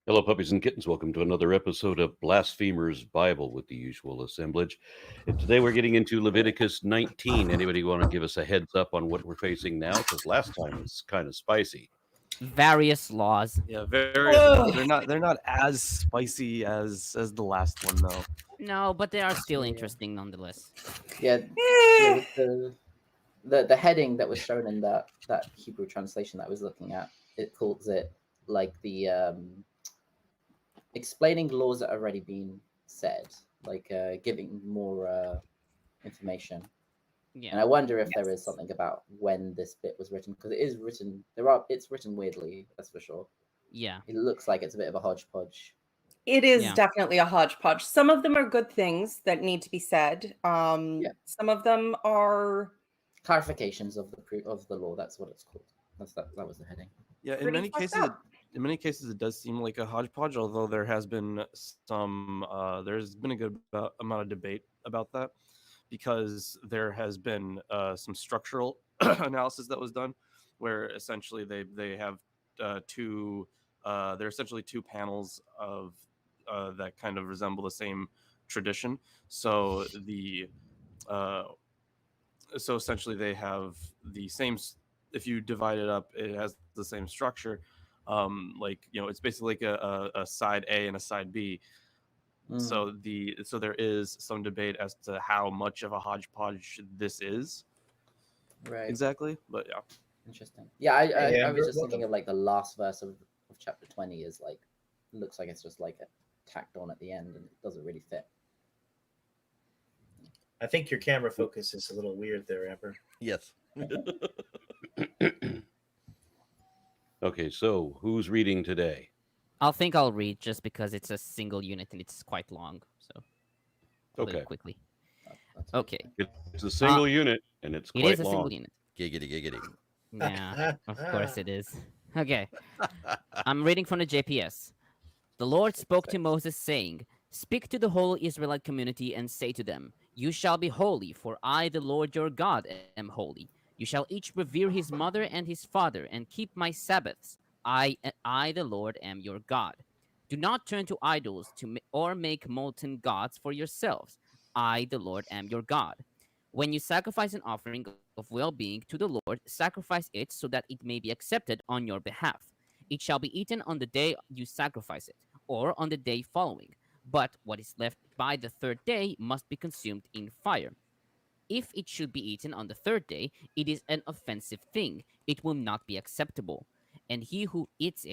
Hello, puppies and kittens. Welcome to another episode of Blasphemer's Bible with the usual assemblage. And today we're getting into Leviticus 19. Anybody want to give us a heads up on what we're facing now? Because last time was kind of spicy. Various laws. Yeah, they're not as spicy as the last one though. No, but they are still interesting nonetheless. Yeah, the heading that was shown in that Hebrew translation that I was looking at, it calls it like the explaining laws that have already been said, like giving more information. Yeah. And I wonder if there is something about when this bit was written, because it is written. It's written weirdly, that's for sure. Yeah. It looks like it's a bit of a hodgepodge. It is Yeah. definitely a hodgepodge. Some of them are good things that need to be said. Some of them are Clarifications of the law. That's what it's called. That was the heading. Yeah, in pretty many fucked cases, up. it does seem like a hodgepodge. Although there has been there's been a good amount of debate about that, because there has been some structural analysis that was done, where essentially they have they're essentially two panels of that kind of resemble the same tradition. So so essentially they have the same. If you divide it up, it has the same structure. It's basically like a side A and a side B. So there is some debate as to how much of a hodgepodge this is. Right. Exactly, but yeah. Interesting. Yeah, I was just thinking of like the last verse of chapter 20 is like, looks like it's just like tacked on at the end, and it doesn't really fit. I think your camera focus is a little weird there, Amber. Yes. Okay, so who's reading today? I'll read just because it's a single unit and it's quite long. So I'll do it Okay. quickly. That's Okay. It's a single unit, and it's It quite is a long. single unit. Giggity. Yeah, of course it is. Okay. I'm reading from the JPS. The Lord spoke to Moses, saying, "Speak to the whole Israelite community and say to them, You shall be holy, for I, the Lord your God, am holy. You shall each revere his mother and his father, and keep my Sabbaths. I, the Lord, am your God. Do not turn to idols or make molten gods for yourselves. I, the Lord, am your God. When you sacrifice an offering of well-being to the Lord, sacrifice it so that it may be accepted on your behalf. It shall be eaten on the day you sacrifice it, or on the day following. But what is left by the third day must be consumed in fire. If it should be eaten on the third day, it is an offensive thing. It will not be acceptable. And he who eats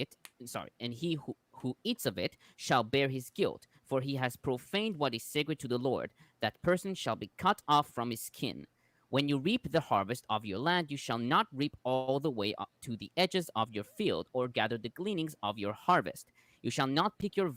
of it shall bear his guilt, for he has profaned what is sacred to the Lord. That person shall be cut off from his kin. When you reap the harvest of your land, you shall not reap all the way up to the edges of your field, or gather the gleanings of your harvest. You shall not pick your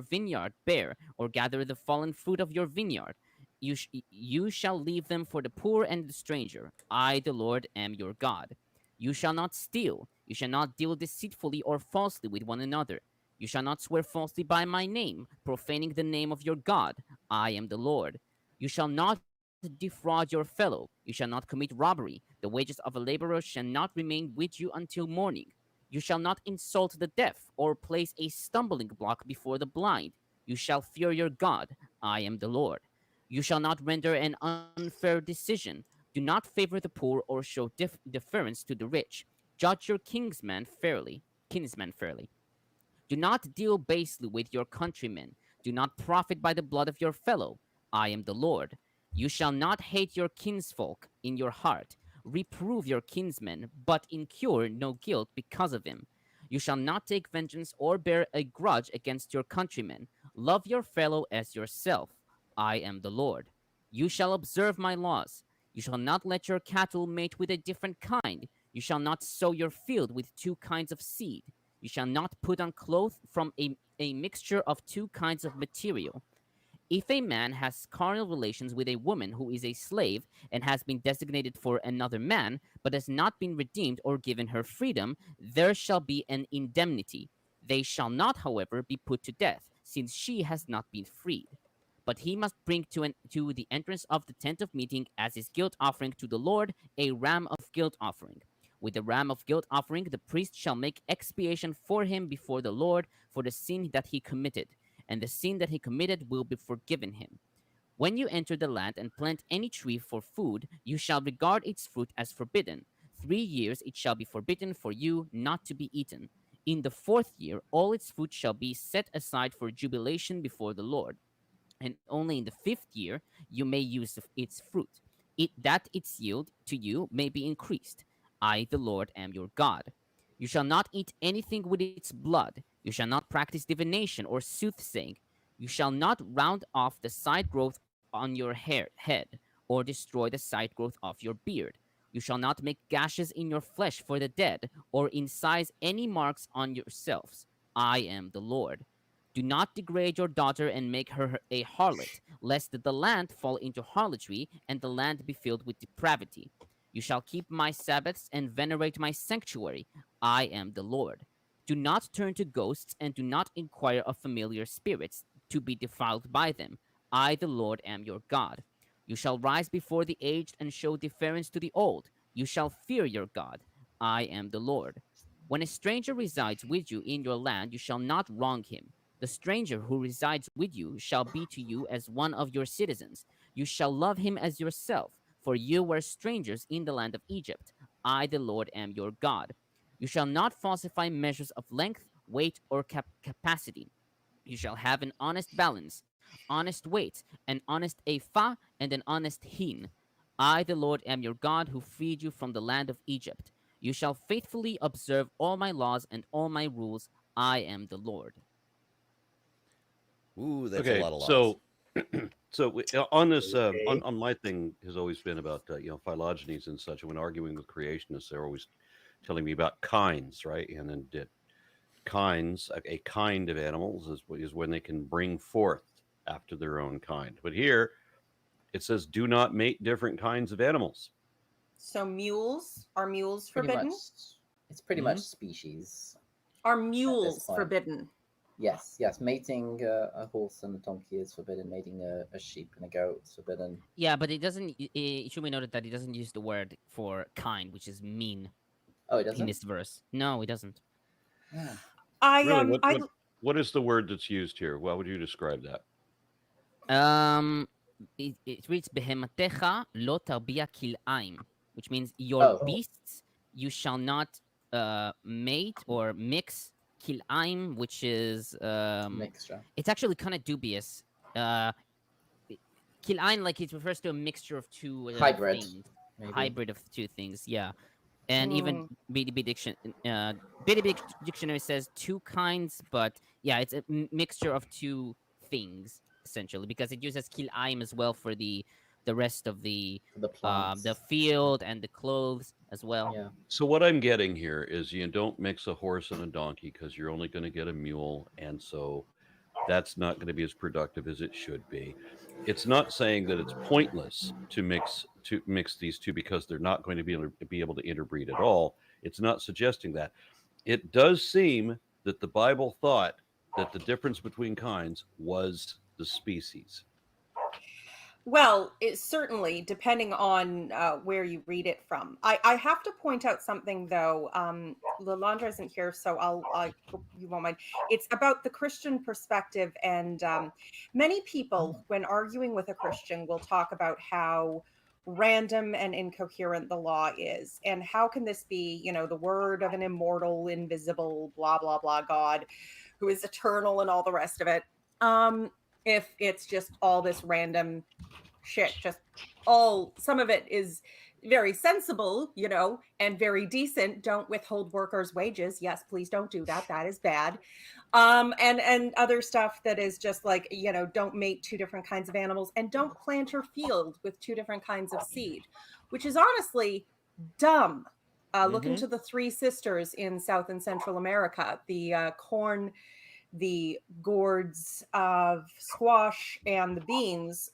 vineyard bare, or gather the fallen fruit of your vineyard. You shall leave them for the poor and the stranger. I, the Lord, am your God. You shall not steal. You shall not deal deceitfully or falsely with one another. You shall not swear falsely by my name, profaning the name of your God. I am the Lord. You shall not defraud your fellow. You shall not commit robbery. The wages of a laborer shall not remain with you until morning. You shall not insult the deaf, or place a stumbling block before the blind. You shall fear your God. I am the Lord. You shall not render an unfair decision. Do not favor the poor or show deference to the rich. Judge your kinsman fairly. Do not deal basely with your countrymen. Do not profit by the blood of your fellow. I am the Lord. You shall not hate your kinsfolk in your heart. Reprove your kinsman, but incur no guilt because of him. You shall not take vengeance or bear a grudge against your countrymen. Love your fellow as yourself. I am the Lord. You shall observe my laws. You shall not let your cattle mate with a different kind. You shall not sow your field with two kinds of seed. You shall not put on clothes from a mixture of two kinds of material. If a man has carnal relations with a woman who is a slave and has been designated for another man, but has not been redeemed or given her freedom, there shall be an indemnity. They shall not, however, be put to death, since she has not been freed. But he must bring to the entrance of the tent of meeting as his guilt offering to the Lord a ram of guilt offering. With the ram of guilt offering, the priest shall make expiation for him before the Lord for the sin that he committed, and the sin that he committed will be forgiven him. When you enter the land and plant any tree for food, you shall regard its fruit as forbidden. 3 years it shall be forbidden for you not to be eaten. In the 4th year, all its fruit shall be set aside for jubilation before the Lord. And only in the 5th year you may use its fruit, that its yield to you may be increased. I, the Lord, am your God. You shall not eat anything with its blood. You shall not practice divination or soothsaying. You shall not round off the side growth on your head, or destroy the side growth of your beard. You shall not make gashes in your flesh for the dead, or incise any marks on yourselves. I am the Lord. Do not degrade your daughter and make her a harlot, lest the land fall into harlotry and the land be filled with depravity. You shall keep my Sabbaths and venerate my sanctuary. I am the Lord. Do not turn to ghosts and do not inquire of familiar spirits to be defiled by them. I, the Lord, am your God. You shall rise before the aged and show deference to the old. You shall fear your God. I am the Lord. When a stranger resides with you in your land, you shall not wrong him. The stranger who resides with you shall be to you as one of your citizens. You shall love him as yourself, for you were strangers in the land of Egypt. I, the Lord, am your God. You shall not falsify measures of length, weight, or capacity. You shall have an honest balance, honest weight, an honest ephah, and an honest hin. I, the Lord, am your God who freed you from the land of Egypt. You shall faithfully observe all my laws and all my rules. I am the Lord. Ooh, that's a lot of laws. On this, on my thing has always been about phylogenies and such. And when arguing with creationists, they're always telling me about kinds, right? And then kinds, a kind of animals is when they can bring forth after their own kind. But here it says, "Do not mate different kinds of animals." So are mules Pretty forbidden? much, it's pretty much species. Are mules forbidden? Yes. Mating a horse and a donkey is forbidden. Mating a sheep and a goat is forbidden. Yeah, but it doesn't. It should be noted that it doesn't use the word for kind, which is mean. Oh, it doesn't? In this verse. No, it doesn't. Yeah. What is the word that's used here? How would you describe that? It reads "Behematecha lo tarbia kil'aim," which means your beasts you shall not mate or mix. Kil'aim, which is mixture. It's actually kind of dubious. Kil'aim, like it refers to a mixture of two hybrid things. Hybrid of two things, yeah. And even BDB dictionary says two kinds, but yeah, it's a mixture of two things essentially, because it uses kil'aim as well for the rest of the plants, the field and the clothes as well. Yeah. So what I'm getting here is you don't mix a horse and a donkey because you're only going to get a mule, and so that's not going to be as productive as it should be. It's not saying that it's pointless to mix these two because they're not going to be able to interbreed at all. It's not suggesting that. It does seem that the Bible thought that the difference between kinds was the species. Well, it certainly, depending on where you read it from. I have to point out something, though. Lalandra isn't here, so I hope you won't mind. It's about the Christian perspective, and many people, when arguing with a Christian, will talk about how random and incoherent the law is, and how can this be, the word of an immortal, invisible, blah, blah, blah God, who is eternal and all the rest of it. If it's just all this random shit, some of it is very sensible, and very decent. Don't withhold workers' wages. Yes, please don't do that. That is bad. And other stuff that is just like, don't mate two different kinds of animals, and don't plant your field with two different kinds of seed, which is honestly dumb. Look into the three sisters in South and Central America, the corn, the gourds of squash, and the beans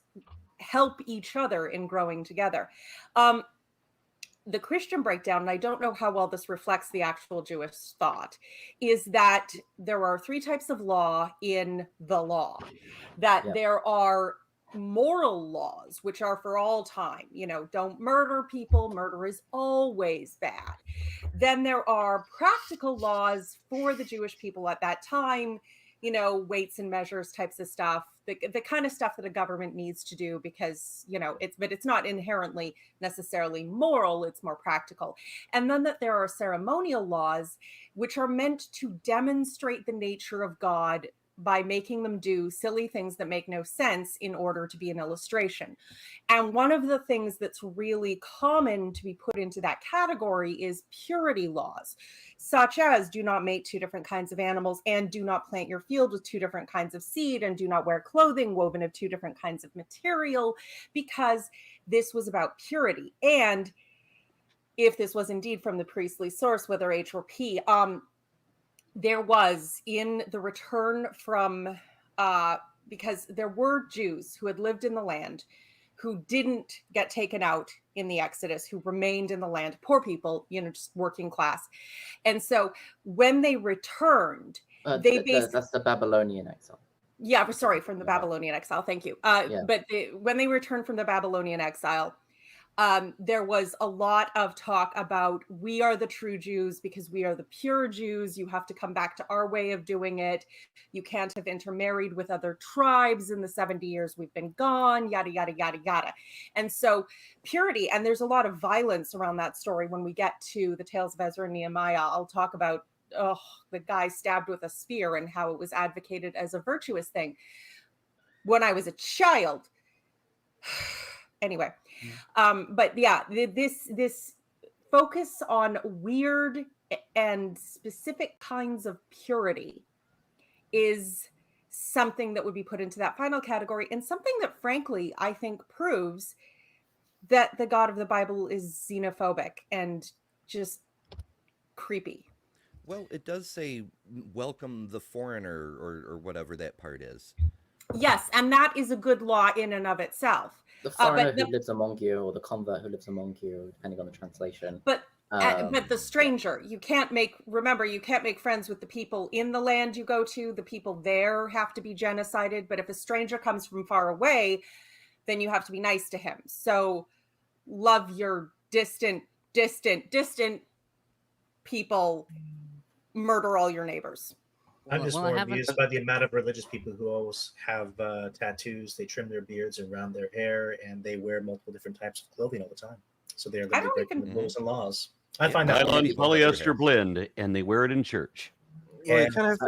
help each other in growing together. The Christian breakdown, and I don't know how well this reflects the actual Jewish thought, is that there are three types of law in the law. That there are moral laws, which are for all time. Don't murder people. Murder is always bad. Then there are practical laws for the Jewish people at that time, weights and measures types of stuff, the kind of stuff that a government needs to do because, it's not inherently necessarily moral, it's more practical. And then that there are ceremonial laws, which are meant to demonstrate the nature of God by making them do silly things that make no sense in order to be an illustration. And one of the things that's really common to be put into that category is purity laws, such as do not mate two different kinds of animals, and do not plant your field with two different kinds of seed, and do not wear clothing woven of two different kinds of material, because this was about purity. And if this was indeed from the priestly source, whether H or P, there was in the return from, because there were Jews who had lived in the land who didn't get taken out in the Exodus, who remained in the land, poor people, just working class. And so when they returned, that's the Babylonian exile. Yeah, sorry, from the Babylonian exile. Thank you. But when they returned from the Babylonian exile, there was a lot of talk about, we are the true Jews because we are the pure Jews. You have to come back to our way of doing it. You can't have intermarried with other tribes in the 70 years we've been gone, yada, yada, yada, yada. And so purity, and there's a lot of violence around that story. When we get to the Tales of Ezra and Nehemiah, I'll talk about the guy stabbed with a spear and how it was advocated as a virtuous thing. When I was a child, anyway, but yeah, this focus on weird and specific kinds of purity is something that would be put into that final category, and something that frankly I think proves that the God of the Bible is xenophobic and just creepy. Well, it does say welcome the foreigner or whatever that part is. Yes, and that is a good law in and of itself. The foreigner who lives among you, or the convert who lives among you, depending on the translation. But the stranger, you can't make friends with the people in the land you go to. The people there have to be genocided. But if a stranger comes from far away, then you have to be nice to him. So love your distant people. Murder all your neighbors. I'm just more amused by the amount of religious people who always have tattoos. They trim their beards around their hair, and they wear multiple different types of clothing all the time. So they're breaking the rules and laws. I find that nylon polyester blend, and they wear it in church. Well, you kind of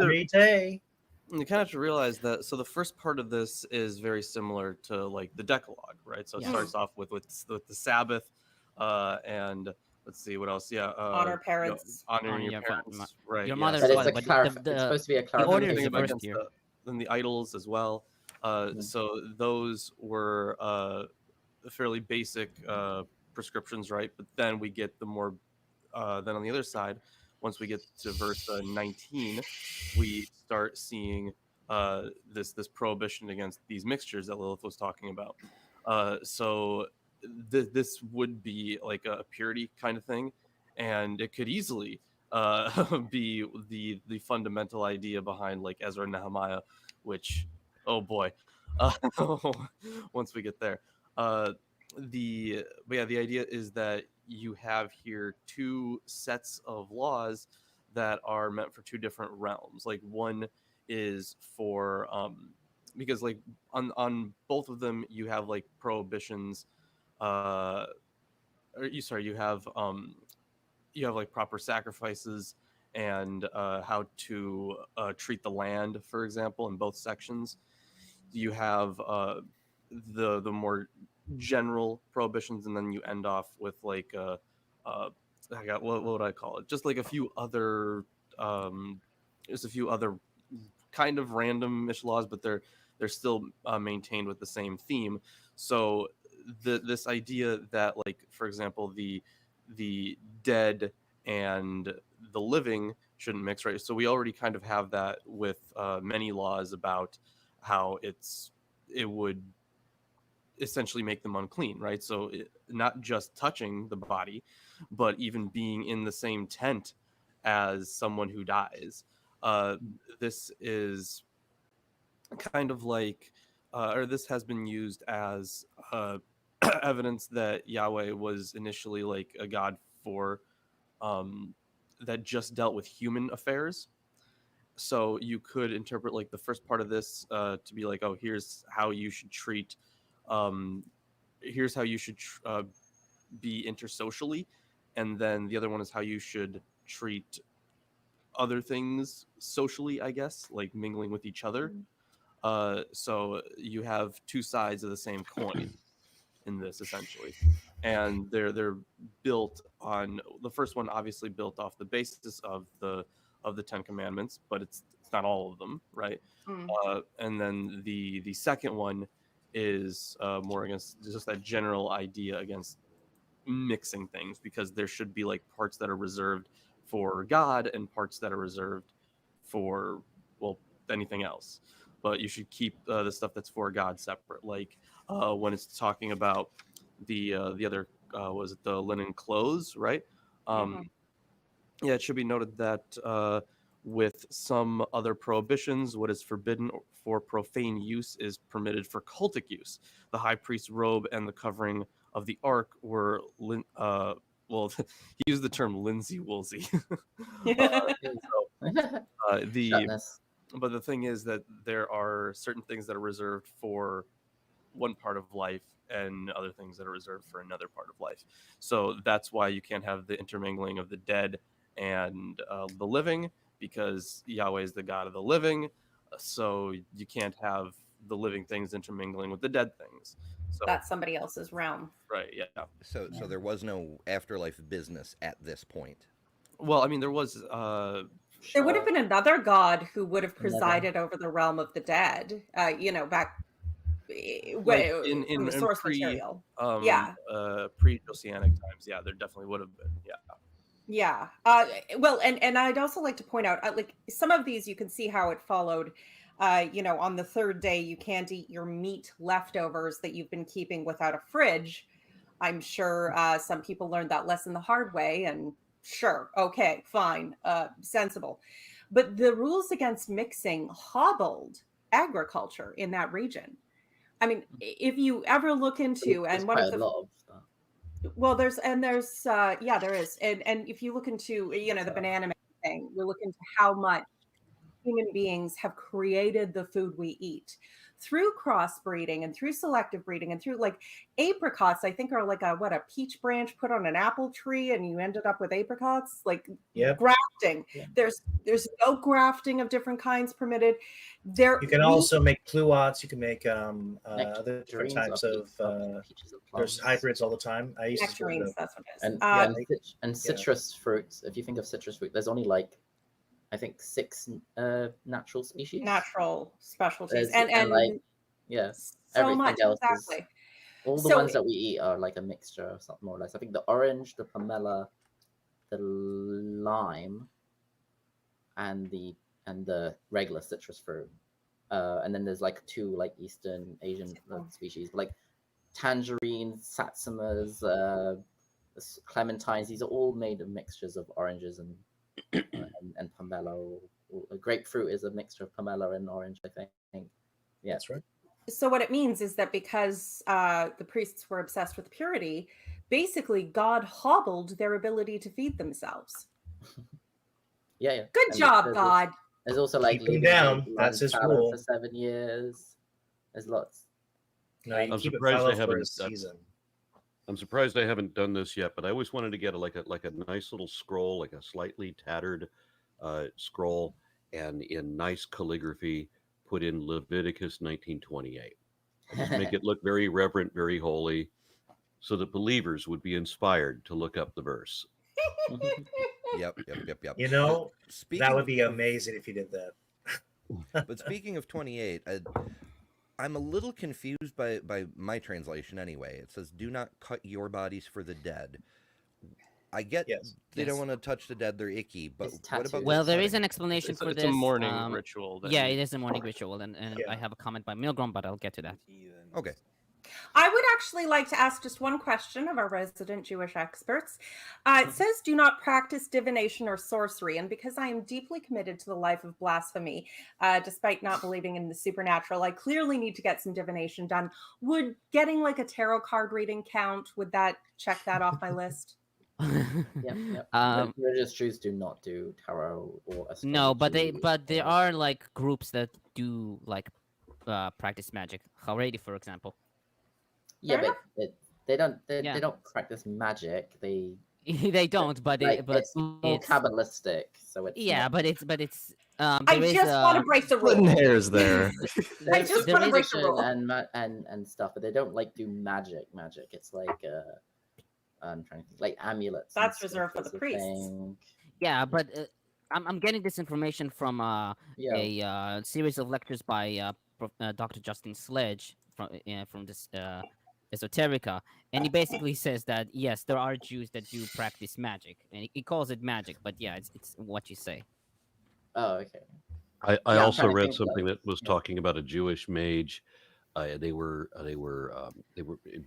have to realize that. So the first part of this is very similar to like the Decalogue, right? So it starts off with the Sabbath, and let's see what else. Yeah, honor parents. Honoring your parents, right? Your mother's it's supposed to be a clarification. Then the idols as well. So those were fairly basic prescriptions, right? But then we get the more. Then on the other side, once we get to verse 19, we start seeing this prohibition against these mixtures that Lilith was talking about. So this would be like a purity kind of thing, and it could easily be the fundamental idea behind like Ezra and Nehemiah, which, oh boy, once we get there. The idea is that you have here two sets of laws that are meant for two different realms. Like one is for because like on both of them you have like prohibitions. You have like proper sacrifices and how to treat the land, for example, in both sections. You have the more general prohibitions, and then you end off with like what would I call it? Just like a few other kind of random-ish laws, but they're still maintained with the same theme. So this idea that, like, for example, the dead and the living shouldn't mix, right? So we already kind of have that with many laws about how it would essentially make them unclean, right? So not just touching the body, but even being in the same tent as someone who dies. This is kind of like or this has been used as evidence that Yahweh was initially like a god for that just dealt with human affairs. So you could interpret like the first part of this to be like, oh, here's how you should treat, here's how you should be intersocially, and then the other one is how you should treat other things socially, I guess, like mingling with each other. So you have two sides of the same coin in this essentially, and they're built on the first one, obviously built off the basis of the Ten Commandments, but it's not all of them, right? And then the second one is more against just that general idea against mixing things, because there should be like parts that are reserved for God and parts that are reserved for, well, anything else. But you should keep the stuff that's for God separate. Like when it's talking about the other, was it the linen clothes, right? Yeah, it should be noted that with some other prohibitions, what is forbidden for profane use is permitted for cultic use. The high priest's robe and the covering of the ark were, well, he used the term linsey woolsey. But the thing is that there are certain things that are reserved for one part of life and other things that are reserved for another part of life. So that's why you can't have the intermingling of the dead and the living, because Yahweh is the God of the living. So you can't have the living things intermingling with the dead things. So that's somebody else's realm. Right, yeah. So there was no afterlife business at this point. Well, I mean, there was... there would have been another god who would have presided over the realm of the dead, back like in the source material. Pre-Oceanic times, yeah, there definitely would have been, yeah. Well, and I'd also like to point out, like, some of these you can see how it followed. On the third day, you can't eat your meat leftovers that you've been keeping without a fridge. I'm sure some people learned that lesson the hard way, and sure, okay, fine, sensible. But the rules against mixing hobbled agriculture in that region. I mean, if you ever look into, and one of the lot of stuff. Well, there is, and if you look into, the banana thing, we look into how much human beings have created the food we eat through crossbreeding and through selective breeding and through, like, apricots, I think, are like a peach branch put on an apple tree, and you ended up with apricots, like, grafting. Yeah. There's no grafting of different kinds permitted. You can also make pluots. You can make other different types of there's hybrids all the time. I used nectarines, to that's what it is. And citrus fruits. If you think of citrus fruit, there's only like, I think 6 natural species. Natural specialties. And like, yes, so everything much, else exactly. Is, all the ones that we eat are like a mixture of something, more or less. I think the orange, the pomelo, the lime, and the regular citrus fruit. And then there's like 2 like Eastern Asian species, like tangerines, satsumas, clementines. These are all made of mixtures of oranges and pomelo. A grapefruit is a mixture of pomelo and orange, I think. Yeah, that's right. So what it means is that because the priests were obsessed with purity, basically God hobbled their ability to feed themselves. Yeah. Good job, God. There's also like keep them down. That's his rule. For 7 years. There's lots. No, you keep it fallow for a season. I'm surprised I haven't done this yet, but I always wanted to get a nice little scroll, like a slightly tattered scroll, and in nice calligraphy, put in Leviticus 19:28. Just make it look very reverent, very holy, so that believers would be inspired to look up the verse. Yep. That would be amazing if you did that. But speaking of 28, I'm a little confused by my translation anyway. It says, do not cut your bodies for the dead. I get they don't want to touch the dead, they're icky, but what about... Well, there is an explanation for this. It's a mourning ritual. Yeah, it is a mourning ritual, and I have a comment by Milgrom, but I'll get to that. Okay. I would actually like to ask just one question of our resident Jewish experts. It says, do not practice divination or sorcery. And because I am deeply committed to the life of blasphemy, despite not believing in the supernatural, I clearly need to get some divination done. Would getting like a tarot card reading count? Would that check that off my list? Yep. Religious Jews do not do tarot or astrology. No, but there are like groups that do like practice magic. Haredi, for example. Yeah, but they don't practice magic. They don't, but it's more Kabbalistic. So it's but it's. I just want to break the rules. Splitting hairs there. I just want to break the rules and stuff, but they don't like do magic. It's like I'm trying to think, like amulets. That's reserved for the priests. Yeah, but I'm getting this information from a series of lectures by Dr. Justin Sledge from this Esoterica, and he basically says that yes, there are Jews that do practice magic, and he calls it magic, but yeah, it's what you say. Oh, okay. I also read something that was talking about a Jewish mage. They were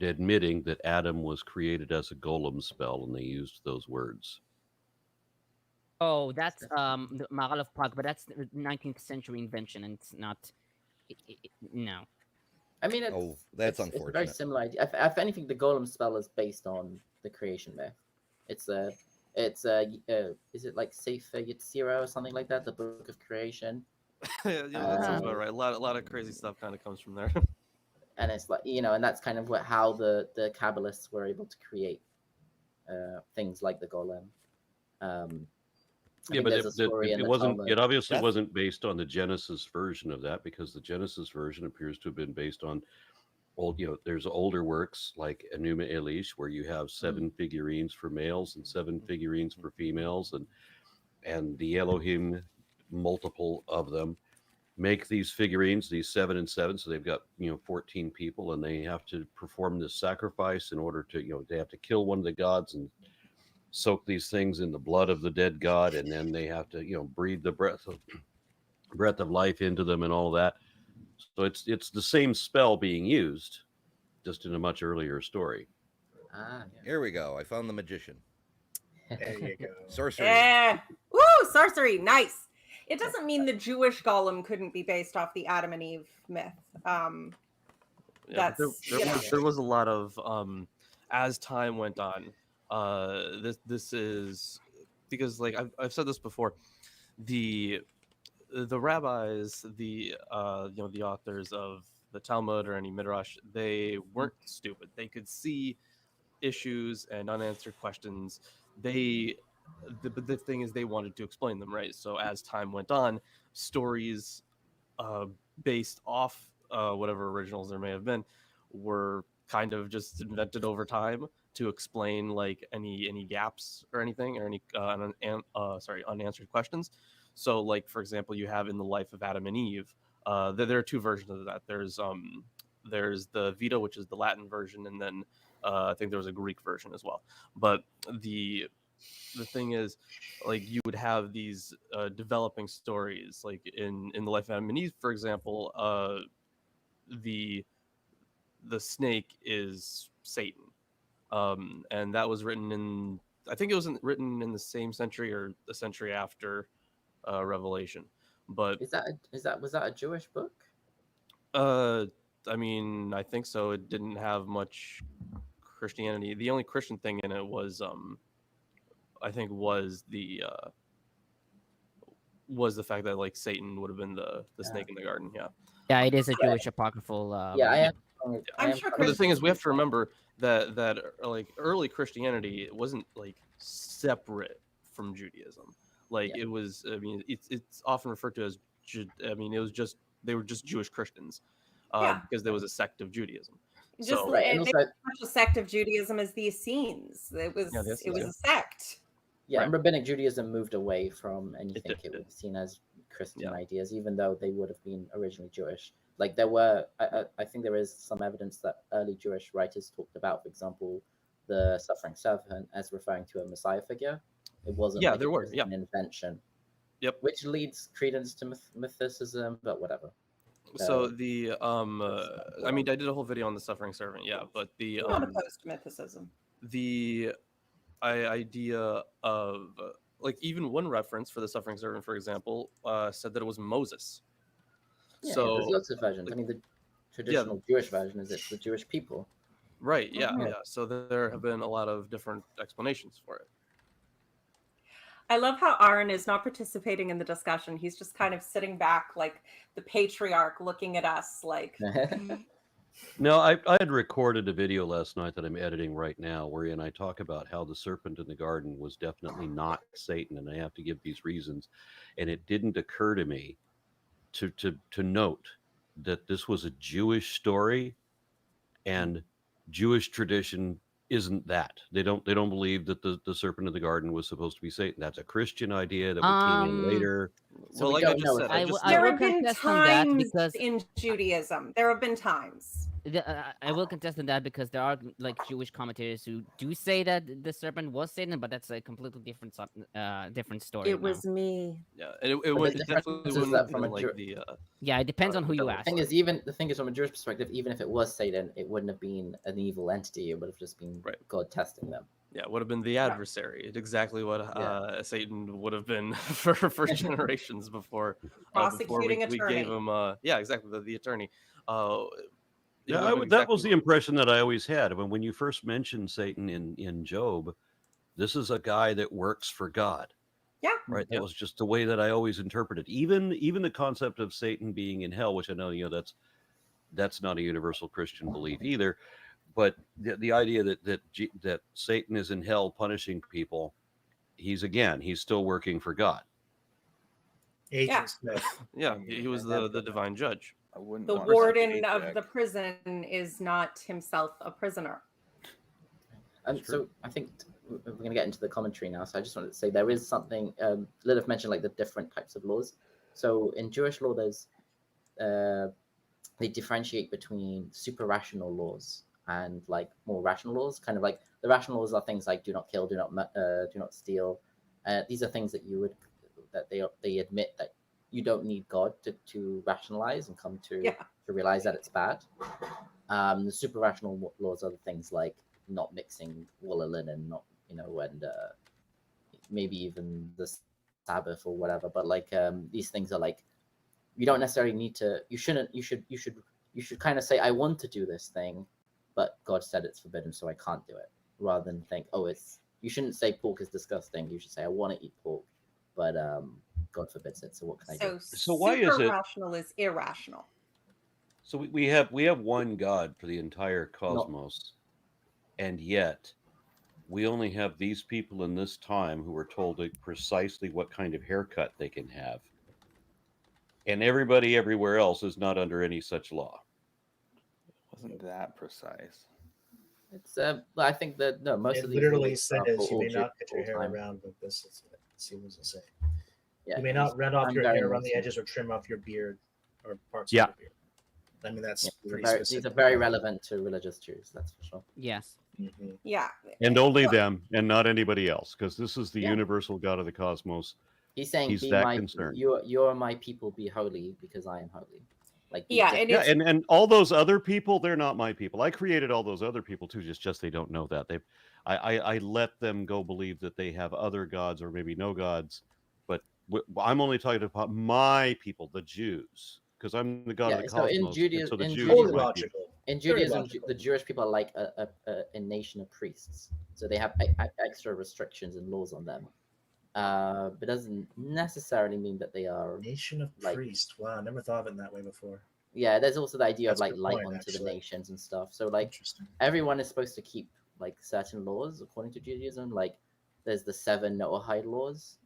admitting that Adam was created as a golem spell, and they used those words. Oh, that's the Maral of Prague, but that's the 19th century invention, and it's not. No. I mean, that's unfortunate. It's a very similar idea. If anything, the golem spell is based on the creation myth. Is it like Sefer Yetzirah or something like that? The Book of Creation. Yeah, that sounds about right. A lot of crazy stuff kind of comes from there. And it's like, and that's kind of how the Kabbalists were able to create things like the golem. Yeah, but it obviously wasn't based on the Genesis version of that, because the Genesis version appears to have been based on there's older works like Enuma Elish, where you have 7 figurines for males and 7 figurines for females, and the Elohim, multiple of them, make these figurines, these 7 and 7, so they've got 14 people, and they have to perform this sacrifice in order to they have to kill one of the gods and soak these things in the blood of the dead god, and then they have to breathe the breath of life into them and all that. So it's the same spell being used, just in a much earlier story. Here we go. I found the magician. There you go. Sorcery. Yeah. Woo! Sorcery. Nice. It doesn't mean the Jewish golem couldn't be based off the Adam and Eve myth. There was a lot of as time went on. This is because, like I've said this before, the rabbis, the authors of the Talmud or any midrash, they weren't stupid. They could see issues and unanswered questions. The thing is, they wanted to explain them, right? So as time went on, stories based off whatever originals there may have been were kind of just invented over time to explain like any gaps or anything, or any unanswered questions. So, like, for example, you have in the life of Adam and Eve, there are 2 versions of that. There's the Vita, which is the Latin version, and then I think there was a Greek version as well. But the thing is, like, you would have these developing stories, like in the life of Adam and Eve, for example, the snake is Satan, and that was written in, I think it was written in the same century or a century after Revelation. But was that a Jewish book? I mean, I think so. It didn't have much Christianity. The only Christian thing in it was I think was the fact that, like, Satan would have been the snake in the garden. Yeah, it is a Jewish apocryphal. I'm sure. But the thing is, we have to remember that like early Christianity wasn't like separate from Judaism. Like it was. I mean, it's often referred to as. I mean, it was just, they were just Jewish Christians, because there was a sect of Judaism. Just a sect of Judaism as the Essenes. It was a sect. Yeah, and Rabbinic Judaism moved away from anything it was seen as Christian ideas, even though they would have been originally Jewish. Like there were, I think there is some evidence that early Jewish writers talked about, for example, the suffering servant as referring to a Messiah figure. It wasn't. Yeah, there were. An invention. Yep. Which leads credence to mythicism, but whatever. So the I mean, I did a whole video on the suffering servant, yeah, but the I'm not opposed to mythicism. The idea of like even one reference for the suffering servant, for example, said that it was Moses. Yeah, So there's lots of versions. I mean, the traditional Jewish version is it's the Jewish people. Right. Yeah. Yeah. So there have been a lot of different explanations for it. I love how Aaron is not participating in the discussion. He's just kind of sitting back like the patriarch looking at us like. No, I had recorded a video last night that I'm editing right now, wherein I talk about how the serpent in the garden was definitely not Satan, and I have to give these reasons. And it didn't occur to me to note that this was a Jewish story, and Jewish tradition isn't that. They don't believe that the serpent in the garden was supposed to be Satan. That's a Christian idea that came in later. So like I just said, there have been times in Judaism. There have been times. I will contest on that because there are like Jewish commentators who do say that the serpent was Satan, but that's a completely different different story. It was me. Yeah, it definitely wouldn't from like the. Yeah, it depends on who you ask. The thing is, from a Jewish perspective, even if it was Satan, it wouldn't have been an evil entity. It would have just been God testing them. Yeah, it would have been the adversary. It's exactly what Satan would have been for generations before. Prosecuting we gave him, exactly, the attorney. That was the impression that I always had. When you first mentioned Satan in Job, this is a guy that works for God. Yeah. Right. That was just the way that I always interpreted. Even the concept of Satan being in hell, which I know that's not a universal Christian belief either. But the idea that Satan is in hell punishing people, he's still working for God. Yeah, he was the divine judge. The warden of the prison is not himself a prisoner. So I think we're going to get into the commentary now. So I just wanted to say there is something. Lilith mentioned like the different types of laws. So in Jewish law, there's they differentiate between super rational laws and like more rational laws. Kind of like the rational laws are things like do not kill, do not steal. These are things that they admit that you don't need God to rationalize and come to realize that it's bad. The super rational laws are the things like not mixing wool and linen, and maybe even the Sabbath or whatever. But like these things are like you don't necessarily need to. You should kind of say I want to do this thing, but God said it's forbidden, so I can't do it. Rather than think, you shouldn't say pork is disgusting. You should say I want to eat pork, but God forbids it. So what can I do? So why is it rational is irrational? So we have one God for the entire cosmos, and yet we only have these people in this time who are told precisely what kind of haircut they can have, and everybody everywhere else is not under any such law. Wasn't that precise? It's I think that most of these literally says you may not cut your hair around with this. Let's see what it say. Yeah, you may not rend off your hair around the edges or trim off your beard or parts of your beard. I mean, that's pretty specific. These are very relevant to religious Jews, that's for sure. Yes. Mm-hmm. Yeah. And only them and not anybody else, because this is the universal God of the cosmos. He's saying, he's that concerned. You are my people, be holy because I am holy. Like and all those other people, they're not my people. I created all those other people too, just they don't know that. I let them go believe that they have other gods or maybe no gods, but I'm only talking about my people, the Jews, because I'm the God of the cosmos. In Judaism, so the Jews are logical. In Judaism, the Jewish people are like a nation of priests, so they have extra restrictions and laws on them. But it doesn't necessarily mean that they are nation of priests. Wow, I never thought of it that way before. Yeah, there's also the idea of like light onto the nations and stuff. So like everyone is supposed to keep like certain laws according to Judaism. Like there's the 7 Noahide laws.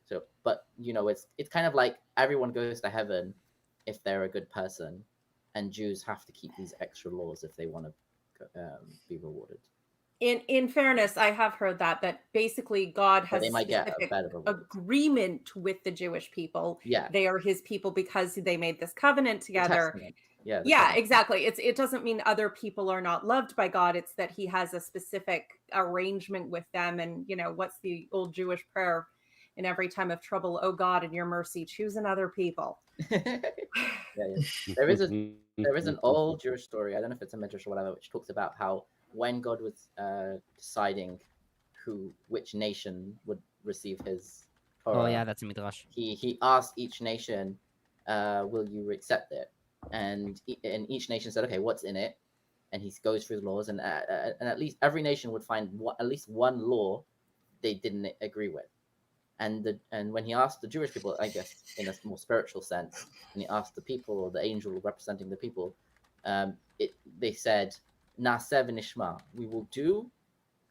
So, but it's kind of like everyone goes to heaven if they're a good person, and Jews have to keep these extra laws if they want to be rewarded. In fairness, I have heard that basically God has they might get a better agreement with the Jewish people. Yeah, they are His people because they made this covenant together. Yeah, exactly. It doesn't mean other people are not loved by God. It's that He has a specific arrangement with them. And what's the old Jewish prayer? In every time of trouble, oh God, in your mercy, choose another people. Yeah. There is an old Jewish story. I don't know if it's a midrash or whatever, which talks about how when God was deciding which nation would receive his Torah. Oh yeah, that's a midrash. He asked each nation, "Will you accept it?" And each nation said, "Okay, what's in it?" And he goes through the laws, and at least every nation would find at least one law they didn't agree with. And when he asked the Jewish people, I guess in a more spiritual sense, and he asked the people, or the angel representing the people, they said, "Naseh v'nishma," we will do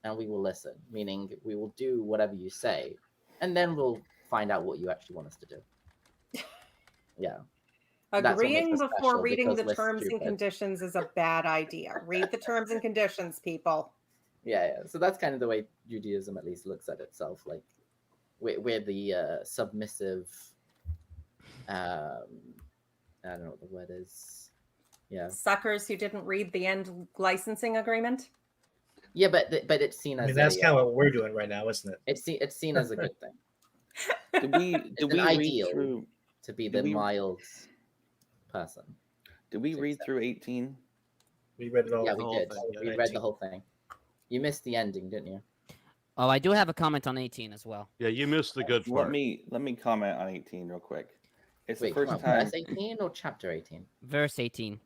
and we will listen, meaning we will do whatever you say, and then we'll find out what you actually want us to do. Yeah. Agreeing before special, reading the because we're terms and stupid. conditions is a bad idea. Read the terms and conditions, people. Yeah. So that's kind of the way Judaism at least looks at itself. Like we're the submissive. I don't know what the word is. Yeah. Suckers who didn't read the end licensing agreement. Yeah, but it's seen as. That's kind of what we're doing right now, isn't it? It's seen as a good thing. Did we read ideal through? To be the mild person. Did we read through 18? We read it all. Yeah, we did. We read the whole thing. You missed the ending, didn't you? Oh, I do have a comment on 18 as well. Yeah, you missed the good part. Let me comment on 18 real quick. It's Wait, the first time. time. Verse 18 or chapter 18? Verse 18.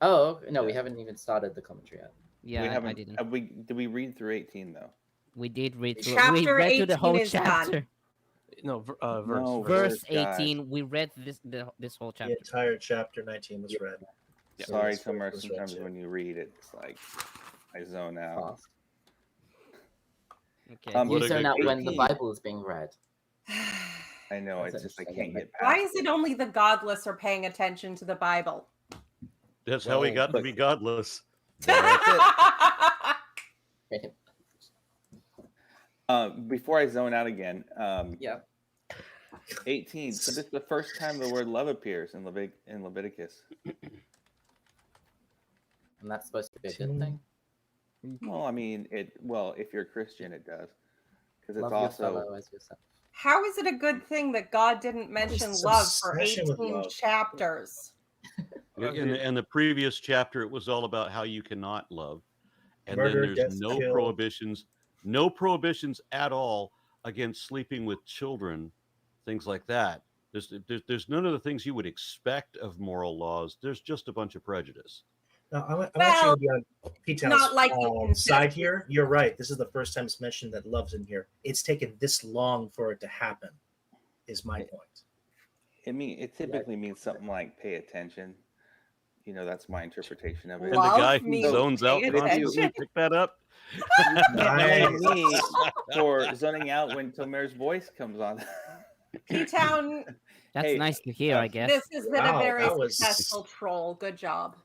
Oh no, we haven't even started the commentary yet. Yeah, I didn't. Did we read through 18 though? We did read through. Chapter we read through the whole 18 is chapter. done. No, verse. No, Verse guys. 18. We read this whole The chapter. entire chapter 19 was read. Yeah. Sorry, this Tomer. was read Sometimes too. when you read it, it's like I zone out. Fast. Okay. You What a zone good out when the 18. Bible is being read. I know. That's It's just I interesting. can't get past. Why is it only the godless are paying attention to the Bible? That's how we Well, got to look. be godless. Before I zone out again, Yeah. 18. So this is the first time the word love appears in Leviticus. And that's supposed to be a good thing. Well, I mean, if you're a Christian, it does, because it's Love your also fellow as yourself. How is it a good thing that God didn't mention This love for obsession with 18 love. chapters? In the previous chapter, it was all about how you cannot love, and Murder, then there's death, no kill. prohibitions at all against sleeping with children, things like that. There's none of the things you would expect of moral laws. There's just a bunch of prejudice. Now, I'm Well, actually be on P-Town's not like the side here. You're right. This is the first time it's mentioned that love's in here. It's taken this long for it to happen, is my point. it typically means something like pay attention. That's my interpretation of it. And Love the guy who means zones out pay constantly, attention. pick that up. Mad at me for zoning out when Tomer's voice comes on. P-Town, That's Hey, nice to hear, I guess. this has been Wow, a very that was- successful troll. Good job.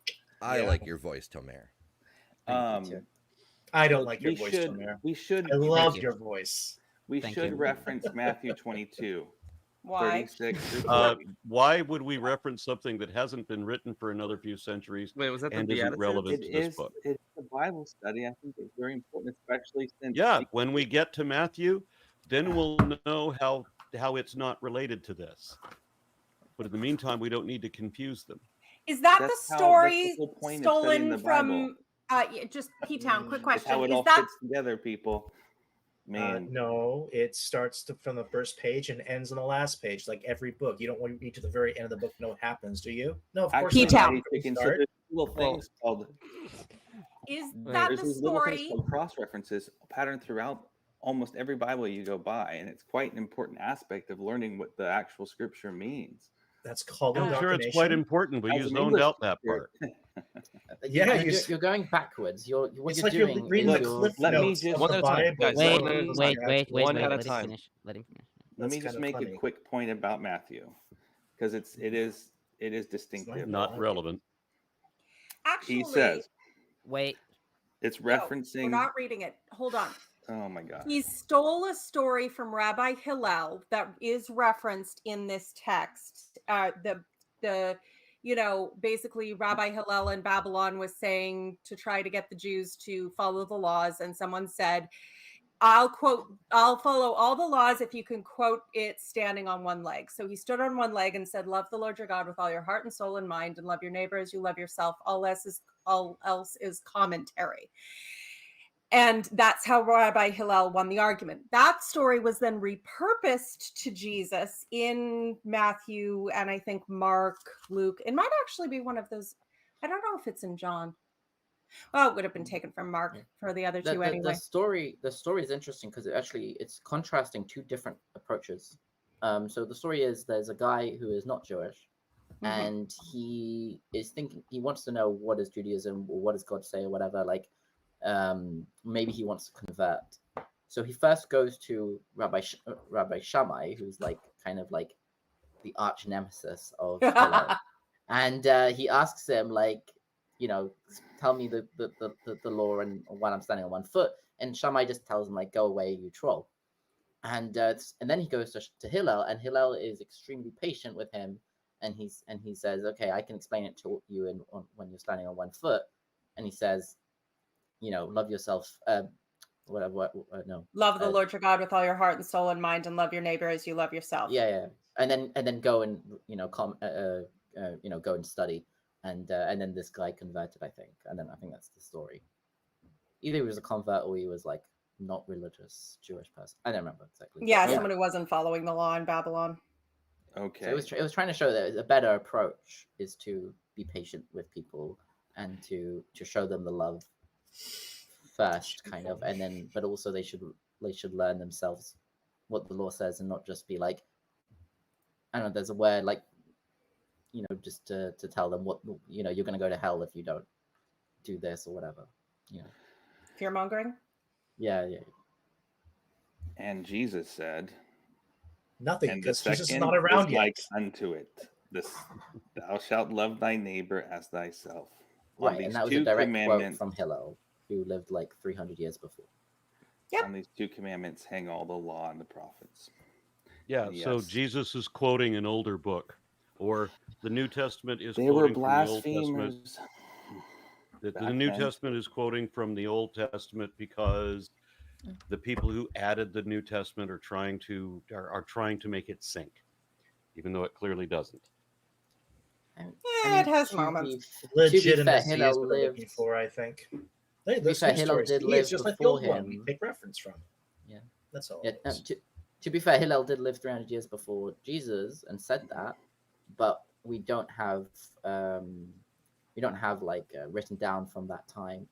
I Yeah. like your voice, Tomer. I don't like your we voice, should, Tomer. we should I love you. your voice. we Thank should you. reference Matthew 22, Why? 36 through 40. Why would we reference something that hasn't been written for another few centuries Wait, was that the and isn't Beatitudes? relevant to this book? It's a Bible study. I think it's very important, especially since Yeah, when we get to Matthew, then we'll know how it's not related to this. But in the meantime, we don't need to confuse them. Is that That's the how- story that's the whole point of studying stolen the from? Just P-Town. Quick it's question: how it Is all that fits together, people. Man, No, it starts from the first page and ends on the last page, like every book. You don't want to read to the very end of the book to know what happens, do you? No, of course actually, P-Town. not. taken, so Start. there's little things called is Wait. that there's the these little things story? called cross references patterned throughout almost every Bible you go by, and it's quite an important aspect of learning what the actual scripture means. That's called I'm sure it's quite indoctrination. important, but As you an zoned English out that teacher, part. Yeah, you're going backwards. What It's you're like you're doing reading is the Look, cliff let me notes just- of one the at a time, Bible. guys, Wait, one at a Those wait, are wait, actually- wait, one wait. at a Let him time. finish. Let him finish. let me That's just kinda make funny. a quick point about Matthew, because it is distinctive. Not relevant. Actually, He says Wait. it's no, we're referencing. not reading it. Hold on. Oh my God! He stole a story from Rabbi Hillel that is referenced in this text. Basically Rabbi Hillel in Babylon was saying to try to get the Jews to follow the laws, and someone said, I'll follow all the laws if you can quote it standing on one leg. So he stood on one leg and said, love the Lord your God with all your heart and soul and mind, and love your neighbor as you love yourself. All else is commentary. And that's how Rabbi Hillel won the argument. That story was then repurposed to Jesus in Matthew and I think Mark, Luke. It might actually be one of those. I don't know if it's in John. Well, it would have been taken from Mark for the other two anyway. The story is interesting because it's contrasting two different approaches. So the story is there's a guy who is not Jewish, and he is thinking, he wants to know what is Judaism or what does God say or whatever. Like, maybe he wants to convert. So he first goes to Rabbi Shammai, who's like kind of like the arch nemesis of Hillel, and he asks him like, you know, tell me the law and while I'm standing on one foot. And Shammai just tells him like, go away, you troll. And then he goes to Hillel, and Hillel is extremely patient with him, and he says, okay, I can explain it to you when you're standing on one foot. And he says, you know, love yourself. No. Love the Lord your God with all your heart and soul and mind, and love your neighbor as you love yourself. Yeah. And then go and go and study. And then this guy converted, I think. And then I think that's the story. Either he was a convert or he was like not religious Jewish person. I don't remember exactly. Yeah, someone who wasn't following the law in Babylon. Okay. So it was trying to show that a better approach is to be patient with people and to show them the love first, kind of, and then but also they should learn themselves what the law says and not just be like, I don't know, there's a word like, you know, just to tell them what, you know, you're going to go to hell if you don't do this or whatever, you know. Fear mongering. Yeah. And Jesus said, nothing, and because the Jesus is second not around is yet. like unto it, this, thou shalt love thy neighbor as thyself. Right, and that was a direct quote from Hillel, who lived like 300 years before. Yep. On these two commandments hang all the law and the prophets. Yeah, Yes. so Jesus is quoting an older book, or the New Testament is They were quoting from the Old Testament. blasphemers. The New Testament is quoting from the Old Testament because the people who added the New Testament are trying to make it sink, even though it clearly doesn't. Yeah, it has moments. Legitimacy is what they're looking for, I think. Hillel did live just like the before old one we him. take reference from. Yeah, that's all. Yeah, to be fair, Hillel did live 300 years before Jesus and said that, but we don't have like written down from that time.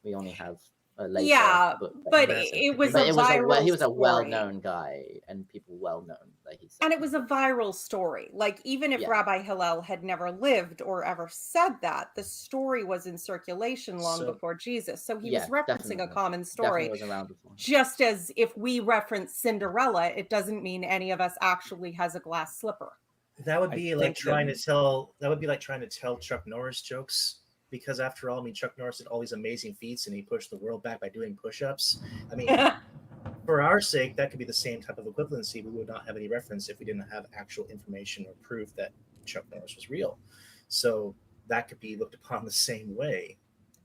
We only have later. Yeah, but it was a viral he was a story. well-known guy, and people well-known that he said. And it was a viral story. Like, even if Rabbi Hillel had never lived or ever said that, the story was in circulation long before Jesus. So he was referencing a common story. Was around before. Just as if we reference Cinderella, it doesn't mean any of us actually has a glass slipper. That would be like trying to tell Chuck Norris jokes. Because after all, I mean, Chuck Norris did all these amazing feats and he pushed the world back by doing push-ups. I mean, for our sake, that could be the same type of equivalency. We would not have any reference if we didn't have actual information or proof that Chuck Norris was real. So that could be looked upon the same way.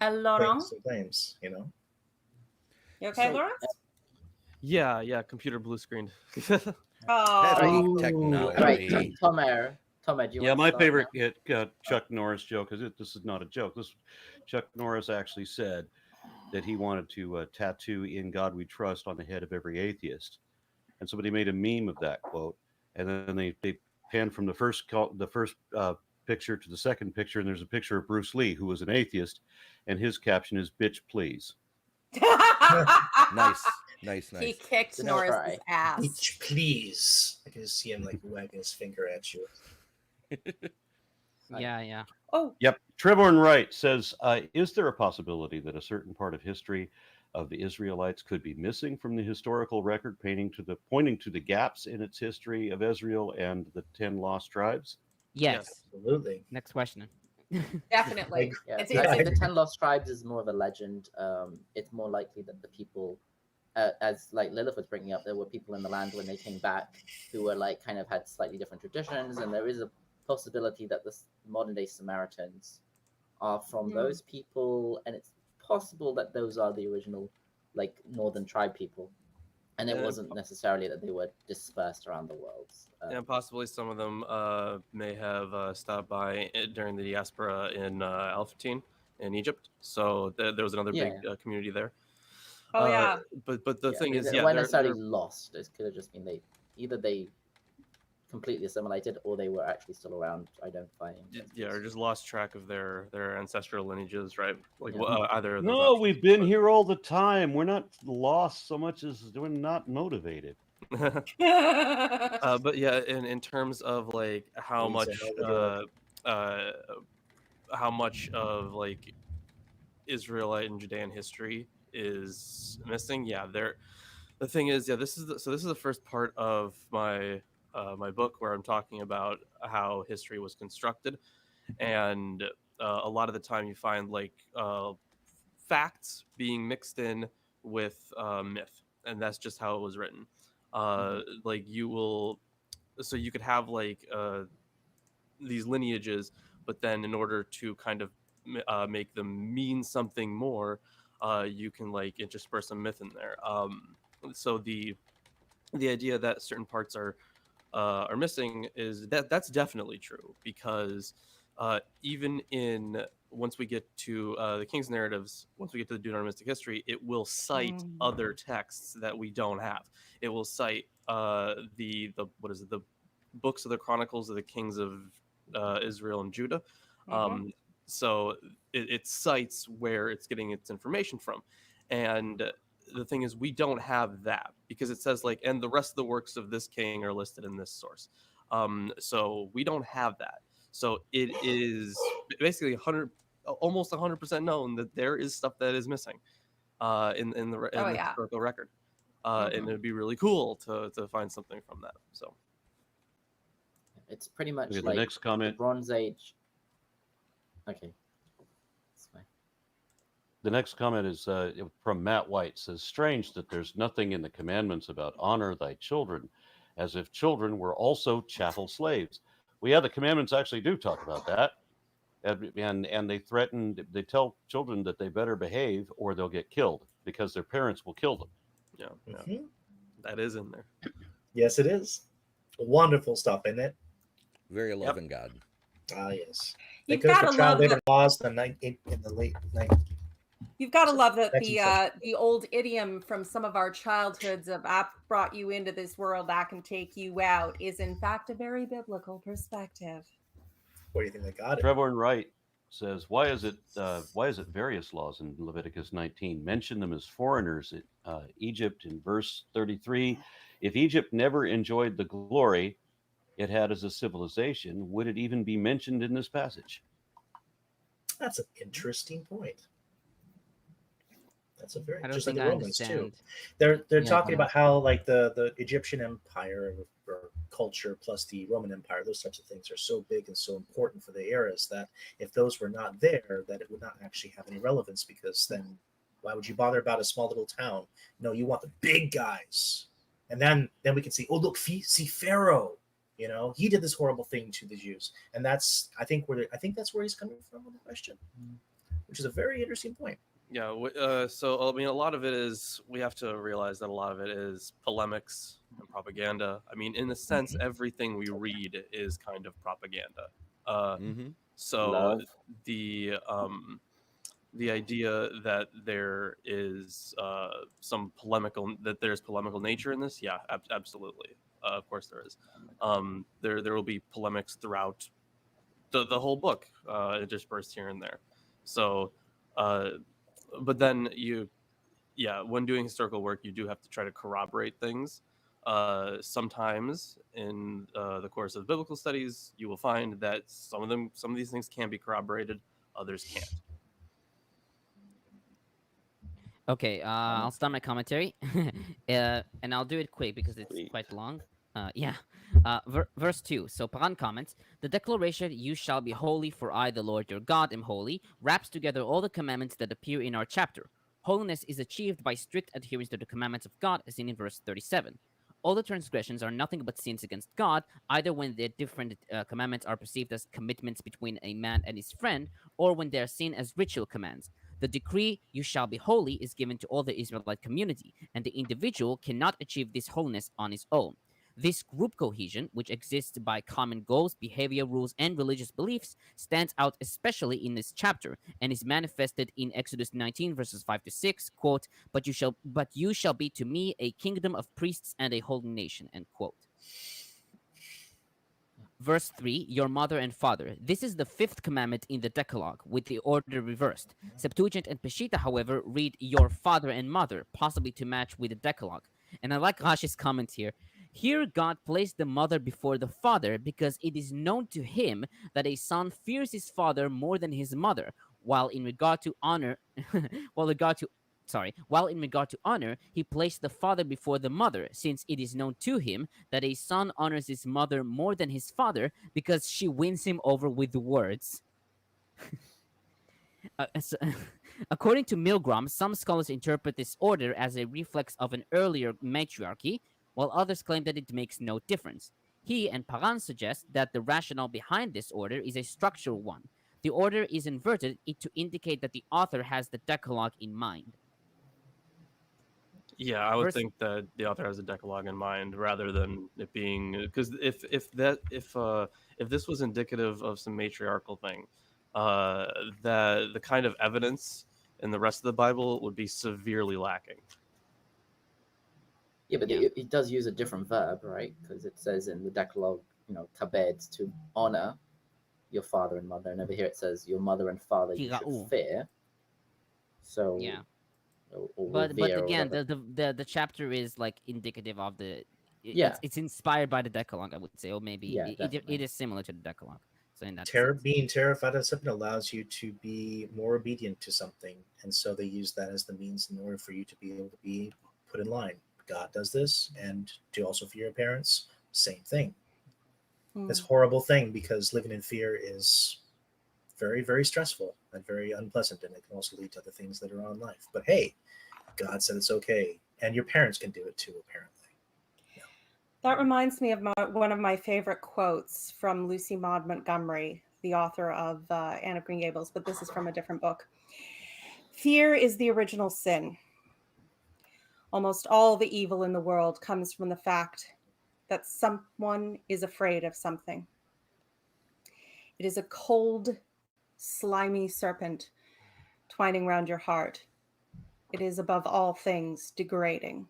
Lorence? Claims, you know? You okay, Lorence? Yeah, computer blue screened. Oh, technology. Right, Tom, do you want my to favorite Chuck Norris joke is this is not a joke. Chuck Norris actually said that he wanted to tattoo "In God We Trust" on the head of every atheist, and somebody made a meme of that quote, and then they panned from the first picture to the second picture, and there's a picture of Bruce Lee, who was an atheist, and his caption is "Bitch, please." Nice. He kicked Norris's ass. Bitch, please. I can just see him like wagging his finger at you. Yeah. Oh. Yep. Trevorn Wright says, is there a possibility that a certain part of history of the Israelites could be missing from the historical record, pointing to the gaps in its history of Israel and the 10 lost tribes? Yes. Absolutely. Next question. Definitely. I think the 10 lost tribes is more of a legend. It's more likely that the people, as like Lilith was bringing up, there were people in the land when they came back who were like kind of had slightly different traditions, and there is a possibility that the modern day Samaritans are from those people, and it's possible that those are the original like northern tribe people. And it wasn't necessarily that they were dispersed around the world. And possibly some of them may have stopped by during the diaspora in Al-Fatin in Egypt. So there was another big community there. Oh yeah. But the thing is, they weren't necessarily lost. It could have just been they completely assimilated, or they were actually still around identifying. Or just lost track of their ancestral lineages, right? Like either of those No, we've been here all the time. We're not lost so much as we're not motivated. But yeah, in terms of like how much of like Israelite and Judean history is missing, the thing is, this is the first part of my my book where I'm talking about how history was constructed, and a lot of the time you find like facts being mixed in with myth, and that's just how it was written. Like you could have like these lineages, but then in order to kind of make them mean something more, you can like intersperse some myth in there. So the idea that certain parts are missing is that's definitely true, because even in once we get to the King's narratives, once we get to the Deuteronomistic history, it will cite other texts that we don't have. It will cite the books of the Chronicles of the Kings of Israel and Judah. So it cites where it's getting its information from, and the thing is, we don't have that, because it says like, and the rest of the works of this king are listed in this source. So we don't have that. So it is basically almost 100% known that there is stuff that is missing in the historical record. And it'd be really cool to find something from that. So it's pretty much like the next comment. The Bronze Age. Okay. The next comment is from Matt White. Says, strange that there's nothing in the commandments about honor thy children, as if children were also chattel slaves. Well, yeah, the commandments actually do talk about that. And they tell children that they better behave or they'll get killed, because their parents will kill them. Yeah. That is in there. Yes, it is. Wonderful stuff, isn't it? Very loving God. Ah, yes. You've got to love labor laws in the late 90s. You've got to love that the old idiom from some of our childhoods of "I brought you into this world, I can take you out" is in fact a very biblical perspective. What do you think they got it? Trevor and Wright says, why is it various laws in Leviticus 19 mention them as foreigners? Egypt in verse 33. If Egypt never enjoyed the glory it had as a civilization, would it even be mentioned in this passage? That's an interesting point. That's a very just like the Romans too. They're talking about how like the Egyptian Empire or culture plus the Roman Empire, those types of things are so big and so important for the eras that if those were not there, that it would not actually have any relevance, because then why would you bother about a small little town? No, you want the big guys. And then we can see, oh look, see Pharaoh, he did this horrible thing to the Jews. And that's I think that's where he's coming from with the question, which is a very interesting point. Yeah, so I mean, a lot of it is, we have to realize that a lot of it is polemics and propaganda. I mean, in a sense, everything we read is kind of propaganda. So Love. the idea that there is there's polemical nature in this, absolutely. Of course there is. There will be polemics throughout the whole book, interspersed here and there. So. But then when doing historical work, you do have to try to corroborate things. Sometimes in the course of biblical studies, you will find that some of these things can be corroborated, others can't. Okay, I'll start my commentary, and I'll do it quick because it's quite long. Verse 2. So Paran comments, the declaration, you shall be holy, for I, the Lord your God, am holy, wraps together all the commandments that appear in our chapter. Holiness is achieved by strict adherence to the commandments of God, as seen in verse 37. All the transgressions are nothing but sins against God, either when the different commandments are perceived as commitments between a man and his friend, or when they are seen as ritual commands. The decree, "You shall be holy," is given to all the Israelite community, and the individual cannot achieve this holiness on his own. This group cohesion, which exists by common goals, behavior rules, and religious beliefs, stands out especially in this chapter and is manifested in Exodus 19, verses 5 to 6, quote, but you shall be to me a kingdom of priests and a holy nation," end quote. Verse 3, "Your mother and father." This is the fifth commandment in the Decalogue, with the order reversed. Septuagint and Peshitta, however, read "your father and mother," possibly to match with the Decalogue. And I like Rashi's comment here. Here, God placed the mother before the father because it is known to him that a son fears his father more than his mother, while in regard to honor, while in regard to honor, he placed the father before the mother, since it is known to him that a son honors his mother more than his father because she wins him over with words. According to Milgrom, some scholars interpret this order as a reflex of an earlier matriarchy, while others claim that it makes no difference. He and Paran suggest that the rationale behind this order is a structural one. The order is inverted to indicate that the author has the Decalogue in mind. Yeah, I would think that the author has a Decalogue in mind rather than it being, because if this was indicative of some matriarchal thing, the kind of evidence in the rest of the Bible would be severely lacking. Yeah, but it does use a different verb, right? Because it says in the Decalogue, kabed, to honor your father and mother, and over here it says your mother and father you should fear. So yeah. But again, the chapter is like indicative of the. It's inspired by the Decalogue, I would say, or maybe it is similar to the Decalogue. So in that being terrified of something allows you to be more obedient to something, and so they use that as the means in order for you to be able to be put in line. God does this, and to also fear your parents, same thing. This horrible thing, because living in fear is very, very stressful and very unpleasant, and it can also lead to other things later on in life. But hey, God said it's okay, and your parents can do it too, apparently. Yeah. That reminds me of one of my favorite quotes from Lucy Maud Montgomery, the author of Anne of Green Gables, but this is from a different book. "Fear is the original sin. Almost all the evil in the world comes from the fact that someone is afraid of something. It is a cold, slimy serpent twining round your heart. It is above all things degrading."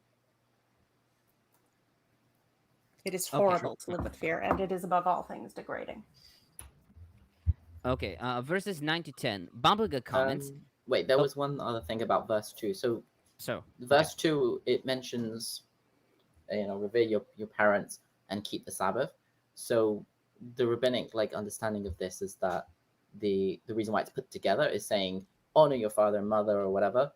It is horrible to live with fear, and it is above all things degrading. Okay, verses 9 to 10. Bamberger comments. Wait, there was one other thing about verse 2. So verse 2, it mentions, revere your parents and keep the Sabbath. So the rabbinic understanding of this is that the reason why it's put together is saying honor your father and mother or whatever,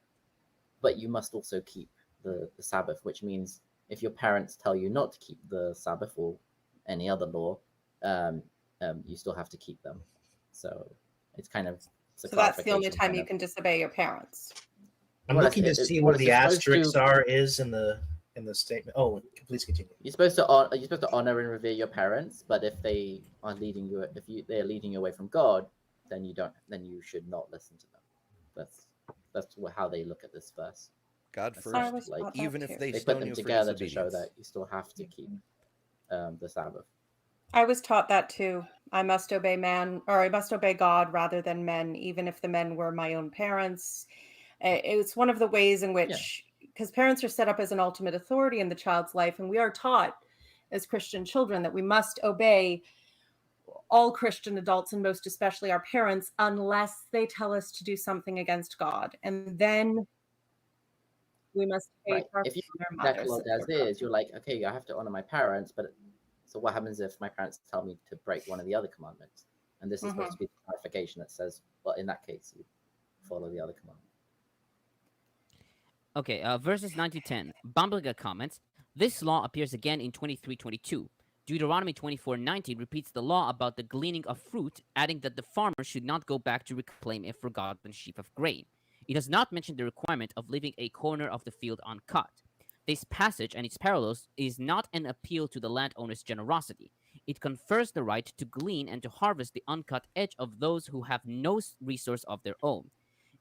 but you must also keep the Sabbath, which means if your parents tell you not to keep the Sabbath or any other law, you still have to keep them. So it's kind of... So that's the only time you can disobey your parents. I'm looking to see where the asterisks is in the statement. Oh, please continue. You're supposed to honor and revere your parents, but if they are leading you, they're leading you away from God, then you should not listen to them. That's how they look at this verse. God first, even if they put them together to show that you still have to keep the Sabbath. I was taught that too. I must obey God rather than men, even if the men were my own parents. It's one of the ways in which, because parents are set up as an ultimate authority in the child's life, and we are taught as Christian children that we must obey all Christian adults, and most especially our parents, unless they tell us to do something against God. And then we must obey our if you Decalogue as is, you're like, okay, I have to honor my parents, but so what happens if my parents tell me to break one of the other commandments? And this is supposed to be the clarification that says, well, in that case, you follow the other commandment. Okay, verses 9 to 10. Bamberger comments, this law appears again in 23:22. Deuteronomy 24:19 repeats the law about the gleaning of fruit, adding that the farmer should not go back to reclaim a forgotten sheaf of grain. It does not mention the requirement of leaving a corner of the field uncut. This passage and its parallels is not an appeal to the landowner's generosity. It confers the right to glean and to harvest the uncut edge of those who have no resource of their own.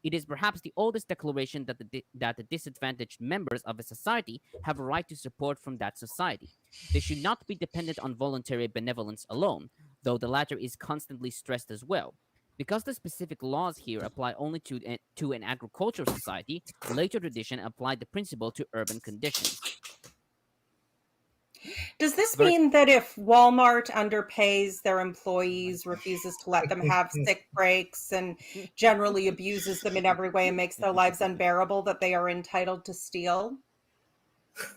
It is perhaps the oldest declaration that the disadvantaged members of a society have a right to support from that society. They should not be dependent on voluntary benevolence alone, though the latter is constantly stressed as well. Because the specific laws here apply only to an agricultural society, later tradition applied the principle to urban conditions. Does this mean that if Walmart underpays their employees, refuses to let them have sick breaks, and generally abuses them in every way and makes their lives unbearable, that they are entitled to steal?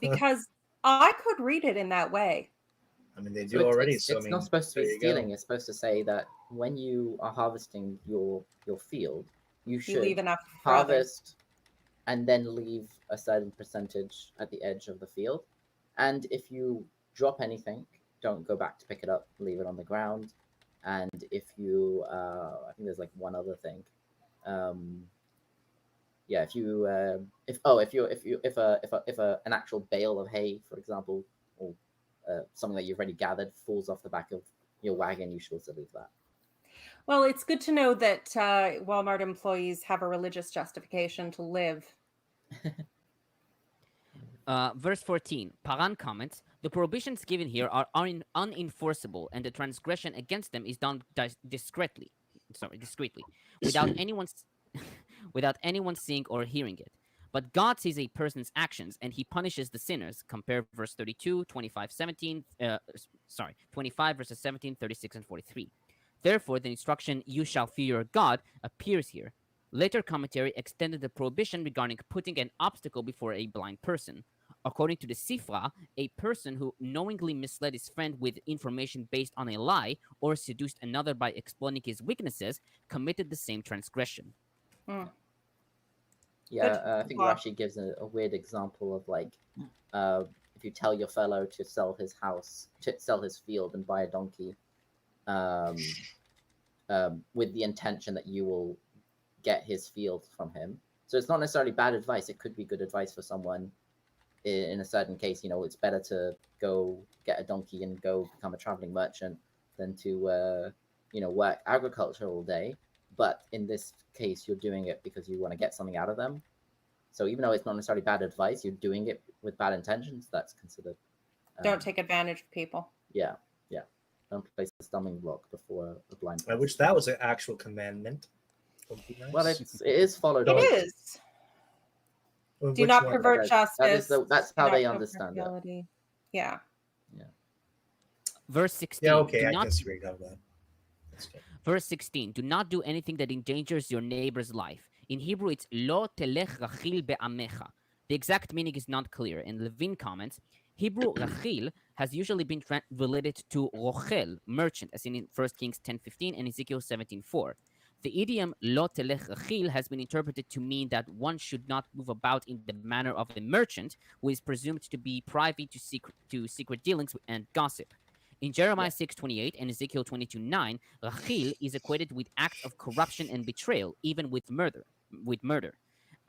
Because I could read it in that way. I mean, they do already. It's not supposed to be stealing. It's supposed to say that when you are harvesting your field, you should leave enough harvest and then leave a certain percentage at the edge of the field. And if you drop anything, don't go back to pick it up. Leave it on the ground. And if you, I think there's like one other thing. Yeah, if an actual bale of hay, for example, or something that you've already gathered falls off the back of your wagon, you should also leave that. Well, it's good to know that Walmart employees have a religious justification to live. Verse 14, Paran comments, the prohibitions given here are unenforceable, and the transgression against them is done discreetly, without anyone seeing or hearing it. But God sees a person's actions, and he punishes the sinners. Compare verse 32, 25 verses 17, 36, and 43. Therefore, the instruction, you shall fear your God, appears here. Later commentary extended the prohibition regarding putting an obstacle before a blind person. According to the Sifra, a person who knowingly misled his friend with information based on a lie or seduced another by exploiting his weaknesses committed the same transgression. Yeah, I think Rashi gives a weird example of like, if you tell your fellow to sell his house, to sell his field and buy a donkey, with the intention that you will get his field from him. So it's not necessarily bad advice. It could be good advice for someone in a certain case. You know, it's better to go get a donkey and go become a traveling merchant than to, work agriculture all day. But in this case, you're doing it because you want to get something out of them. So even though it's not necessarily bad advice, you're doing it with bad intentions. That's considered. Don't take advantage of people. Yeah. Don't place a stumbling block before a blind person. I wish that was an actual commandment. Nice. Well, it is followed. It is. Do not pervert justice. That's how they understand it. Yeah. Verse 16. Yeah, okay, I can agree on that. Verse 16. Do not do anything that endangers your neighbor's life. In Hebrew, it's lo telech rachil be'amecha. The exact meaning is not clear. In Levine comments, Hebrew rachil has usually been related to rochel, merchant, as in 1 Kings 10:15 and Ezekiel 17:4. The idiom lo telech rachil has been interpreted to mean that one should not move about in the manner of a merchant who is presumed to be privy to secret dealings and gossip. In Jeremiah 6:28 and Ezekiel 22:9, rachil is equated with acts of corruption and betrayal, even with murder.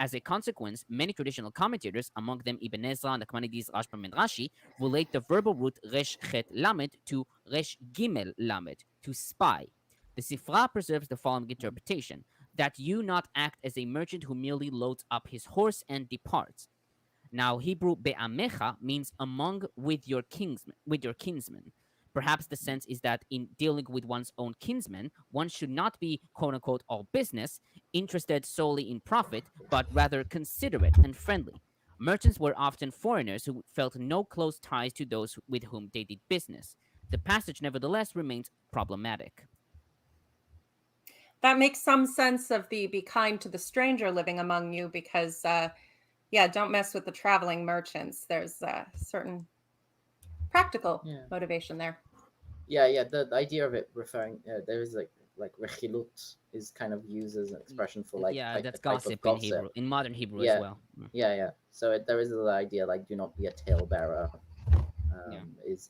As a consequence, many traditional commentators, among them Ibn Ezra, Nachmanides, Rashbam, and Rashi, relate the verbal root resh chet lamed to resh gimel lamed, to spy. The Sifra preserves the following interpretation, that you not act as a merchant who merely loads up his horse and departs. Now, Hebrew be'amecha means among with your kinsmen. Perhaps the sense is that in dealing with one's own kinsmen, one should not be, quote-unquote, all business, interested solely in profit, but rather considerate and friendly. Merchants were often foreigners who felt no close ties to those with whom they did business. The passage, nevertheless, remains problematic. That makes some sense of the be kind to the stranger living among you because, don't mess with the traveling merchants. There's a certain practical motivation there. Yeah. The idea of it referring, there is like rechilut is kind of used as an expression for that's gossip in Hebrew, in modern Hebrew as well. Yeah. So there is the idea like do not be a talebearer. Is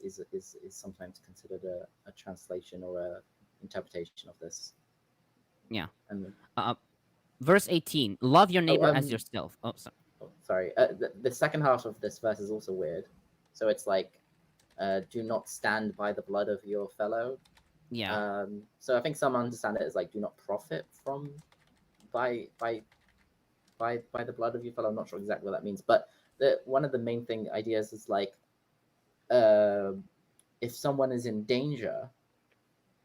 sometimes considered a translation or a interpretation of this. Yeah. And verse 18, love your neighbor as yourself. Oh, sorry. Sorry. The second half of this verse is also weird. So it's like, do not stand by the blood of your fellow. Yeah. So I think some understand it as like, do not profit by by the blood of your fellow. I'm not sure exactly what that means, but one of the main ideas is like, if someone is in danger,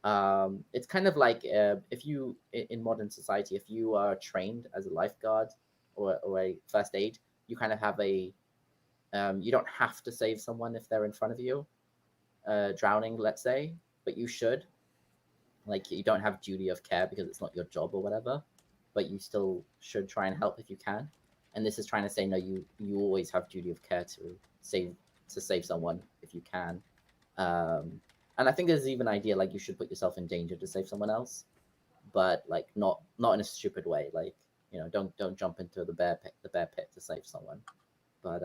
it's kind of like if you in modern society, if you are trained as a lifeguard or a first aid, you kind of have a you don't have to save someone if they're in front of you drowning, let's say, but you should. Like, you don't have duty of care because it's not your job or whatever, but you still should try and help if you can. And this is trying to say, no, you always have duty of care to save someone if you can. And I think there's even an idea like you should put yourself in danger to save someone else, but like not in a stupid way. Like, you know, don't jump into the bear pit to save someone. But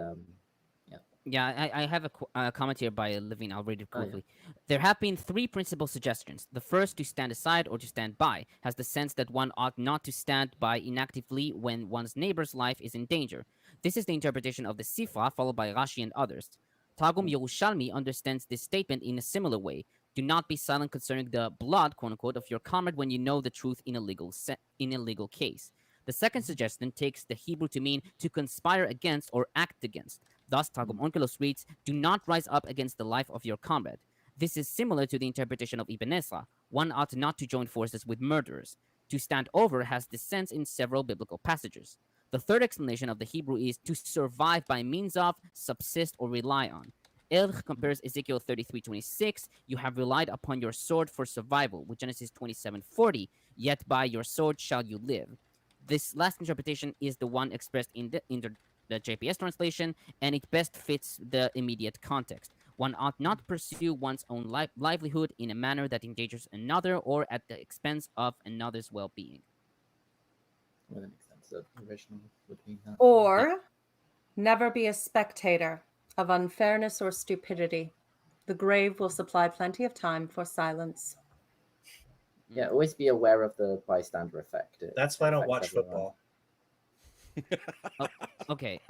Yeah, I have a comment here by Levine. I'll read it quickly. There have been 3 principal suggestions. The first, to stand aside or to stand by, has the sense that one ought not to stand by inactively when one's neighbor's life is in danger. This is the interpretation of the Sifra, followed by Rashi and others. Targum Yerushalmi understands this statement in a similar way. Do not be silent concerning the blood, quote unquote, of your comrade when you know the truth in a legal case. The second suggestion takes the Hebrew to mean to conspire against or act against. Thus, Targum Onkelos reads, do not rise up against the life of your comrade. This is similar to the interpretation of Ibn Ezra. One ought not to join forces with murderers. To stand over has this sense in several biblical passages. The third explanation of the Hebrew is to survive by means of, subsist, or rely on. Erch compares Ezekiel 33:26, you have relied upon your sword for survival, with Genesis 27:40, yet by your sword shall you live. This last interpretation is the one expressed in the JPS translation, and it best fits the immediate context. One ought not pursue one's own livelihood in a manner that endangers another or at the expense of another's well-being. Well, that makes sense. The original would be that. Or never be a spectator of unfairness or stupidity. The grave will supply plenty of time for silence. Yeah, always be aware of the bystander effect. That's why I don't watch football. Okay,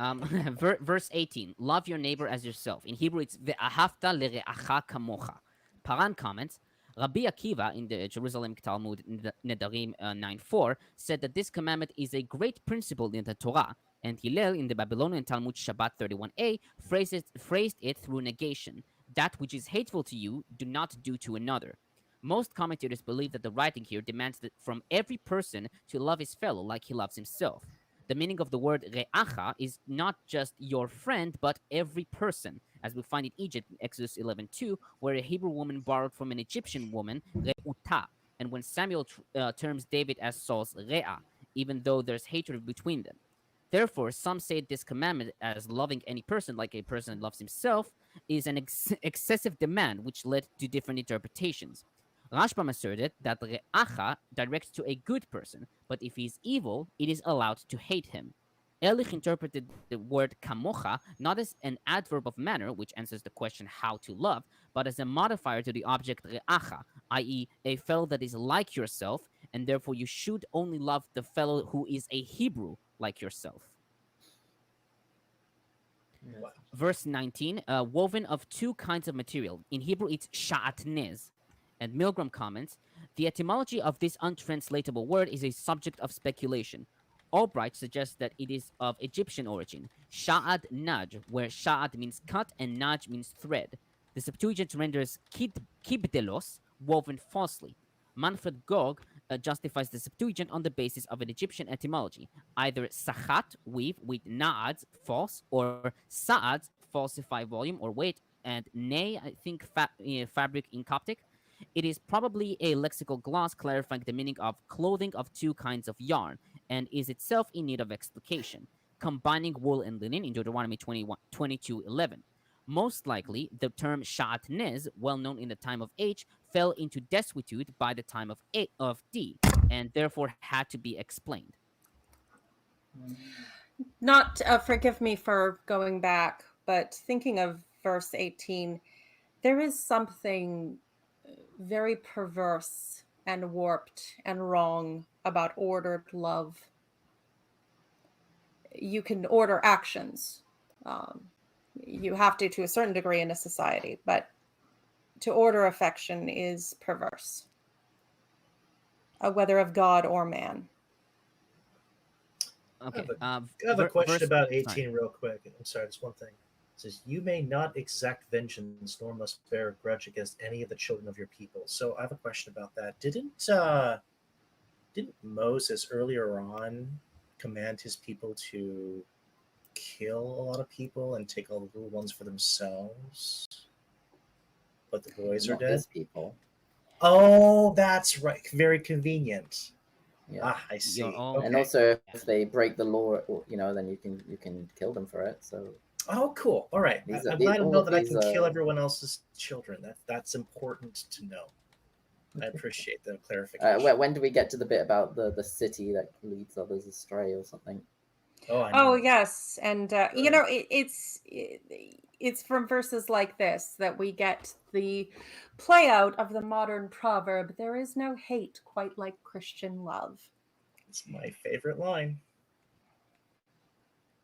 verse 18, love your neighbor as yourself. In Hebrew, it's ve'ahavta lere'acha kamocha. Paran comments, Rabbi Akiva in the Jerusalem Talmud Nedarim 9:4 said that this commandment is a great principle in the Torah, and Hillel in the Babylonian Talmud Shabbat 31a phrased it through negation. That which is hateful to you, do not do to another. Most commentators believe that the writing here demands that from every person to love his fellow like he loves himself. The meaning of the word re'acha is not just your friend, but every person, as we find in Egypt in Exodus 11:2, where a Hebrew woman borrowed from an Egyptian woman, re'uta, and when Samuel terms David as Saul's re'ah, even though there's hatred between them. Therefore, some say this commandment as loving any person like a person loves himself is an excessive demand, which led to different interpretations. Rashbam asserted that re'acha directs to a good person, but if he is evil, it is allowed to hate him. Ehrlich interpreted the word kamocha not as an adverb of manner, which answers the question how to love, but as a modifier to the object re'acha, i.e. a fellow that is like yourself, and therefore you should only love the fellow who is a Hebrew like yourself. Wow. Verse 19, woven of 2 kinds of material. In Hebrew, it's sha'atnez. And Milgrom comments, the etymology of this untranslatable word is a subject of speculation. Albright suggests that it is of Egyptian origin, sha'ad naj, where sha'ad means cut and naj means thread. The Septuagint renders kibdelos, woven falsely. Manfred Gog justifies the Septuagint on the basis of an Egyptian etymology, either sachat, weave, with na'ad, false, or sa'ad, falsify volume or weight, and ne, I think, fabric in Coptic. It is probably a lexical gloss clarifying the meaning of clothing of 2 kinds of yarn, and is itself in need of explication, combining wool and linen in Deuteronomy 22:11. Most likely, the term sha'atnez, well known in the time of H, fell into desuetude by the time of D, and therefore had to be explained. Not, forgive me for going back, but thinking of verse 18, there is something very perverse and warped and wrong about ordered love. You can order actions. You have to a certain degree in a society, but to order affection is perverse, whether of God or man. Okay. I have a question about 18 sorry. real quick. I'm sorry, just one thing. It says, you may not exact vengeance, nor must bear a grudge against any of the children of your people. So I have a question about that. Didn't Moses earlier on command his people to kill a lot of people and take all the little ones for themselves? But the boys are Not dead? his people. Oh, that's right. Very convenient. Yeah. Ah, I see. own- And Okay. also, if they break the law, then you can kill them for it. So Oh, cool. All right. These I'm are- glad to all know of that I these, can kill everyone else's children. That's important to know. I appreciate the clarification. when do we get to the bit about the city that leads others astray or something? Oh, I know. Oh yes, and it's from verses like this that we get the play out of the modern proverb, there is no hate quite like Christian love. It's my favorite line.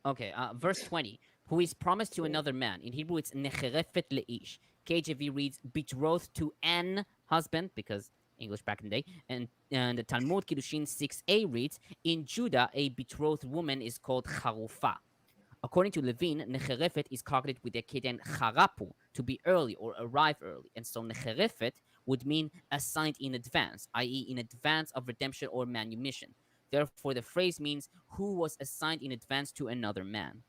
Okay, verse 20. Who is promised to another man. In Hebrew, it's necharefet leish. KJV reads betrothed to an husband, because English back in the day. And the Talmud Kiddushin 6a reads, in Judah, a betrothed woman is called charufa. According to Levine, necharefet is cognated with the Keter charapu, to be early or arrive early. And so necharefet would mean assigned in advance, i.e. in advance of redemption or manumission. Therefore, the phrase means who was assigned in advance to another man.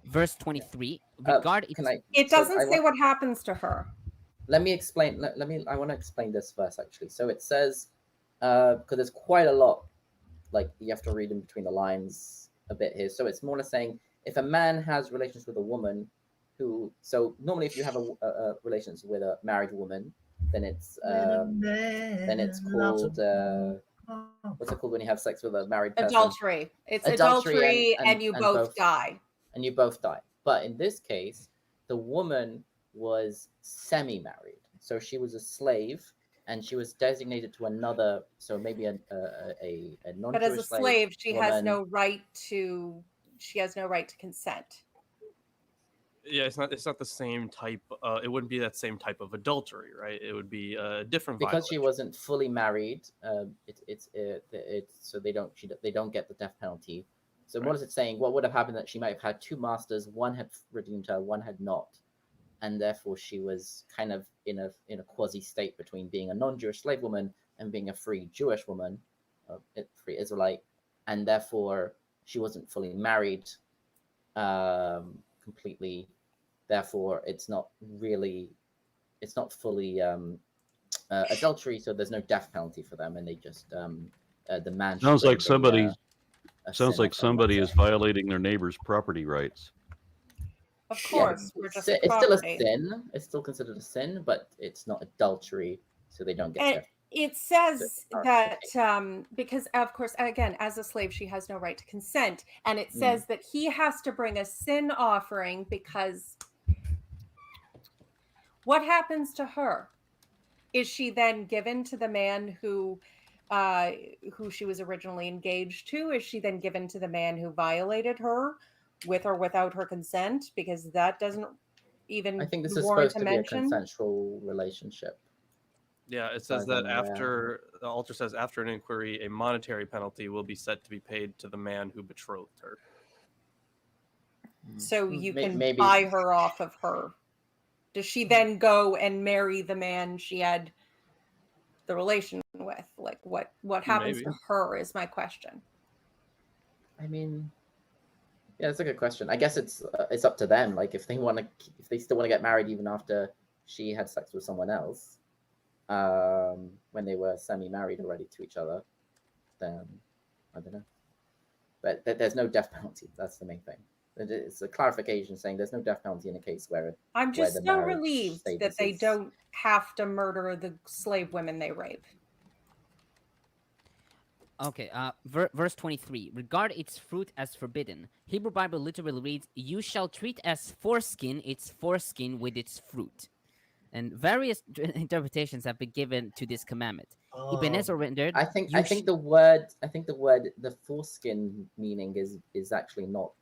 Verse 23. Regard It doesn't say what happens to her. Let me explain. I want to explain this verse actually. So it says, because there's quite a lot, like you have to read in between the lines a bit here. So it's more or less saying if a man has relations with a woman, so normally if you have a relations with a married woman, then it's called what's it called when you have sex with a married person? Adultery. It's adultery and you both die. And you both die. But in this case, the woman was semi-married, so she was a slave, and she was designated to another. So maybe a non-Jewish. But as a slave, she woman. has no right to. She has no right to consent. Yeah, it's not the same type. It wouldn't be that same type of adultery, right? It would be a different because violation. she wasn't fully married. So they don't get the death penalty. So what is it saying? What would have happened that she might have had two masters? One had redeemed her, one had not, and therefore she was kind of in a quasi state between being a non-Jewish slave woman and being a free Jewish woman, free Israelite, and therefore she wasn't fully married completely. Therefore, it's not fully adultery. So there's no death penalty for them, and they just the man. Sounds like somebody is violating their neighbor's property rights. Of course, we're just it's still a sin. It's still considered a sin, but it's not adultery, so they don't get death. It says that because, of course, again, as a slave, she has no right to consent. And it says that he has to bring a sin offering because what happens to her? Is she then given to the man who she was originally engaged to? Is she then given to the man who violated her with or without her consent? Because that doesn't even I think this is supposed to be a consensual relationship. Yeah, it says that after the altar says after an inquiry, a monetary penalty will be set to be paid to the man who betrothed her. So you can buy her off of her. Does she then go and marry the man she had the relation with? Like what happens to her is my question. I mean, yeah, that's a good question. I guess it's up to them. Like if they still want to get married even after she had sex with someone else, when they were semi-married already to each other, then I don't know. But there's no death penalty. That's the main thing. It's a clarification saying there's no death penalty in a case where I'm just so relieved that they don't have to murder the slave women they rape. Okay, verse 23. Regard its fruit as forbidden. Hebrew Bible literally reads, you shall treat as foreskin its foreskin with its fruit. And various interpretations have been given to this commandment. Ibn Ezra rendered. I think the word the foreskin meaning is actually not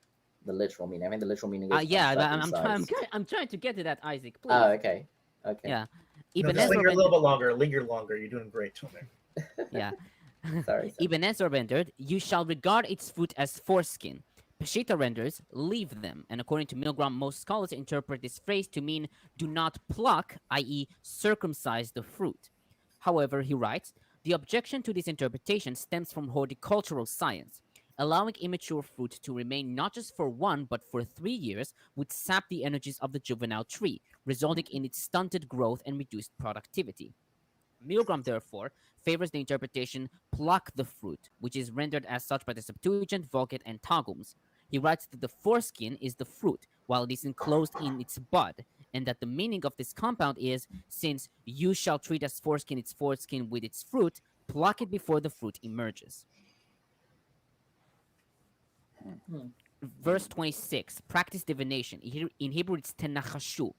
the literal meaning. I mean the literal meaning is I'm trying to get to that, Isaac. Please. Oh, okay. Yeah. Ibn Ezra linger a little bit longer. Linger longer. You're doing great, Tomer. Yeah. Sorry. Ibn Ezra rendered, you shall regard its fruit as foreskin. Peshitta renders, leave them. And according to Milgrom, most scholars interpret this phrase to mean do not pluck, i.e. circumcise the fruit. However, he writes, the objection to this interpretation stems from horticultural science. Allowing immature fruit to remain not just for 1 but for 3 years would sap the energies of the juvenile tree, resulting in its stunted growth and reduced productivity. Milgrom, therefore, favors the interpretation pluck the fruit, which is rendered as such by the Septuagint, Vulgate, and Targums. He writes that the foreskin is the fruit, while it is enclosed in its bud, and that the meaning of this compound is, since you shall treat as foreskin its foreskin with its fruit, pluck it before the fruit emerges. Verse 26, practice divination. In Hebrew, it's tenachashu.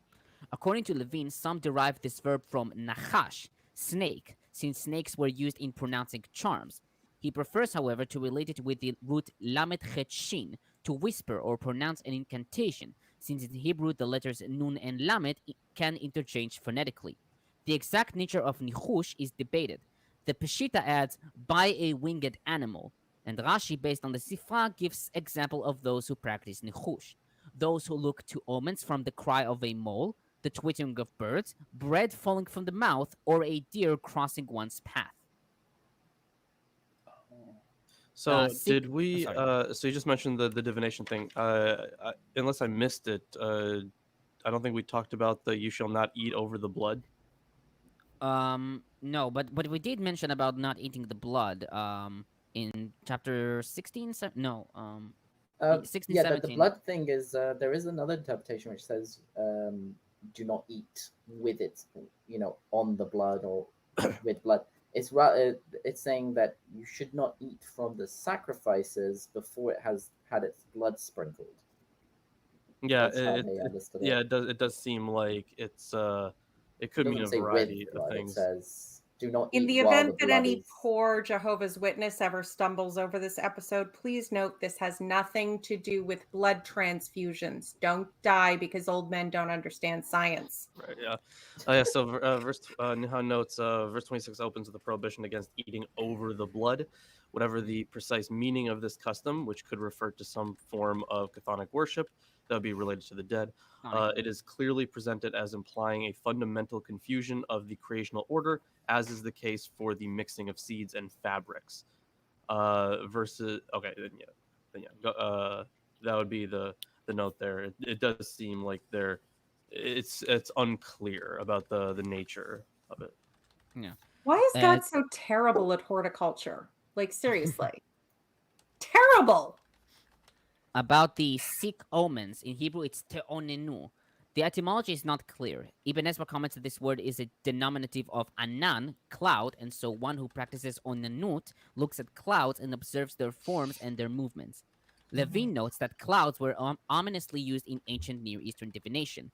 According to Levine, some derive this verb from nachash, snake, since snakes were used in pronouncing charms. He prefers, however, to relate it with the root lamet chet shin, to whisper or pronounce an incantation, since in Hebrew the letters nun and lamet can interchange phonetically. The exact nature of nichush is debated. The Peshitta adds, by a winged animal, and Rashi, based on the Sifra, gives example of those who practice nichush, those who look to omens from the cry of a mole, the twittering of birds, bread falling from the mouth, or a deer crossing one's path. So did we? So you just mentioned the divination thing. Unless I missed it, I don't think we talked about the "you shall not eat over the blood." No, but we did mention about not eating the blood. In chapter 16. No. 16, yeah, 17. the blood thing is there is another interpretation which says do not eat with it, on the blood or with blood. It's saying that you should not eat from the sacrifices before it has had its blood sprinkled. Yeah, it does seem like it's it could mean a variety of things. It says, do not in eat the while event the that blood any is... poor Jehovah's Witness ever stumbles over this episode, please note this has nothing to do with blood transfusions. Don't die because old men don't understand science. Right, yeah. So verse Nihan notes, verse 26 opens with a prohibition against eating over the blood. Whatever the precise meaning of this custom, which could refer to some form of chthonic worship that would be related to the dead, it is clearly presented as implying a fundamental confusion of the creational order, as is the case for the mixing of seeds and fabrics. Versus, okay, that would be the note there. It does seem like it's unclear about the nature of it. Yeah. Why is God so terrible at horticulture? Like, seriously. Terrible. About the Sikh omens, in Hebrew it's te'onenu. The etymology is not clear. Ibn Ezra comments that this word is a denominative of anan, cloud, and so one who practices onenut looks at clouds and observes their forms and their movements. Levine notes that clouds were ominously used in ancient Near Eastern divination.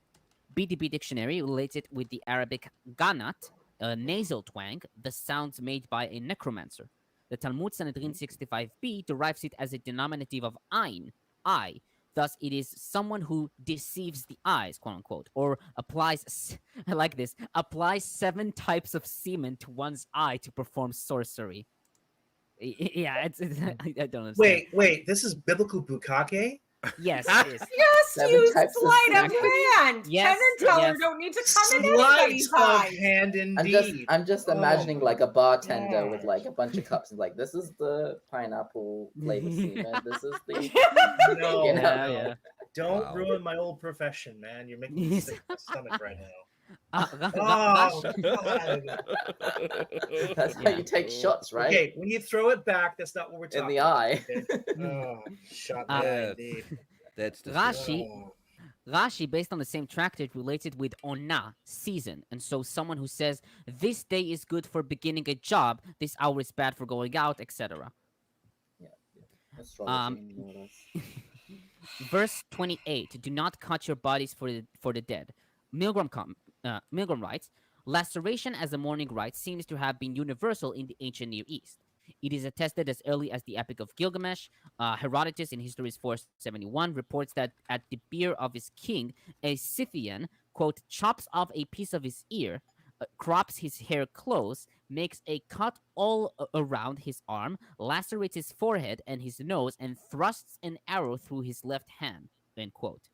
BDB Dictionary relates it with the Arabic ganat, a nasal twang, the sounds made by a necromancer. The Talmud Sanhedrin 65b derives it as a denominative of ein, eye. Thus, it is someone who deceives the eyes, quote unquote, or applies, I like this, applies 7 types of semen to one's eye to perform sorcery. Yeah, I don't understand. Wait, this is biblical bukkake? Yes, it is. Yes, you sleight of hand. Yes, Penn and Teller don't need to come in anybody's eyes. Hand indeed. I'm just imagining like a bartender with like a bunch of cups and like, this is the pineapple flavor semen. This is the no. Don't ruin my old profession, man. You're making me sick to my stomach right now. That's how you take shots, right? Okay, when you throw it back, that's not what we're talking about. In the eye. Shot indeed. That's Rashi, based on the same tractate, related with ona, season, and so someone who says this day is good for beginning a job, this hour is bad for going out, etc. Verse 28: do not cut your bodies for the dead. Milgrom writes, laceration as a mourning rite seems to have been universal in the ancient Near East. It is attested as early as the Epic of Gilgamesh. Herodotus in Histories 471 reports that at the bier of his king, a Scythian, quote, chops off a piece of his ear, crops his hair close, makes a cut all around his arm, lacerates his forehead and his nose, and thrusts an arrow through his left hand. End quote.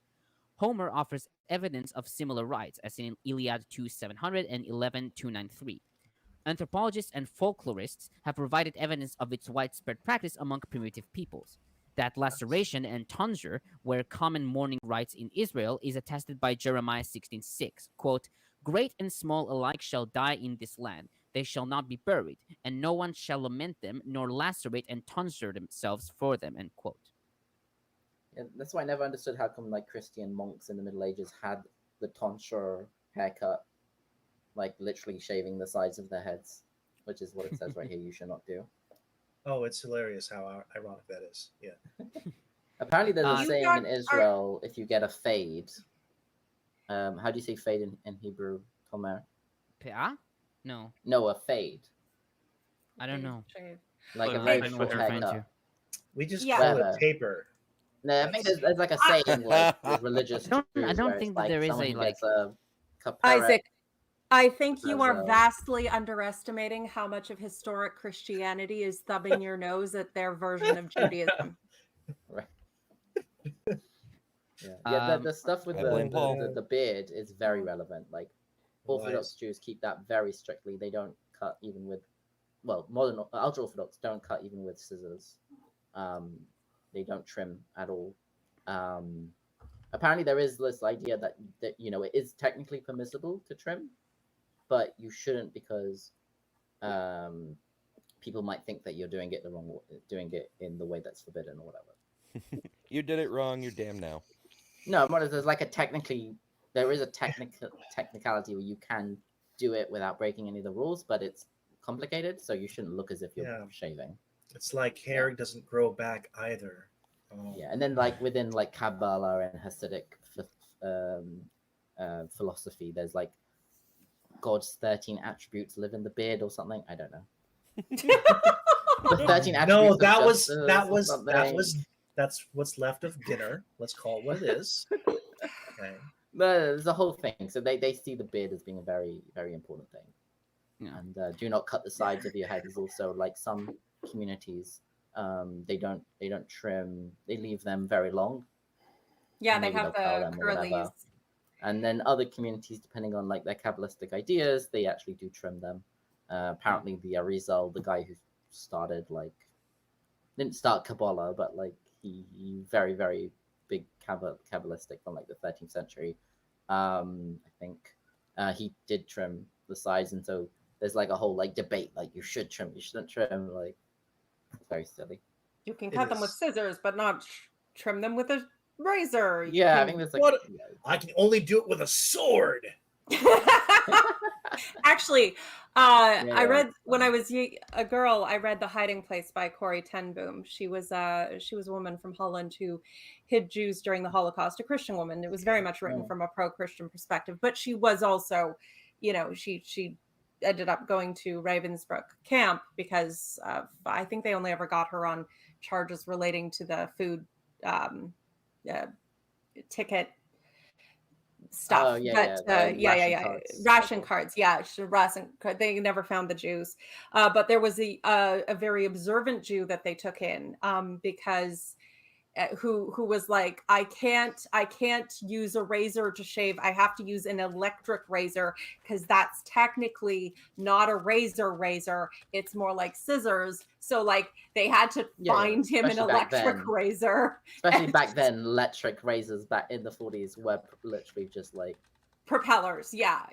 Homer offers evidence of similar rites, as in Iliad 2:700 and 11:293. Anthropologists and folklorists have provided evidence of its widespread practice among primitive peoples. That laceration and tonsure were common mourning rites in Israel is attested by Jeremiah 16:6. Quote, "Great and small alike shall die in this land. They shall not be buried, and no one shall lament them, nor lacerate and tonsure themselves for them." End quote. Yeah, that's why I never understood how come like Christian monks in the Middle Ages had the tonsure haircut, like literally shaving the sides of their heads, which is what it says right here you should not do. Oh, it's hilarious how ironic that is. Yeah. Apparently there's a saying in Israel, if you get a fade, how do you say fade in Hebrew, Tomer? Pe'ah? No. No, a fade. I don't know. Like a I very know what short you're referring haircut. We just Yeah. call it taper. No, I think there's like a saying like with religious. I Jews don't where think it's that like there is someone a, who like- gets a kapara. Isaac, I think you As are a- vastly underestimating how much of historic Christianity is thumbing your nose at their version of Judaism. Right. Yeah, the stuff with I blame Paul. the beard is very relevant. Like Orthodox Wise. Jews keep that very strictly. They don't cut even with, well, modern ultra Orthodox don't cut even with scissors. They don't trim at all. Apparently, there is this idea that you know it is technically permissible to trim, but you shouldn't because people might think that you're doing it the wrong, doing it in the way that's forbidden or whatever. You did it wrong. You're damned now. No, there's like there is a technicality where you can do it without breaking any of the rules, but it's complicated, so you shouldn't look as if you're shaving. It's like hair doesn't grow back either. Yeah, and then like within like Kabbalah and Hasidic philosophy, there's like God's 13 attributes live in the beard or something. I don't know. The 13 attributes. No, that's what's left of dinner. Let's call it what it is. Okay. But there's a whole thing. So they see the beard as being a very, very important thing. Yeah. And do not cut the sides of your head is also like some communities. They don't trim. They leave them very long. Yeah, they Maybe have they'll curl the them or whatever. curlies. And then other communities, depending on like their Kabbalistic ideas, they actually do trim them. Apparently, the Arizal, the guy who started didn't start Kabbalah, but like he very, very big Kabbalistic from like the 13th century. I think he did trim the sides, and so there's like a whole like debate, like you should trim, you shouldn't trim. Like it's very silly. You can cut them with scissors, but not trim them with a razor. Yeah, I think that's like I can only do it with a sword. Actually, I read when I was a girl. I read *The Hiding Place* by Corrie ten Boom. She was a woman from Holland who hid Jews during the Holocaust. A Christian woman. It was very much written from a pro-Christian perspective, but she was also, you know, she ended up going to Ravensbrück camp because I think they only ever got her on charges relating to the food ticket stuff. Ration cards. Yeah, ration card. They never found the Jews, but there was a very observant Jew that they took in because who was like, I can't use a razor to shave. I have to use an electric razor because that's technically not a razor. It's more like scissors. So like they had to find him an electric razor. Especially back then, electric razors back in the 40s were literally just like propellers. Yeah.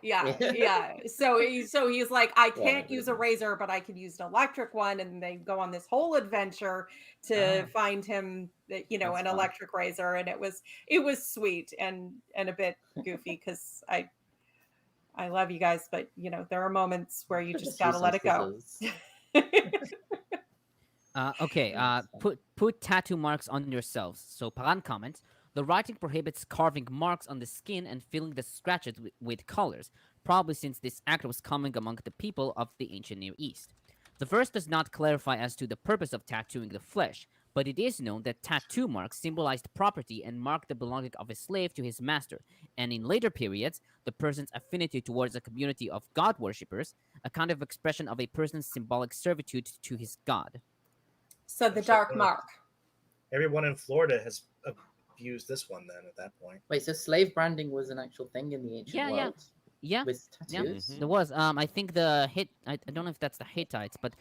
So he's like, I can't use a razor, but I could use an electric one. And they go on this whole adventure to find him, you know, an electric razor. And it was sweet and a bit goofy because I love you guys, but you know, there are moments where you just gotta let it go. Put tattoo marks on yourselves. So Paran comments, the writing prohibits carving marks on the skin and filling the scratches with colors, probably since this act was common among the people of the ancient Near East. The verse does not clarify as to the purpose of tattooing the flesh, But it is known that tattoo marks symbolized property and marked the belonging of a slave to his master, and in later periods, the person's affinity towards a community of God worshippers, a kind of expression of a person's symbolic servitude to his God. So the dark mark. Everyone in Florida has abused this one then at that point. Wait, so slave branding was an actual thing in the ancient world? Yeah. With tattoos? There was. I think I don't know if that's the Hittites, but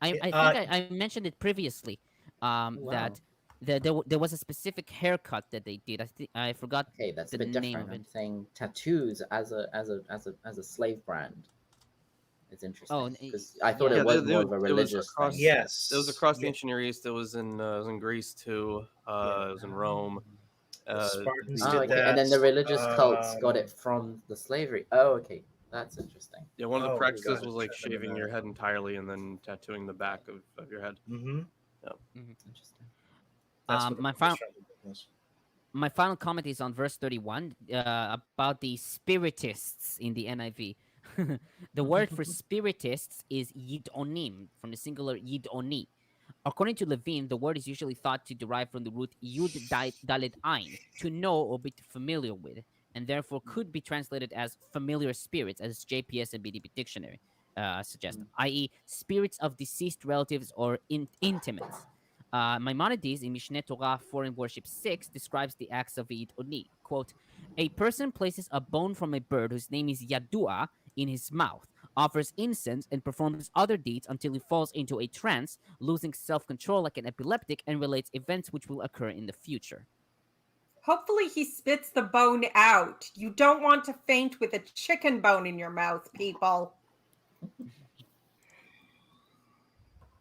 I think I mentioned it previously. That there was a specific haircut that they did. I forgot. Okay, that's the a bit name different. of it. I'm saying tattoos as a slave brand. It's interesting because I thought it was more of a religious thing. Yes, it was across the ancient Near East. It was in Greece too. It was in Rome. Spartans did that. And then the religious cults got it from the slavery. Oh, okay, that's interesting. Yeah, one of the practices was like shaving your head entirely and then tattooing the back of your head. Mm-hmm. Yeah. Interesting. My final comment is on verse 31 about the spiritists in the NIV. The word for spiritists is yidonim, from the singular yidoni. According to Levine, the word is usually thought to derive from the root yud dalet ein, to know or be familiar with, and therefore could be translated as familiar spirits, as JPS and BDP Dictionary suggest, i.e. spirits of deceased relatives or intimates. Maimonides in Mishneh Torah Foreign Worship 6 describes the acts of Yidoni. Quote, a person places a bone from a bird whose name is Yadua in his mouth, offers incense, and performs other deeds until he falls into a trance, losing self-control like an epileptic, and relates events which will occur in the future. Hopefully he spits the bone out. You don't want to faint with a chicken bone in your mouth, people.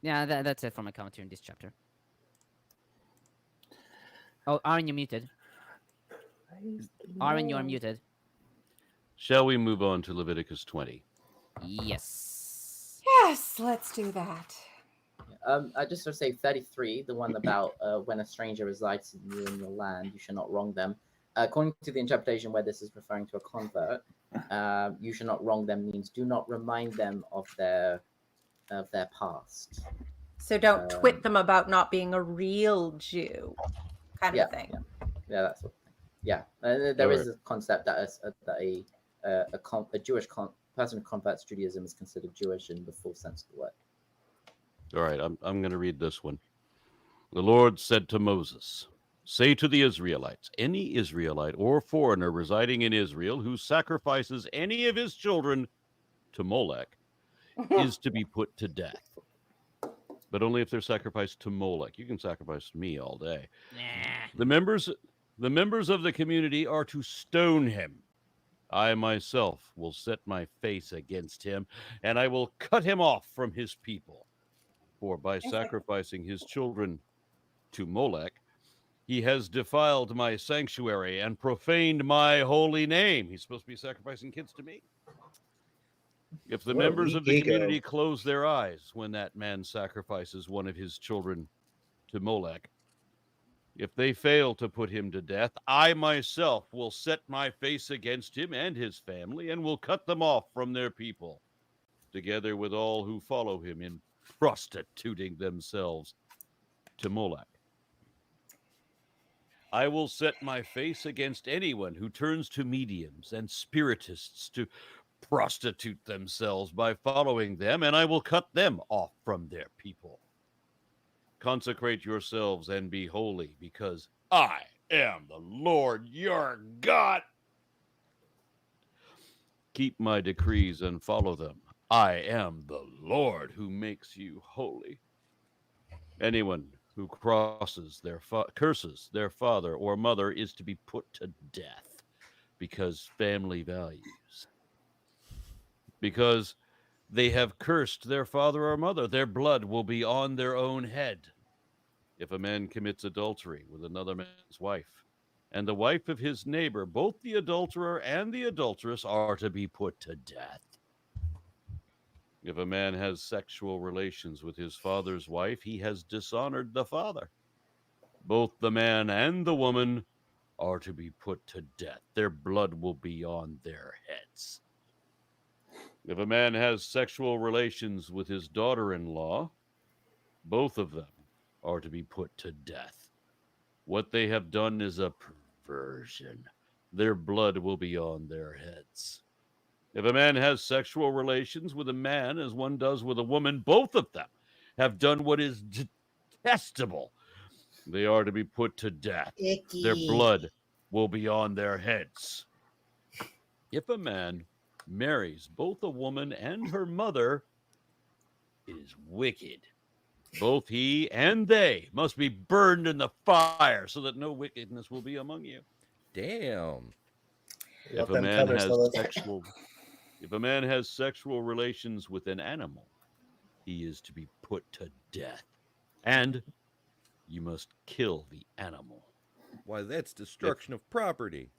Yeah, that's it for my commentary in this chapter. Oh, Aaron, you're muted. Aaron, you're muted. Shall we move on to Leviticus 20? Yes. Yes, let's do that. I just want to say 33, the one about when a stranger resides in you in your land, you should not wrong them. According to the interpretation where this is referring to a convert, you should not wrong them means do not remind them of their past. So don't twit them about not being a real Jew, kind of thing. Yeah, that's what. Yeah, there is a concept that a Jewish person who converts to Judaism is considered Jewish in the full sense of the word. All right, I'm going to read this one. The Lord said to Moses, say to the Israelites, any Israelite or foreigner residing in Israel who sacrifices any of his children to Molech is to be put to death. But only if they're sacrificed to Molech. You can sacrifice me all day. The members of the community are to stone him. I myself will set my face against him, and I will cut him off from his people. For by sacrificing his children to Molech, he has defiled my sanctuary and profaned my holy name. He's supposed to be sacrificing kids to me. If the members of the community close their eyes when that man sacrifices one of his children to Molech, if they fail to put him to death, I myself will set my face against him and his family and will cut them off from their people, together with all who follow him in prostituting themselves to Molech. I will set my face against anyone who turns to mediums and spiritists to prostitute themselves by following them, and I will cut them off from their people. Consecrate yourselves and be holy, because I am the Lord your God. Keep my decrees and follow them. I am the Lord who makes you holy. Anyone who curses their father or mother is to be put to death, because family values. Because they have cursed their father or mother, their blood will be on their own head. If a man commits adultery with another man's wife, and the wife of his neighbor, both the adulterer and the adulteress are to be put to death. If a man has sexual relations with his father's wife, he has dishonored the father. Both the man and the woman are to be put to death. Their blood will be on their heads. If a man has sexual relations with his daughter-in-law, both of them are to be put to death. What they have done is a perversion. Their blood will be on their heads. If a man has sexual relations with a man as one does with a woman, both of them have done what is detestable. They are to be put to death. Icky. Their blood will be on their heads. If a man marries both a woman and her mother, it is wicked. Both he and they must be burned in the fire so that no wickedness will be among you. Damn. If a man has sexual relations with an animal, he is to be put to death. And you must kill the animal. Why, that's destruction of property.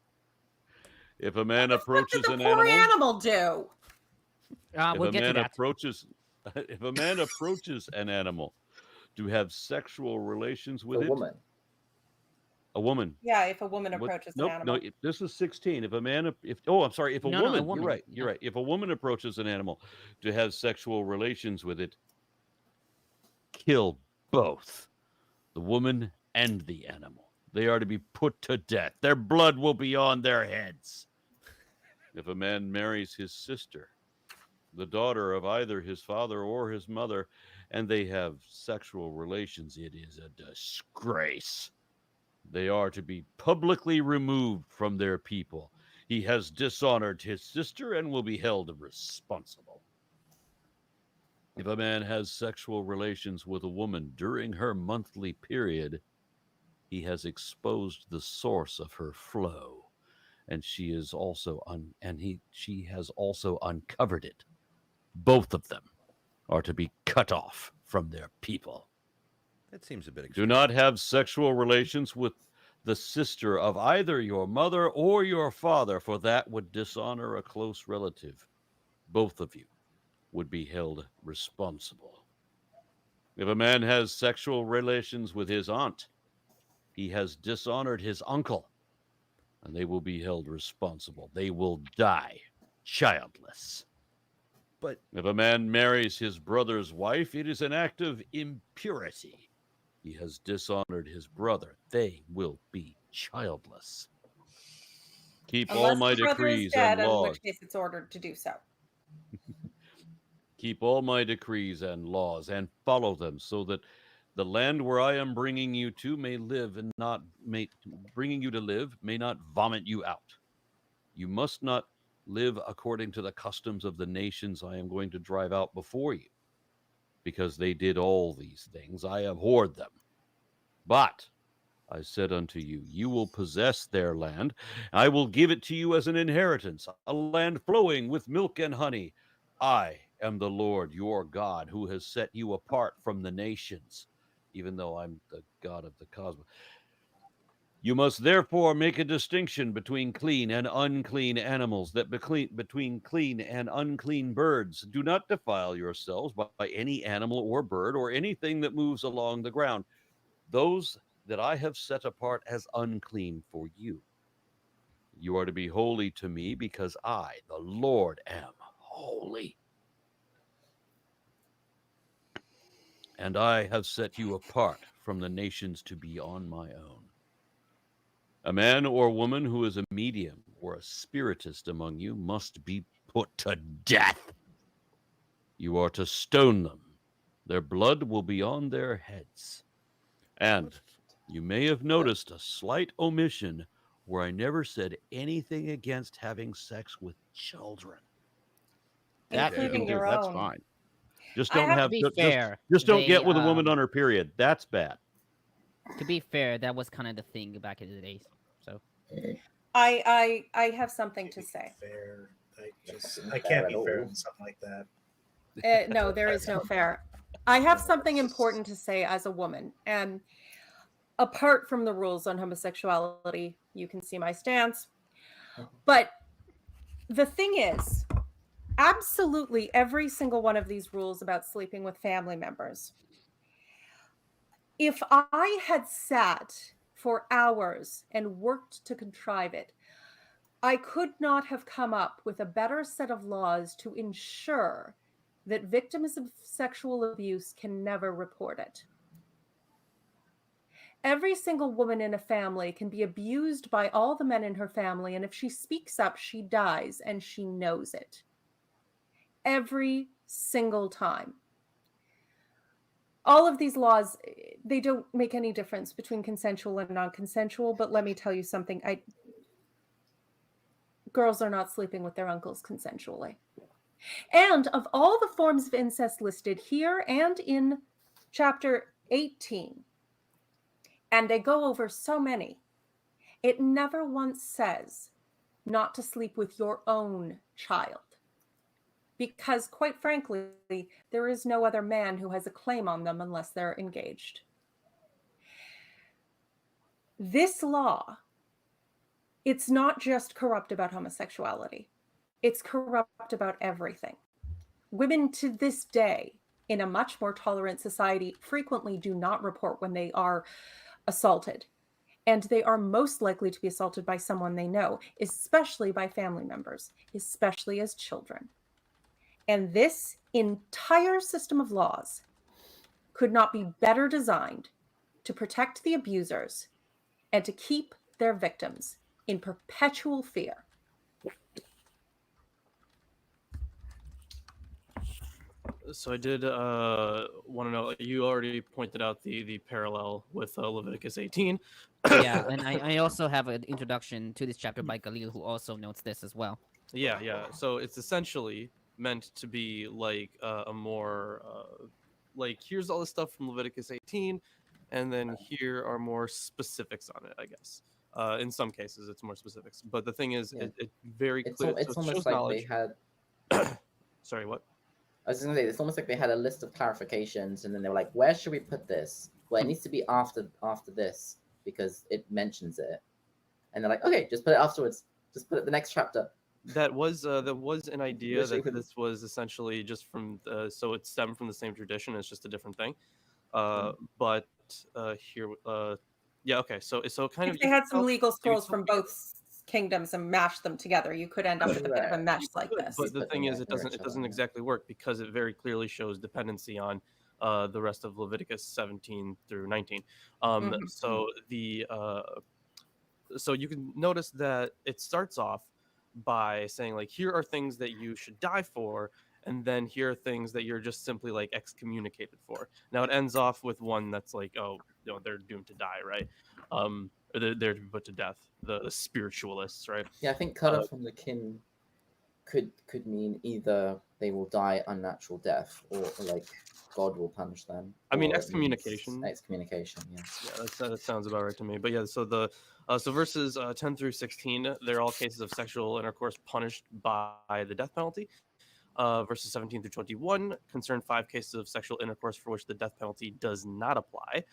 If a man approaches what did the an poor animal do? We'll get to that. If a man approaches an animal to have sexual relations with A woman. A woman. Yeah, if a woman approaches an animal. No, this is 16. If a woman, you're right. You're right. If a woman approaches an animal to have sexual relations with it, kill both the woman and the animal. They are to be put to death. Their blood will be on their heads. If a man marries his sister, the daughter of either his father or his mother, and they have sexual relations, it is a disgrace. They are to be publicly removed from their people. He has dishonored his sister and will be held responsible. If a man has sexual relations with a woman during her monthly period, he has exposed the source of her flow, and she has also uncovered it. Both of them are to be cut off from their people. That seems a bit extreme. Do not have sexual relations with the sister of either your mother or your father, for that would dishonor a close relative. Both of you would be held responsible. If a man has sexual relations with his aunt, he has dishonored his uncle, and they will be held responsible. They will die childless. But if a man marries his brother's wife, it is an act of impurity. He has dishonored his brother. They will be childless. Keep all my decrees and laws. In which case it's ordered to do so. Keep all my decrees and laws and follow them, so that the land where I am bringing you to may not vomit you out. You must not live according to the customs of the nations I am going to drive out before you, because they did all these things. I abhorred them. But I said unto you, you will possess their land. I will give it to you as an inheritance, a land flowing with milk and honey. I am the Lord your God, who has set you apart from the nations, even though I'm the God of the cosmos. You must therefore make a distinction between clean and unclean animals, between clean and unclean birds. Do not defile yourselves by any animal or bird or anything that moves along the ground. Those that I have set apart as unclean for you. You are to be holy to me, because I, the Lord, am holy. And I have set you apart from the nations to be on my own. A man or woman who is a medium or a spiritist among you must be put to death. You are to stone them. Their blood will be on their heads. And you may have noticed a slight omission where I never said anything against having sex with children. That you can do. That's fine. Just don't just don't get with a woman on her period. That's bad. To be fair, that was kind of the thing back in the days. So I have something to say. Fair. I can't be fair on something like that. No, there is no fair. I have something important to say as a woman, and apart from the rules on homosexuality, you can see my stance. But the thing is, absolutely every single one of these rules about sleeping with family members, if I had sat for hours and worked to contrive it, I could not have come up with a better set of laws to ensure that victims of sexual abuse can never report it. Every single woman in a family can be abused by all the men in her family, and if she speaks up, she dies, and she knows it. Every single time. All of these laws, they don't make any difference between consensual and non-consensual, but let me tell you something. Girls are not sleeping with their uncles consensually. And of all the forms of incest listed here and in chapter 18, and they go over so many, it never once says not to sleep with your own child. Because quite frankly, there is no other man who has a claim on them unless they're engaged. This law, it's not just corrupt about homosexuality. It's corrupt about everything. Women to this day, in a much more tolerant society, frequently do not report when they are assaulted. And they are most likely to be assaulted by someone they know, especially by family members, especially as children. And this entire system of laws could not be better designed to protect the abusers and to keep their victims in perpetual fear. So I did want to know, you already pointed out the parallel with Leviticus 18. Yeah, and I also have an introduction to this chapter by Galil, who also notes this as well. Yeah. So it's essentially meant to be like a more like, here's all the stuff from Leviticus 18, and then here are more specifics on it, I guess. In some cases, it's more specifics. But the thing is, it very clear. It's so it almost shows like knowledge. they had... Sorry, what? I was going to say, it's almost like they had a list of clarifications, and then they were like, where should we put this? Well, it needs to be after this, because it mentions it. And they're like, okay, just put it afterwards. Just put it the next chapter. That was an idea that this was essentially just from so it stemmed from the same tradition. It's just a different thing. But here, yeah, okay. So kind if of, they had some legal scrolls from both kingdoms and mashed them together, you could end up with a bit of a mesh like this. But the thing is, it doesn't exactly work, because it very clearly shows dependency on the rest of Leviticus 17 through 19. So so you can notice that it starts off by saying, like, here are things that you should die for, and then here are things that you're just simply like excommunicated for. Now it ends off with one that's like, oh, you know, they're doomed to die, right? Or they're to be put to death, the spiritualists, right? Yeah, I think cut off from the kin could mean either they will die unnatural death, or like God will punish them. I mean, excommunication. Excommunication, yeah. Yeah, that sounds about right to me. But yeah, so so verses 10 through 16, they're all cases of sexual intercourse punished by the death penalty. Verses 17 through 21 concern 5 cases of sexual intercourse for which the death penalty does not apply.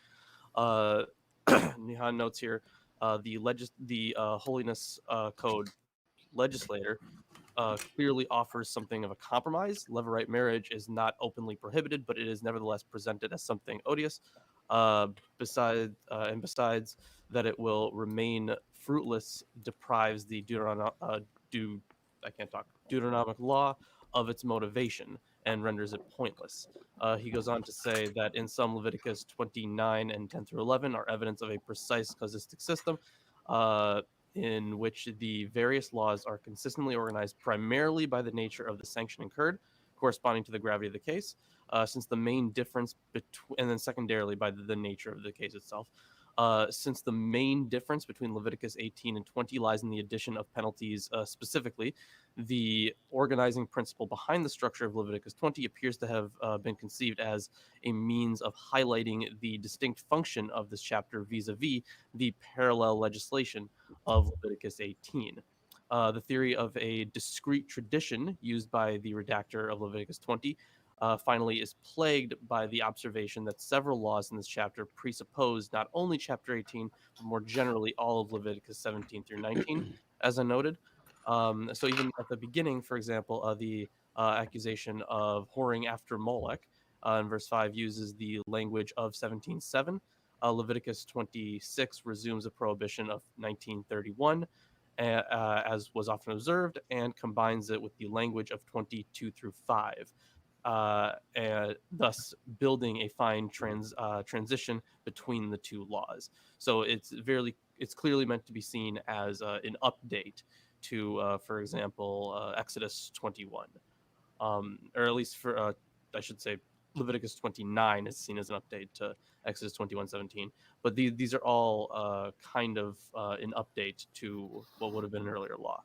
Nihan notes here, the Holiness Code legislator clearly offers something of a compromise. Levirate marriage is not openly prohibited, but it is nevertheless presented as something odious. Besides that, it will remain fruitless, deprives the Deuteronomic law of its motivation, and renders it pointless. He goes on to say that in some Leviticus 29 and 10 through 11 are evidence of a precise causistic system, in which the various laws are consistently organized primarily by the nature of the sanction incurred, corresponding to the gravity of the case, since the main difference and then secondarily by the nature of the case itself. Since the main difference between Leviticus 18 and 20 lies in the addition of penalties specifically, the organizing principle behind the structure of Leviticus 20 appears to have been conceived as a means of highlighting the distinct function of this chapter vis-a-vis the parallel legislation of Leviticus 18. The theory of a discrete tradition used by the redactor of Leviticus 20 finally is plagued by the observation that several laws in this chapter presuppose not only chapter 18, but more generally all of Leviticus 17 through 19, as I noted. So even at the beginning, for example, the accusation of whoring after Molech in verse 5 uses the language of 17:7. Leviticus 26 resumes a prohibition of 1931, as was often observed, and combines it with the language of 22 through 5. and thus building a fine transition between the two laws. So it's clearly meant to be seen as an update to, for example, Exodus 21, or at least for I should say Leviticus 29 is seen as an update to Exodus 21:17. But these are all kind of an update to what would have been an earlier law.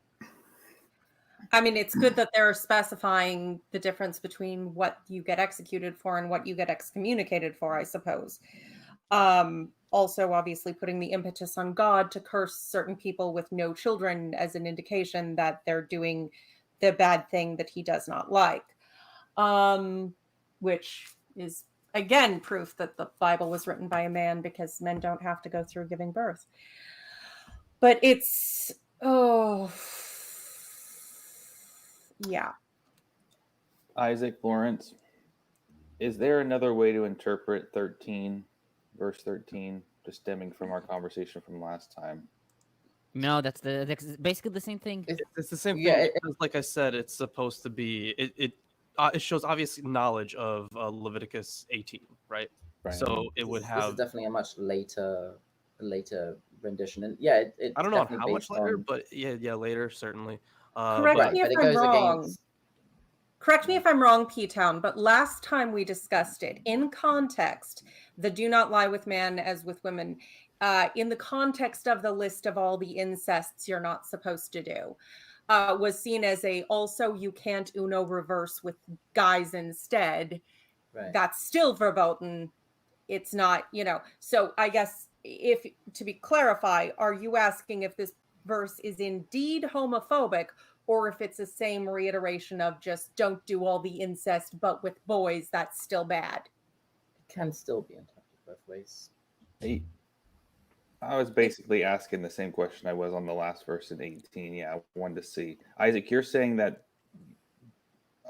I mean, it's good that they're specifying the difference between what you get executed for and what you get excommunicated for, I suppose. Also, obviously, putting the impetus on God to curse certain people with no children as an indication that they're doing the bad thing that he does not like, which is, again, proof that the Bible was written by a man, because men don't have to go through giving birth. But it's, yeah. Isaac, Lawrence, is there another way to interpret 13, verse 13, just stemming from our conversation from last time? No, that's basically the same thing. It's the same thing. Yeah, Because, like I said, it's supposed to be it shows obvious knowledge of Leviticus 18, right? Right. So it would This have. is definitely a much later rendition, and yeah, it's I don't know how definitely much based later, on- but yeah, later certainly. Correct but- me if but it I'm goes wrong. against. Correct me if I'm wrong, P-Town, but last time we discussed it, in context, the do not lie with man as with women, in the context of the list of all the incests you're not supposed to do, was seen as also you can't uno reverse with guys instead. Right. That's still verboten. It's not, so I guess if to be clarify, are you asking if this verse is indeed homophobic, or if it's the same reiteration of just don't do all the incest, but with boys, that's still bad? It can still be interpreted both ways. I was basically asking the same question I was on the last verse in 18. Yeah, I wanted to see. Isaac, you're saying that,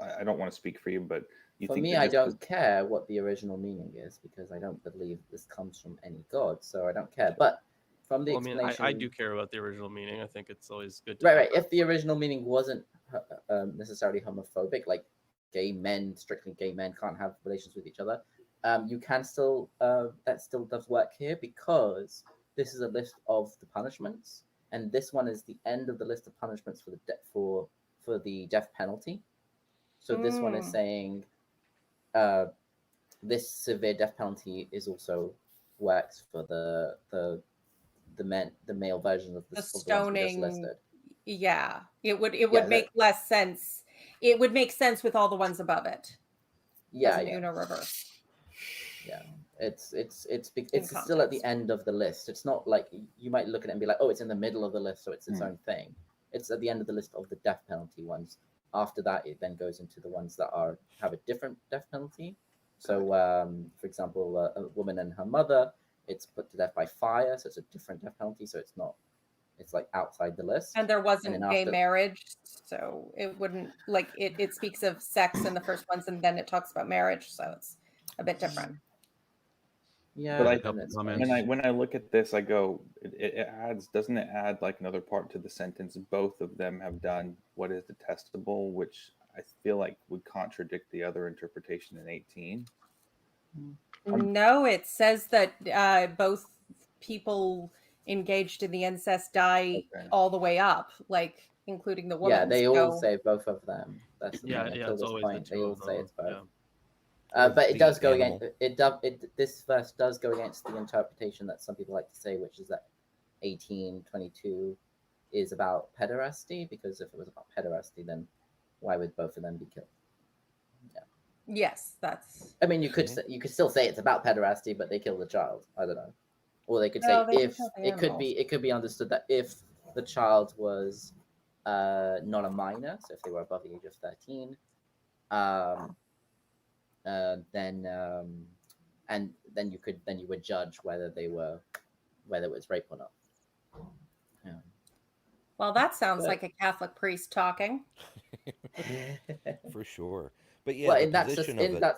I don't want to speak for you, but you For think me, that I this don't care what the original meaning is, because I don't believe this comes from any god, so I don't care. But from the Well, I mean, explanation, I do care about the original meaning. I think it's always good to right. If the original meaning wasn't necessarily homophobic, like strictly gay men can't have relations with each other, you can still that still does work here, because this is a list of the punishments, and this one is the end of the list of punishments for the death penalty. So this one is saying this severe death penalty is also works for the male version of The the ones we just stoning. listed. Yeah, it would make less sense. It would make sense with all the ones above it. Yeah, as an uno reverse. Yeah, it's still at the end of the list. It's not like you might look at it and be like, oh, it's in the middle of the list, so it's its own thing. It's at the end of the list of the death penalty ones. After that, it then goes into the ones that have a different death penalty. So, for example, a woman and her mother, it's put to death by fire, so it's a different death penalty. So it's like outside the list. And there wasn't gay marriage, so it wouldn't, like, it speaks of sex in the first ones, and then it talks about marriage, so it's a bit different. Yeah, but when I look at this, I go, it adds, doesn't it add like another part to the sentence? Both of them have done what is detestable, which I feel like would contradict the other interpretation in 18. No, it says that both people engaged in the incest die all the way up, like including the woman. Yeah, they all say both of them. That's the thing. Until this point, they all say it's both. Yeah. But it does go against this verse does go against the interpretation that some people like to say, which is that 18:22 is about pederasty, because if it was about pederasty, then why would both of them be killed? Yeah. Yes, that's. I mean, you could still say it's about pederasty, but they kill the child. I don't know. Or they could say if it could be understood that if the child was not a minor, so if they were above the age of 13, then you would judge whether it was rape or not. Yeah. Well, that sounds like a Catholic priest talking. For sure. But yeah, well, in that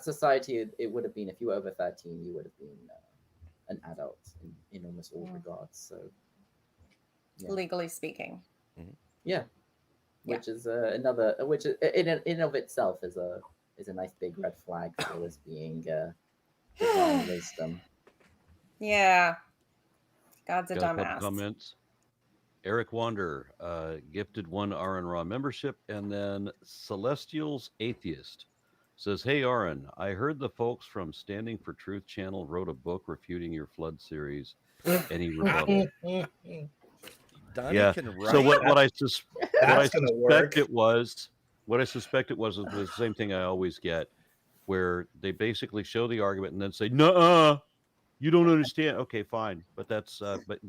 society, it would have been, if you were over 13, you would have been an adult in almost all regards. So, yeah. Legally speaking. Yeah. Which is another, which is, in of itself is a is a nice big red flag for this being divine wisdom. Yeah. God's a Got a couple dumbass. comments. Eric Wander gifted 1 Aaron Ra membership, and then Celestial's Atheist says, "Hey Aaron, I heard the folks from Standing for Truth channel wrote a book refuting your flood series. Any rebuttal?" Donnie can write. So what I suspect it was the same thing I always get, where they basically show the argument and then say, "Nuh-uh, you don't understand." Okay, fine, but that's but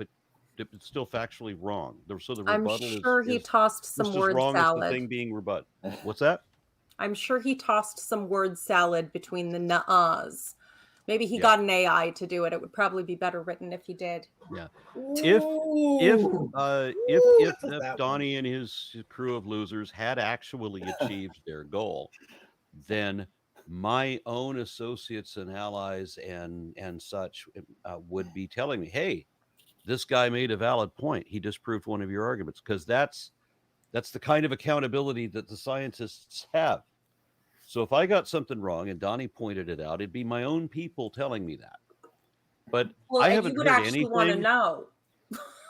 it's still factually wrong. So the I'm rebuttal sure he tossed some word wrong salad. as the thing being rebut. What's that? I'm sure he tossed some word salad between the nuh-uhs. Maybe he got an AI to do it. It would probably be better written if he did. Yeah. If Donnie and his crew of losers had actually achieved their goal, then my own associates and allies and such would be telling me, "Hey, this guy made a valid point. He disproved one of your arguments," because that's the kind of accountability that the scientists have. So if I got something wrong and Donnie pointed it out, it'd be my own people telling me that. But I haven't heard anything. You would actually want to know.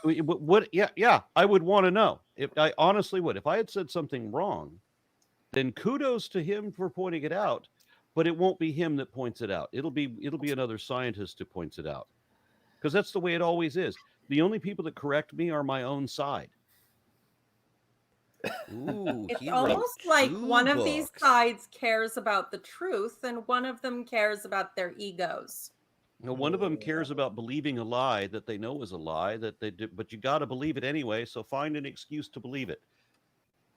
What? Yeah, I would want to know. If I honestly would. If I had said something wrong, then kudos to him for pointing it out. But it won't be him that points it out. It'll be another scientist who points it out, because that's the way it always is. The only people that correct me are my own side. Ooh, it's almost like one of these sides cares about the truth and one of them cares about their egos. You know, one of them cares about believing a lie that they know is a lie that they do, but you got to believe it anyway. So find an excuse to believe it.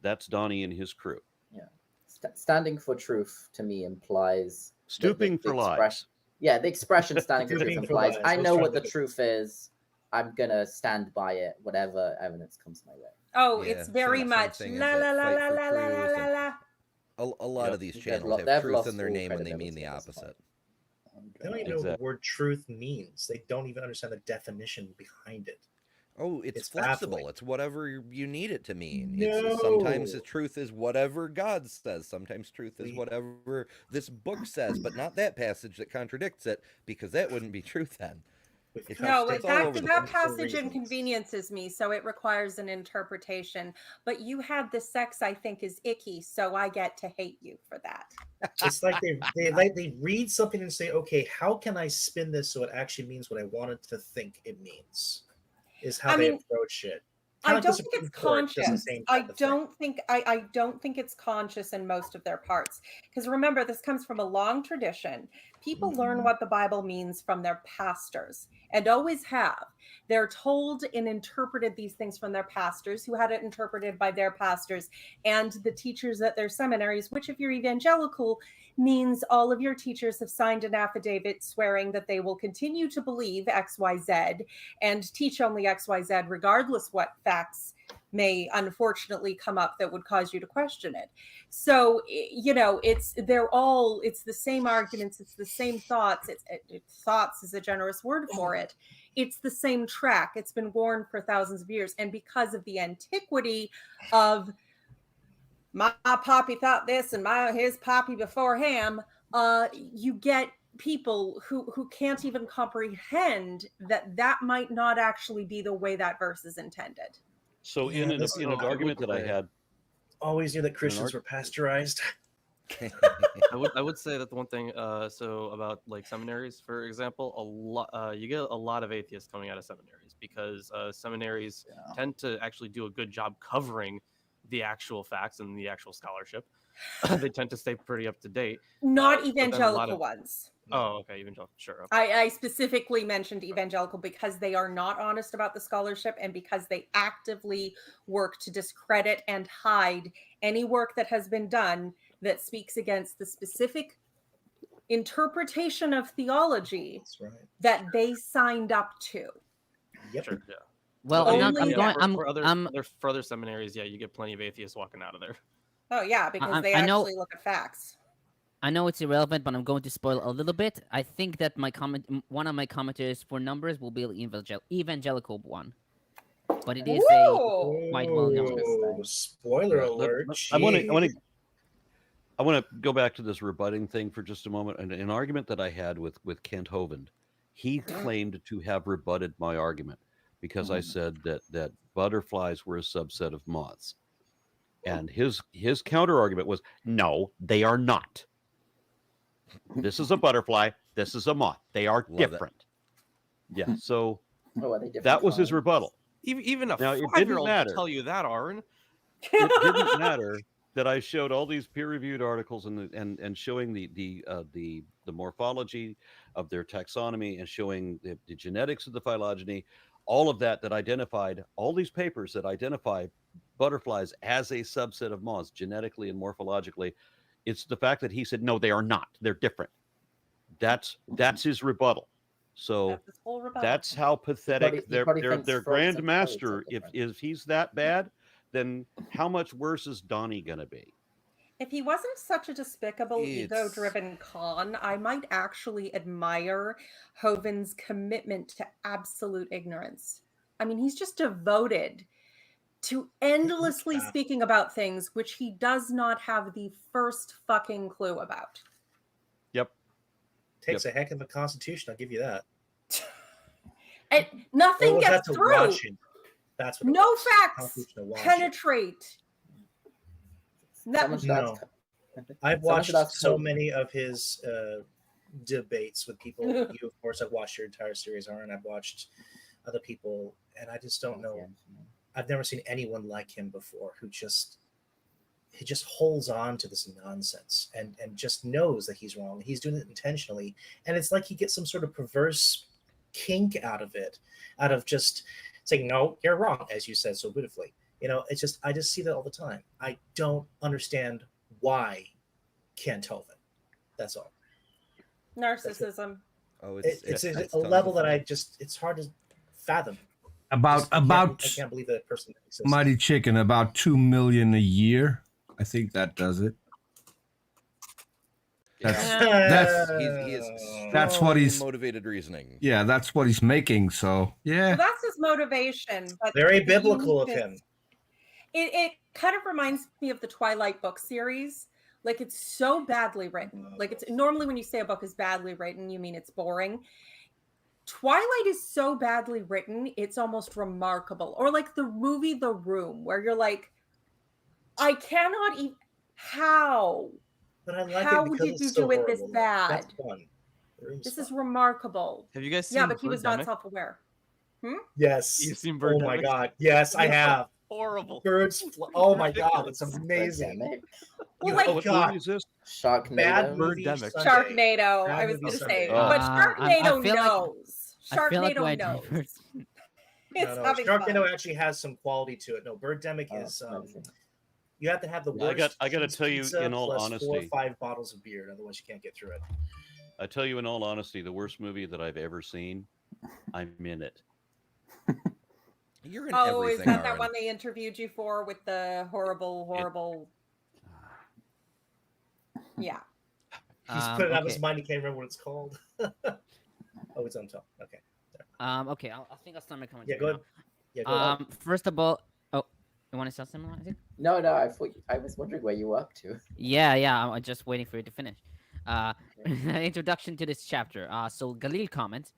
That's Donnie and his crew. Yeah, standing for truth to me implies stooping for lies. Yeah, the expression "standing for truth" implies I know what the truth is. I'm gonna stand by it, whatever evidence comes my way. Oh, it's very much la la la la la la la la. A lot of these channels have truth in their name when they mean the opposite. They don't even know what the word truth means. They don't even understand the definition behind it. Oh, it's flexible. Baffling. It's whatever you need it to mean. No. Sometimes the truth is whatever God says. Sometimes truth is whatever this book says, but not that passage that contradicts it, because that wouldn't be truth then. That passage inconveniences me, so it requires an interpretation. But you have the sex I think is icky, so I get to hate you for that. It's like they read something and say, "Okay, how can I spin this so it actually means what I wanted to think it means?" Is how they approach it. I don't think it's conscious. I don't think it's conscious in most of their parts. Because remember, this comes from a long tradition. People learn what the Bible means from their pastors, and always have. They're told and interpreted these things from their pastors, who had it interpreted by their pastors and the teachers at their seminaries, which if you're evangelical means all of your teachers have signed an affidavit swearing that they will continue to believe XYZ and teach only XYZ, regardless what facts may unfortunately come up that would cause you to question it. So, you know, it's the same arguments, it's the same thoughts. Thoughts is a generous word for it. It's the same track. It's been worn for thousands of years. And because of the antiquity of my poppy thought this and his poppy before him, you get people who can't even comprehend that might not actually be the way that verse is intended. So in an argument that I had, always knew that Christians were pasteurized. I would say that the one thing so about like seminaries, for example, you get a lot of atheists coming out of seminaries because seminaries tend to actually do a good job covering the actual facts and the actual scholarship. They tend to stay pretty up to date. Not evangelical ones. Oh, okay, evangelical, sure. Okay. I specifically mentioned evangelical because they are not honest about the scholarship and because they actively work to discredit and hide any work that has been done that speaks against the specific interpretation of theology that they signed up to. Yep. Sure, yeah. Well, for other seminaries, you get plenty of atheists walking out of there. Oh yeah, because they actually look at facts. I know it's irrelevant, but I'm going to spoil a little bit. I think that one of my commentators for numbers will be the evangelical one, but it is a quite well known. Spoiler alert! I want I want to go back to this rebutting thing for just a moment. And an argument that I had with Kent Hovind, he claimed to have rebutted my argument because I said that butterflies were a subset of moths. And his counter argument was, no, they are not. This is a butterfly. This is a moth. They are different. Yeah. So that was his rebuttal. Even a now, 5-year-old will tell you that, Aaron. It didn't matter that I showed all these peer-reviewed articles and showing the morphology of their taxonomy and showing the genetics of the phylogeny, all of that identified all these papers that identify butterflies as a subset of moths genetically and morphologically. It's the fact that he said no, they are not. They're different. That's his rebuttal. So that's how pathetic their grandmaster. If he's that bad, then how much worse is Donnie gonna be? If he wasn't such a despicable, ego-driven con, I might actually admire Hovind's commitment to absolute ignorance. I mean, he's just devoted to endlessly speaking about things which he does not have the first fucking clue about. Yep. Takes a heck of a constitution, I'll give you that. And nothing gets through. That's what no facts penetrate. No. I've watched so many of his debates with people. You, of course, I've watched your entire series, Aaron. I've watched other people, and I just don't know. I've never seen anyone like him before who just holds on to this nonsense and just knows that he's wrong. He's doing it intentionally, and it's like he gets some sort of perverse kink out of it, out of just saying, no, you're wrong, as you said so beautifully. You know, it's just, I just see that all the time. I don't understand why Kent Hovind. That's all. Narcissism. It's a level that it's hard to fathom. I can't believe that person exists. Mighty Chicken, about $2 million a year. I think that does it. That's what he's motivated reasoning. Yeah, that's what he's making. So yeah, well, that's his motivation. But very biblical of him. It kind of reminds me of the Twilight book series. Like, it's so badly written. Like, it's normally when you say a book is badly written, you mean it's boring. Twilight is so badly written, it's almost remarkable. Or like the movie The Room, where you're like, I cannot even. How? But I like How it did you do it this bad? That's fun. This is remarkable. Have you guys seen? Yeah, but he was not self-aware. Yes. You've seen Oh my God. Yes, I have. Horrible. Birds. Oh my God, it's amazing. Well, like, what movie is this? Sharknado. Sharknado. I was going to say, but Sharknado knows. Sharknado knows. Sharknado actually has some quality to it. No, Birdemic is. You have to have the worst. I got to tell you, in all honesty, 4 or 5 bottles of beer, otherwise you can't get through it. I tell you, in all honesty, the worst movie that I've ever seen, I'm in it. You're in everything. Is that one they interviewed you for with the horrible? Yeah. He's put it out of his mind. He can't remember what it's called. Oh, it's on top. Okay. Okay. I think I'll start my comment. Yeah, go ahead. Yeah, go ahead. First of all, you want to say something? No. I was wondering where you were up to. Yeah. I'm just waiting for you to finish. Introduction to this chapter. So Galil comments.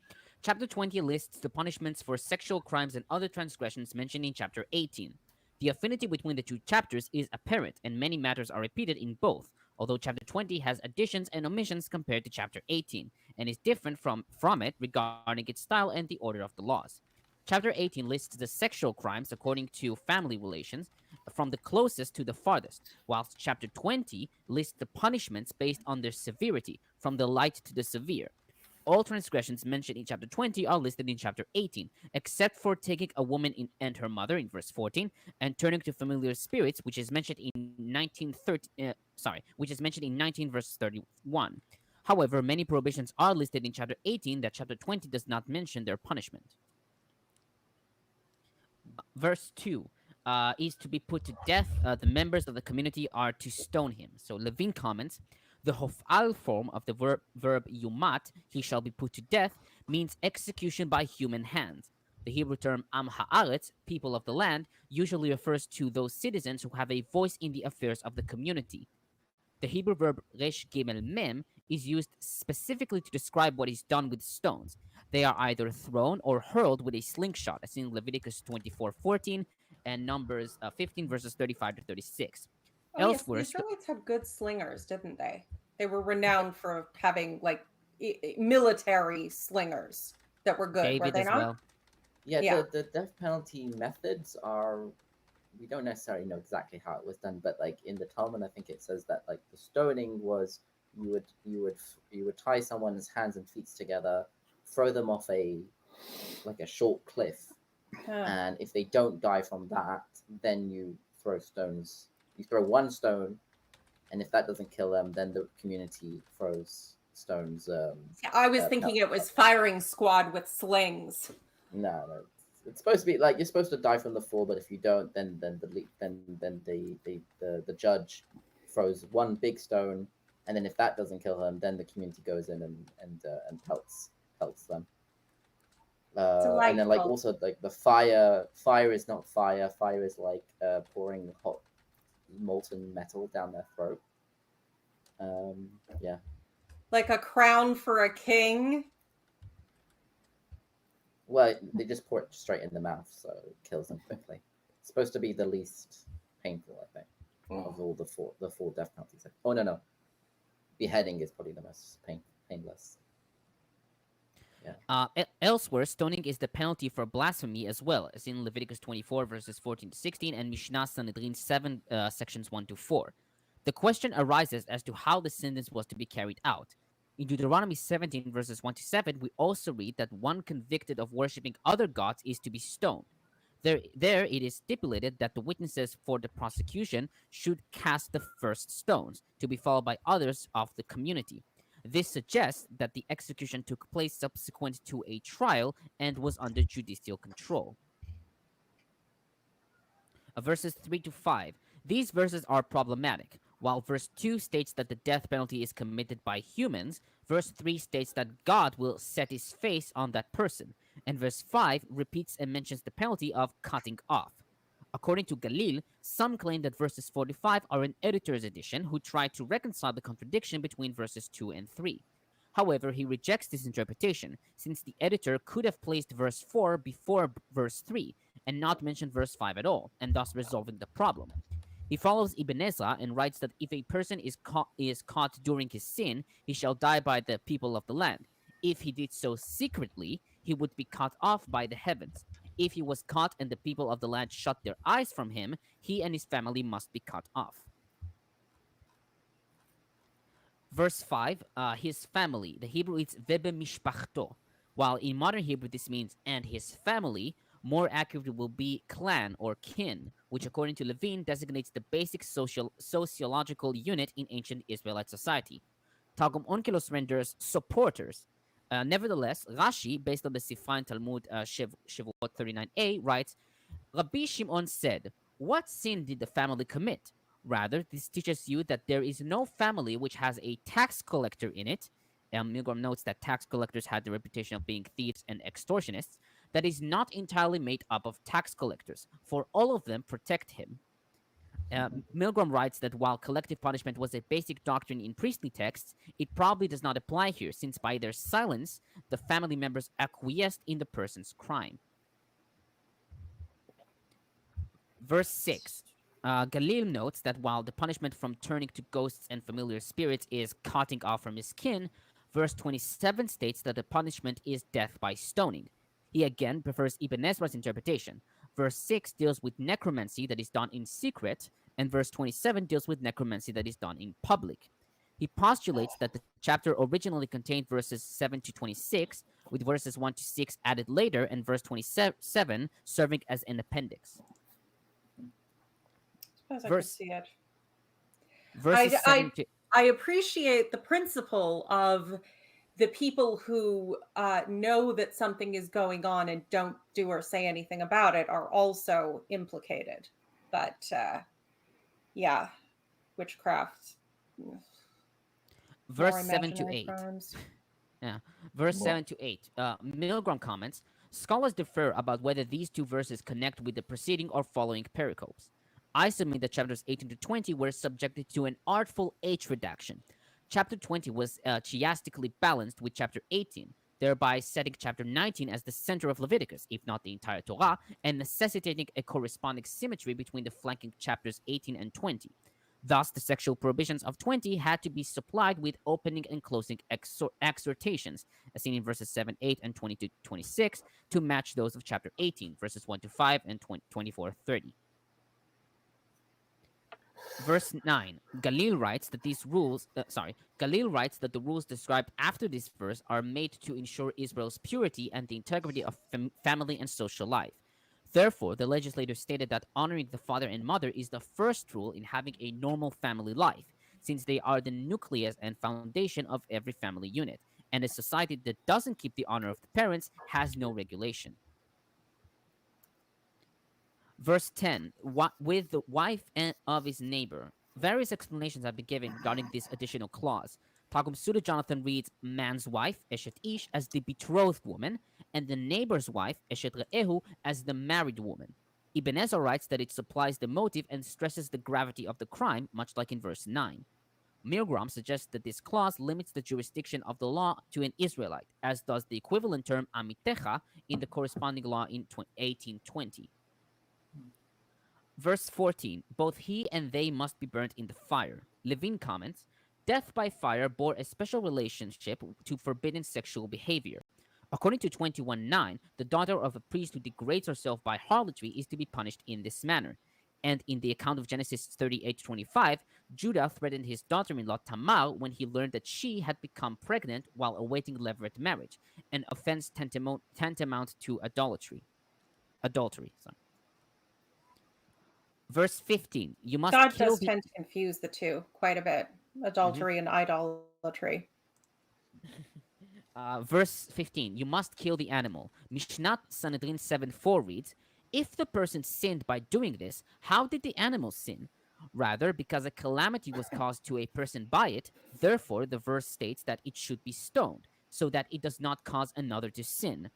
Chapter 20 lists the punishments for sexual crimes and other transgressions mentioned in Chapter 18. The affinity between the two chapters is apparent, and many matters are repeated in both, although Chapter 20 has additions and omissions compared to Chapter 18, and is different from it regarding its style and the order of the laws. Chapter 18 lists the sexual crimes according to family relations, from the closest to the farthest, whilst Chapter 20 lists the punishments based on their severity, from the light to the severe. All transgressions mentioned in Chapter 20 are listed in Chapter 18, except for taking a woman and her mother in verse 14, and turning to familiar spirits, which is mentioned in 19 verse 31. However, many prohibitions are listed in Chapter 18 that Chapter 20 does not mention their punishment. Verse 2 is to be put to death. The members of the community are to stone him. So Levine comments, the hofal form of the verb yumat, he shall be put to death, means execution by human hands. The Hebrew term am haaretz, people of the land, usually refers to those citizens who have a voice in the affairs of the community. The Hebrew verb resh gimel mem is used specifically to describe what is done with stones. They are either thrown or hurled with a slingshot, as in Leviticus 24:14 and Numbers 15 verses 35 to 36. Oh yes, the Israelites had good slingers, didn't they? They were renowned for having like military slingers that were good. David were they as not? well. Yeah, the death penalty methods are, we don't necessarily know exactly how it was done, but like in the Talmud, I think it says that like the stoning was you would tie someone's hands and feet together, throw them off a short cliff, and if they don't die from that, then you throw stones. You throw one stone, and if that doesn't kill them, then the community throws stones. I was thinking it was firing squad with slings. No, it's supposed to be like you're supposed to die from the fall, but if you don't, then the judge throws one big stone, and then if that doesn't kill them, then the community goes in and pelts them. And then like also like the fire is not fire. Fire is like pouring hot molten metal down their throat. Yeah. Like a crown for a king. Well, they just pour it straight in the mouth, so it kills them quickly. It's supposed to be the least painful, I think, of all the four death penalties. Oh no, beheading is probably the most painless. Yeah. Elsewhere, stoning is the penalty for blasphemy as well, as in Leviticus 24 verses 14 to 16 and Mishnah Sanhedrin 7 sections 1 to 4. The question arises as to how the sentence was to be carried out. In Deuteronomy 17 verses 1 to 7, we also read that one convicted of worshipping other gods is to be stoned. There it is stipulated that the witnesses for the prosecution should cast the first stones, to be followed by others of the community. This suggests that the execution took place subsequent to a trial and was under judicial control. Verses 3 to 5. These verses are problematic. While verse 2 states that the death penalty is committed by humans, verse 3 states that God will set his face on that person, and verse 5 repeats and mentions the penalty of cutting off. According to Galil, some claim that verses 4 to 5 are an editor's edition who tried to reconcile the contradiction between verses 2 and 3. However, he rejects this interpretation, since the editor could have placed verse 4 before verse 3 and not mentioned verse 5 at all, and thus resolving the problem. He follows Ibn Ezra and writes that if a person is caught during his sin, he shall die by the people of the land. If he did so secretly, he would be cut off by the heavens. If he was caught and the people of the land shut their eyes from him, he and his family must be cut off. Verse 5, his family. The Hebrew is vebe mishpachto. While in modern Hebrew this means and his family, more accurately will be clan or kin, which according to Levine designates the basic sociological unit in ancient Israelite society. Targum Onkelos renders supporters. Nevertheless, Rashi, based on the Sifan Talmud Shavuot 39a, writes, Rabbi Shimon said, what sin did the family commit? Rather, this teaches you that there is no family which has a tax collector in it. Milgrom notes that tax collectors had the reputation of being thieves and extortionists, that is not entirely made up of tax collectors, for all of them protect him. Milgrom writes that while collective punishment was a basic doctrine in priestly texts, it probably does not apply here, since by their silence, the family members acquiesced in the person's crime. Verse 6. Galil notes that while the punishment from turning to ghosts and familiar spirits is cutting off from his kin, verse 27 states that the punishment is death by stoning. He again prefers Ibn Ezra's interpretation. Verse 6 deals with necromancy that is done in secret, and verse 27 deals with necromancy that is done in public. He postulates that the chapter originally contained verses 7 to 26, with verses 1 to 6 added later, and verse 27 serving as an appendix. I suppose I could see it. Verses 7 to... I appreciate the principle of the people who know that something is going on and don't do or say anything about it are also implicated. But yeah, witchcraft. Verse 7 to 8. Yeah, verse 7 to 8. Milgrom comments, scholars differ about whether these two verses connect with the preceding or following pericopes. I submit that chapters 18 to 20 were subjected to an artful H redaction. Chapter 20 was chiastically balanced with chapter 18, thereby setting chapter 19 as the center of Leviticus, if not the entire Torah, and necessitating a corresponding symmetry between the flanking chapters 18 and 20. Thus, the sexual prohibitions of 20 had to be supplied with opening and closing exhortations, as seen in verses 7, 8, and 22-26, to match those of chapter 18, verses 1 to 5 and 24-30. Verse 9, Galil writes that the rules described after this verse are made to ensure Israel's purity and the integrity of family and social life. Therefore, the legislator stated that honoring the father and mother is the first rule in having a normal family life, since they are the nucleus and foundation of every family unit, and a society that doesn't keep the honor of the parents has no regulation. Verse 10, with the wife of his neighbor. Various explanations have been given regarding this additional clause. Targum Pseudo Jonathan reads man's wife, Eshet Ish, as the betrothed woman, and the neighbor's wife, Eshet Re'ehu, as the married woman. Ibn Ezra writes that it supplies the motive and stresses the gravity of the crime, much like in verse 9. Milgrom suggests that this clause limits the jurisdiction of the law to an Israelite, as does the equivalent term Amitecha in the corresponding law in 1820. Verse 14, both he and they must be burnt in the fire. Levine comments, death by fire bore a special relationship to forbidden sexual behavior. According to 21:9, the daughter of a priest who degrades herself by harlotry is to be punished in this manner. And in the account of Genesis 38:25, Judah threatened his daughter-in-law Tamar when he learned that she had become pregnant while awaiting levirate marriage, an offense tantamount to adultery. Verse 15, you must God kill does tend to confuse the two quite a bit, adultery and idolatry. Verse 15, you must kill the animal. Mishnat Sanhedrin 7:4 reads, if the person sinned by doing this, how did the animal sin? Rather, because a calamity was caused to a person by it, therefore the verse states that it should be stoned, so that it does not cause another to sin.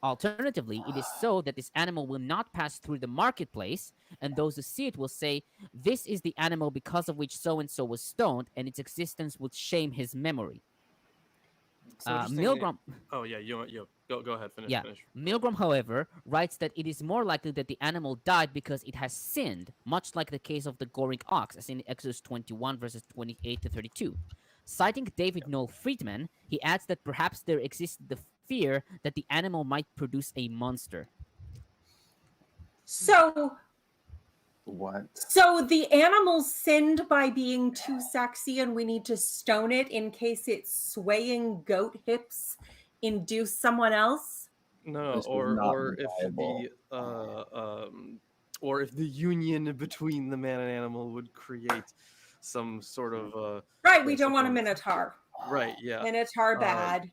Alternatively, it is so that this animal will not pass through the marketplace, and those who see it will say, this is the animal because of which so-and-so was stoned, and its existence would shame his memory. Milgrom. Oh yeah, go ahead. Finish. Milgrom, however, writes that it is more likely that the animal died because it has sinned, much like the case of the goring ox, as in Exodus 21 verses 28-32. Citing David Noel Friedman, he adds that perhaps there existed the fear that the animal might produce a monster. So what? So the animal sinned by being too sexy, and we need to stone it in case its swaying goat hips induce someone else? No, or if the union between the man and animal would create some sort of right. We don't want a minotaur. Right. Yeah. Minotaur bad.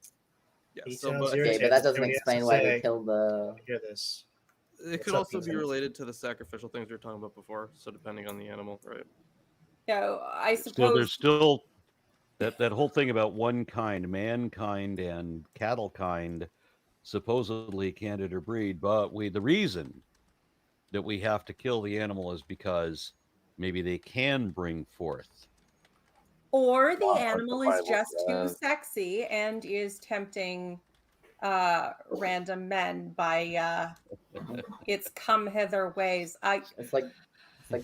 Yeah. But that doesn't explain why they killed the. Hear this. It could also be related to the sacrificial things we were talking about before. So depending on the animal, right? Yeah, I suppose. So there's still that whole thing about one kind, mankind and cattle kind, supposedly can't interbreed. But the reason that we have to kill the animal is because maybe they can bring forth. Or the animal is just too sexy and is tempting random men by its come hither ways. It's like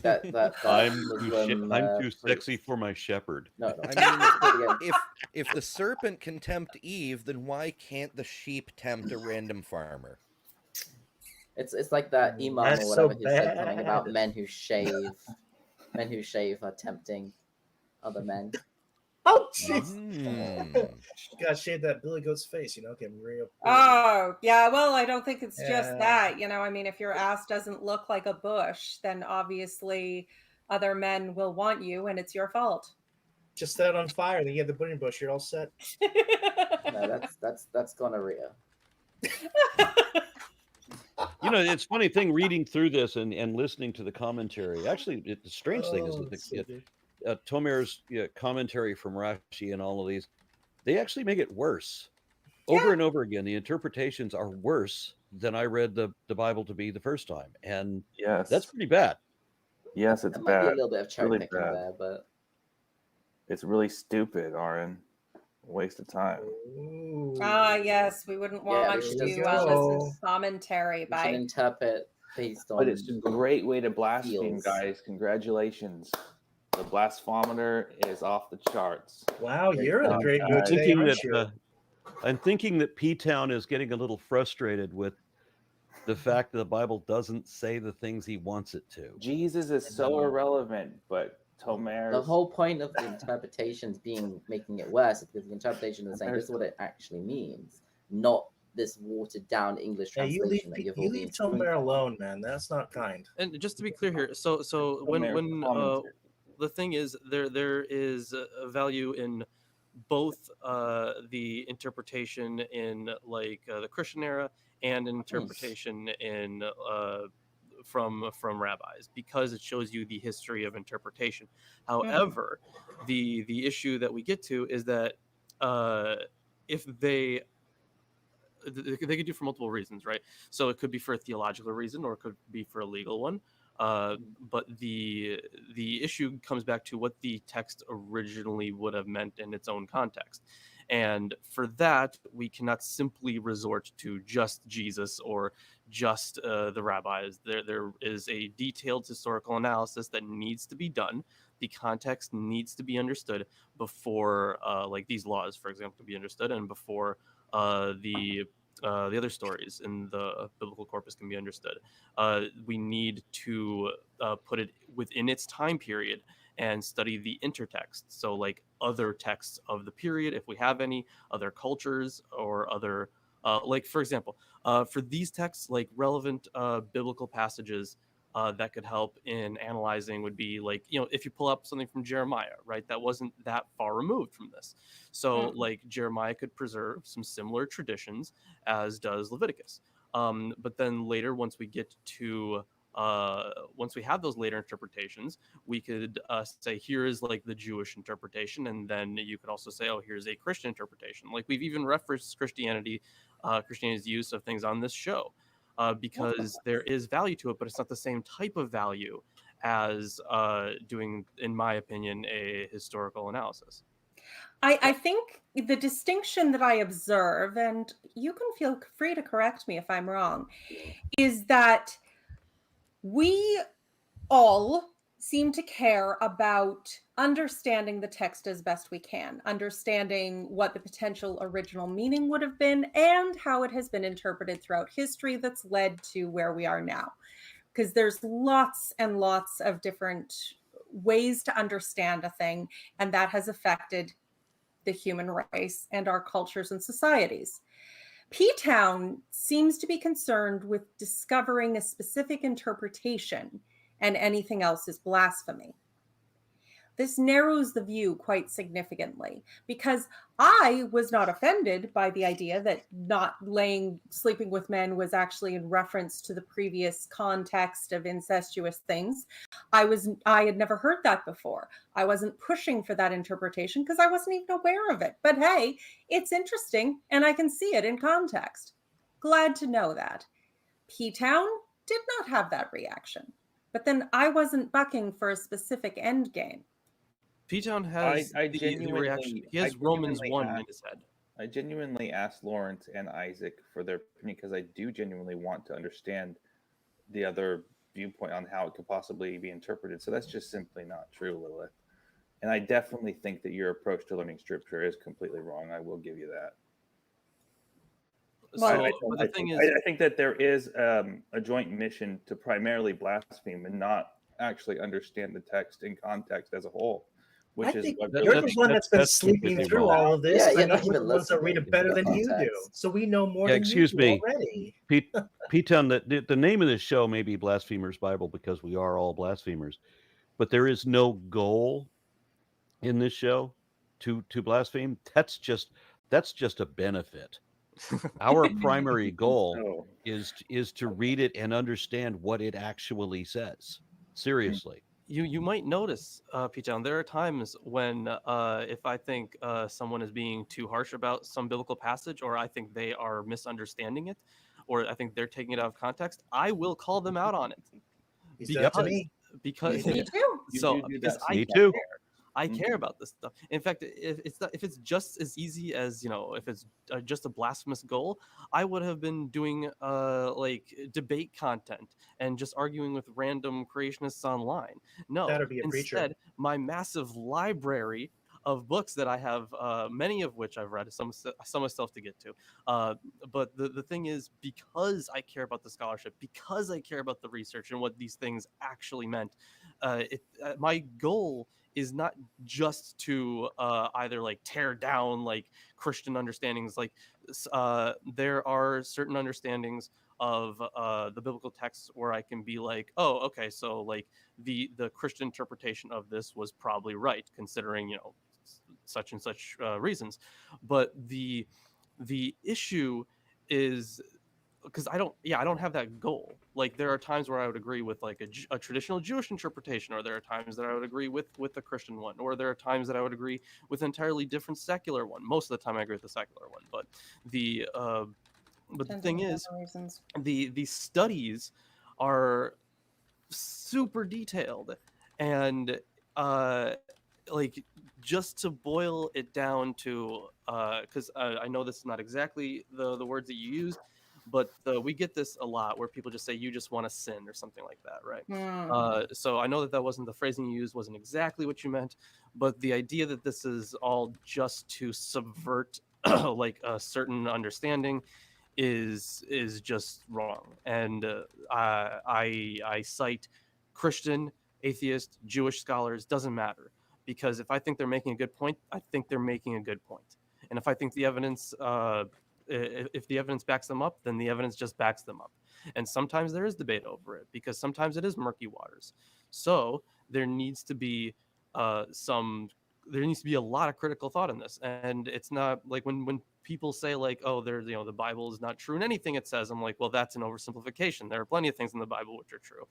that I'm too sexy for my shepherd. No. I mean, if the serpent can tempt Eve, then why can't the sheep tempt a random farmer? It's like that imam That's or whatever so who said something bad. about men who shave are tempting other men. Oh, jeez. You gotta shave that Billy Goat's face, get real. Oh, yeah. Well, I don't think it's just that. I mean, if your ass doesn't look like a bush, then obviously other men will want you, and it's your fault. Just set it on fire, then you have the burning bush. You're all set. No, that's gonorrhea. It's funny thing reading through this and listening to the commentary. Actually, the strange thing is that Tomer's commentary from Rashi and all of these, they actually make it worse over and over again. The interpretations are worse than I read the Bible to be the first time, and yes, that's pretty bad. Yes, it's There might be a bad. little bit of cherry Really picking bad. there, but It's really stupid, Aaron. Waste of time. Yes, we wouldn't want Yeah, we to should listen just- to commentary we should by. interpret based on. But it's a great way to blaspheme, feels. guys. Congratulations. The blasphemometer is off the charts. Wow, you're in a great mood I'm today, thinking aren't that you? I'm thinking that P-Town is getting a little frustrated with the fact that the Bible doesn't say the things he wants it to. Jesus is so irrelevant, but Tomer. The whole point of the interpretations making it worse, because the interpretation is saying this is what it actually means, not this watered down English Yeah, translation that you've all been Tomer alone, man. That's not kind. And just to be clear here, so when the thing is there is a value in both the interpretation in like the Christian era and interpretation in from rabbis, because it shows you the history of interpretation. However, the issue that we get to is that if they could do for multiple reasons, right? So it could be for a theological reason, or it could be for a legal one. But the issue comes back to what the text originally would have meant in its own context. And for that, we cannot simply resort to just Jesus or just the rabbis. There is a detailed historical analysis that needs to be done. The context needs to be understood before, like these laws, for example, to be understood, and before the other stories in the biblical corpus can be understood. We need to put it within its time period and study the intertext. So like other texts of the period, if we have any, other cultures or other, like for example, for these texts, like relevant biblical passages that could help in analyzing would be like, if you pull up something from Jeremiah, right, that wasn't that far removed from this. So like Jeremiah could preserve some similar traditions as does Leviticus. But then later, once we get to once we have those later interpretations, we could say here is like the Jewish interpretation, and then you could also say, oh, here's a Christian interpretation. Like we've even referenced Christianity's use of things on this show, because there is value to it, but it's not the same type of value as doing, in my opinion, a historical analysis. I think the distinction that I observe, and you can feel free to correct me if I'm wrong, is that we all seem to care about understanding the text as best we can, understanding what the potential original meaning would have been and how it has been interpreted throughout history that's led to where we are now. Because there's lots and lots of different ways to understand a thing, and that has affected the human race and our cultures and societies. P-Town seems to be concerned with discovering a specific interpretation, and anything else is blasphemy. This narrows the view quite significantly, because I was not offended by the idea that not sleeping with men was actually in reference to the previous context of incestuous things. I had never heard that before. I wasn't pushing for that interpretation because I wasn't even aware of it. But hey, it's interesting and I can see it in context. Glad to know that. P-Town did not have that reaction. But then I wasn't bucking for a specific end game. P-Town has the reaction. He has Romans 1 in his head. I genuinely asked Lorence and Isaac for their opinion because I do genuinely want to understand the other viewpoint on how it could possibly be interpreted. So that's just simply not true, Lilith. And I definitely think that your approach to learning scripture is completely wrong. I will give you that. Well, I think that there is a joint mission to primarily blaspheme and not actually understand the text in context as a whole. Which is you're the one that's been sleeping through all of this. Yeah, I'm the ones that read it better than you do. So we know more than you do already. P-Town, the name of this show may be Blasphemers Bible because we are all blasphemers, but there is no goal in this show to blaspheme. That's just a benefit. Our primary goal is to read it and understand what it actually says. Seriously. You might notice, P-Town, there are times when if I think someone is being too harsh about some biblical passage, or I think they are misunderstanding it, or I think they're taking it out of context, I will call them out on it. because Me too. so because Me too. I care about this stuff. In fact, if it's just as easy as, if it's just a blasphemous goal, I would have been doing like debate content and just arguing with random creationists online. No, That'd be a preacher. instead, my massive library of books that I have, many of which I've read, some myself to get to. But the thing is, because I care about the scholarship, because I care about the research and what these things actually meant, my goal is not just to either like tear down like Christian understandings. Like there are certain understandings of the biblical texts where I can be like, oh, okay, so like the Christian interpretation of this was probably right, considering such and such reasons. But the issue is, because I don't have that goal. Like there are times where I would agree with like a traditional Jewish interpretation, or there are times that I would agree with the Christian one, or there are times that I would agree with an entirely different secular one. Most of the time I agree with the secular one, but the thing is, the studies are super detailed, and like just to boil it down to, because I know this is not exactly the words that you use, but we get this a lot where people just say, you just want to sin or something like that, right? So I know that wasn't the phrasing you used, wasn't exactly what you meant, but the idea that this is all just to subvert like a certain understanding is just wrong. And I cite Christian, atheist, Jewish scholars, doesn't matter, because if I think they're making a good point, I think they're making a good point. And if I think the evidence if the evidence backs them up, then the evidence just backs them up. And sometimes there is debate over it, because sometimes it is murky waters. So there needs to be a lot of critical thought in this. And it's not like when people say like, oh, there's the Bible is not true in anything it says, I'm like, well, that's an oversimplification. There are plenty of things in the Bible which are true.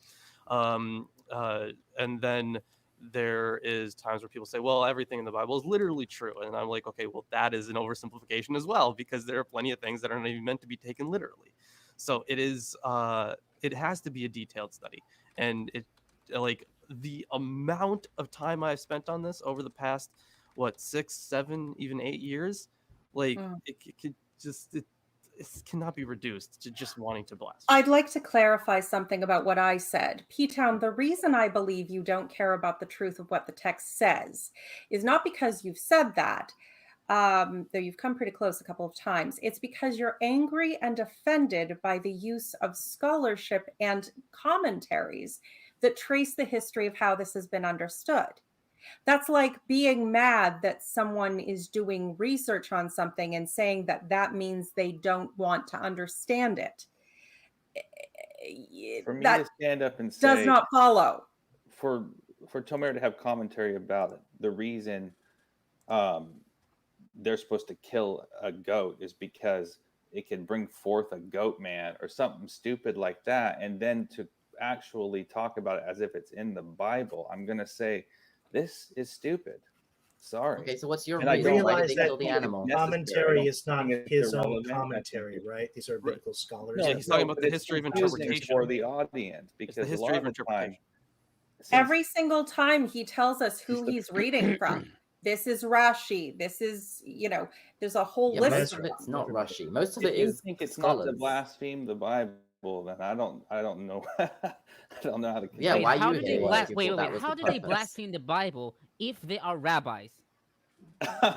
And then there is times where people say, well, everything in the Bible is literally true. And I'm like, okay, well, that is an oversimplification as well, because there are plenty of things that are not even meant to be taken literally. So it has to be a detailed study. And like the amount of time I've spent on this over the past, 6, 7, even 8 years, like it cannot be reduced to just wanting to blaspheme. I'd like to clarify something about what I said. P-Town, the reason I believe you don't care about the truth of what the text says is not because you've said that, though you've come pretty close a couple of times. It's because you're angry and offended by the use of scholarship and commentaries that trace the history of how this has been understood. That's like being mad that someone is doing research on something and saying that means they don't want to understand it. For me that to stand up and say does not follow. For Tomer to have commentary about it, the reason they're supposed to kill a goat is because it can bring forth a goat man or something stupid like that, and then to actually talk about it as if it's in the Bible, I'm gonna say, this is stupid. Sorry. Okay, so what's your reason? reason why Realize they that kill the animal? Commentary is not his own commentary, right? These are biblical scholars. No, he's talking about the history of interpretation for the audience, because the history of interpretation. Every single time he tells us who he's reading from. This is Rashi. This is, there's a whole list. Most of it's not Rashi. Most of it is. If you think it's scholars. not to blaspheme the Bible, then I don't know. I don't know how to. Yeah, why how you do they how do they purpose. blaspheme the Bible if they are rabbis?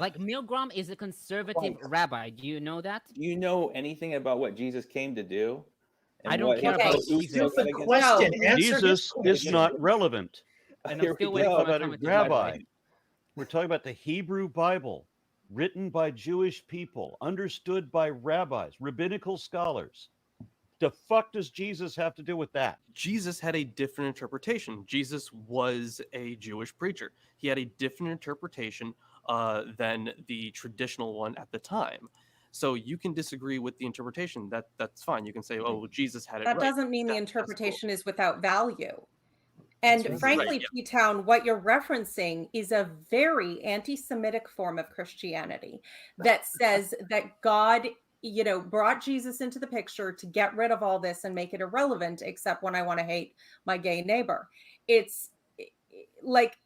Like Milgrom is a conservative rabbi. Do you know that? Do you know anything about what Jesus came to do? I don't care about Jesus. Jesus is not relevant. And I'm still waiting for my comment. Rabbi. We're talking about the Hebrew Bible, written by Jewish people, understood by rabbis, rabbinical scholars. The fuck does Jesus have to do with that? Jesus had a different interpretation. Jesus was a Jewish preacher. He had a different interpretation than the traditional one at the time. So you can disagree with the interpretation. That's fine. You can say, oh, well, Jesus had it right. That doesn't mean the interpretation is without value. And frankly, P-Town, what you're referencing is a very anti-Semitic form of Christianity that says that God brought Jesus into the picture to get rid of all this and make it irrelevant, except when I want to hate my gay neighbor. It's like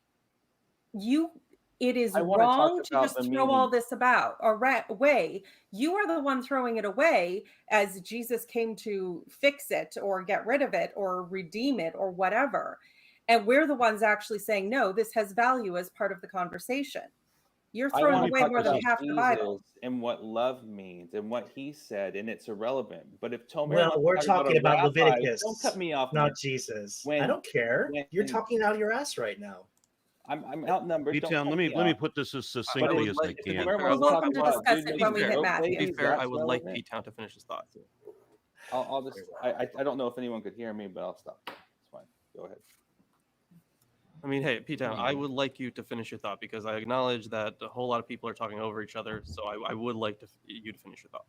it is wrong to just throw all this away. You are the one throwing it away, as Jesus came to fix it or get rid of it or redeem it or whatever. And we're the ones actually saying, no, this has value as part of the conversation. You're throwing away more than half the Bible. And what love means and what he said, and it's irrelevant. But if we're talking about Leviticus, don't cut me off, not Jesus. I don't care. You're talking out of your ass right now. I'm outnumbered. Let me put this as succinctly as I can. We're welcome to discuss it when we hit Matthew. To be fair, I would like P-Town to finish his thought. I'll just. I don't know if anyone could hear me, but I'll stop. It's fine. Go ahead. I mean, hey, P-Town, I would like you to finish your thought because I acknowledge that a whole lot of people are talking over each other. So I would like you to finish your thought.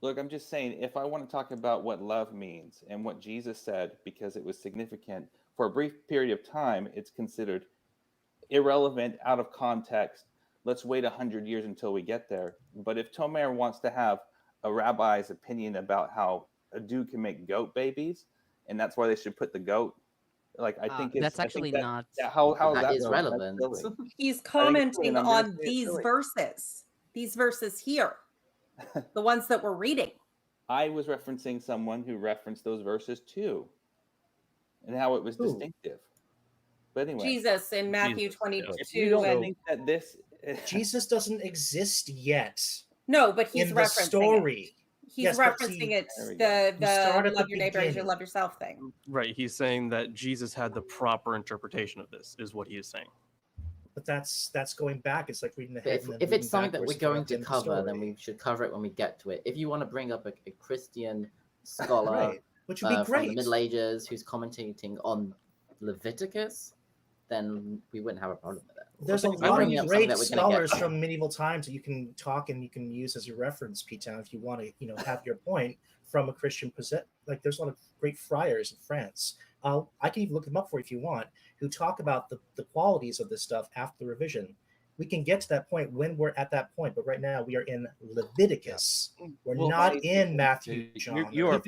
Look, I'm just saying, if I want to talk about what love means and what Jesus said, because it was significant for a brief period of time, it's considered irrelevant, out of context. Let's wait 100 years until we get there. But if Tomer wants to have a rabbi's opinion about how a dude can make goat babies, and that's why they should put the goat, like I think that's actually not how that is relevant. He's commenting on these verses here, the ones that we're reading. I was referencing someone who referenced those verses too, and how it was distinctive. But anyway, Jesus in Matthew 22. If you don't think that this Jesus doesn't exist yet. No, but he's in the referencing story. He's referencing it, the love your neighbor as you love yourself thing. Right. He's saying that Jesus had the proper interpretation of this, is what he is saying. But that's going back. It's like reading the head. If it's something that we're going to cover, then we should cover it when we get to it. If you want to bring up a Christian scholar right. Which would be great. from the Middle Ages who's commentating on Leviticus, then we wouldn't have a problem with that. There's a lot of great scholars from medieval times that you can talk and you can use as a reference, P-Town, if you want to, have your point from a Christian like there's a lot of great friars in France. I can even look them up for you if you want, who talk about the qualities of this stuff after the revision. We can get to that point when we're at that point, but right now we are in Leviticus. We're not in Matthew, John. You are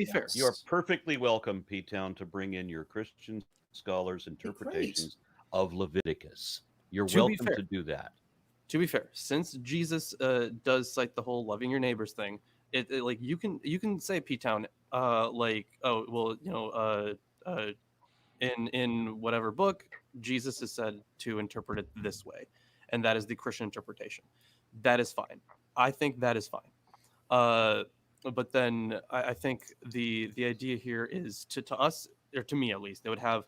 perfectly welcome, P-Town, to bring in your Christian scholars' interpretations of Leviticus. You're welcome to do that. To be fair, since Jesus does cite the whole loving your neighbors thing, it like you can say P-Town in whatever book Jesus is said to interpret it this way, and that is the Christian interpretation. That is fine. I think that is fine. But then I think the idea here is to us, or to me at least, it would have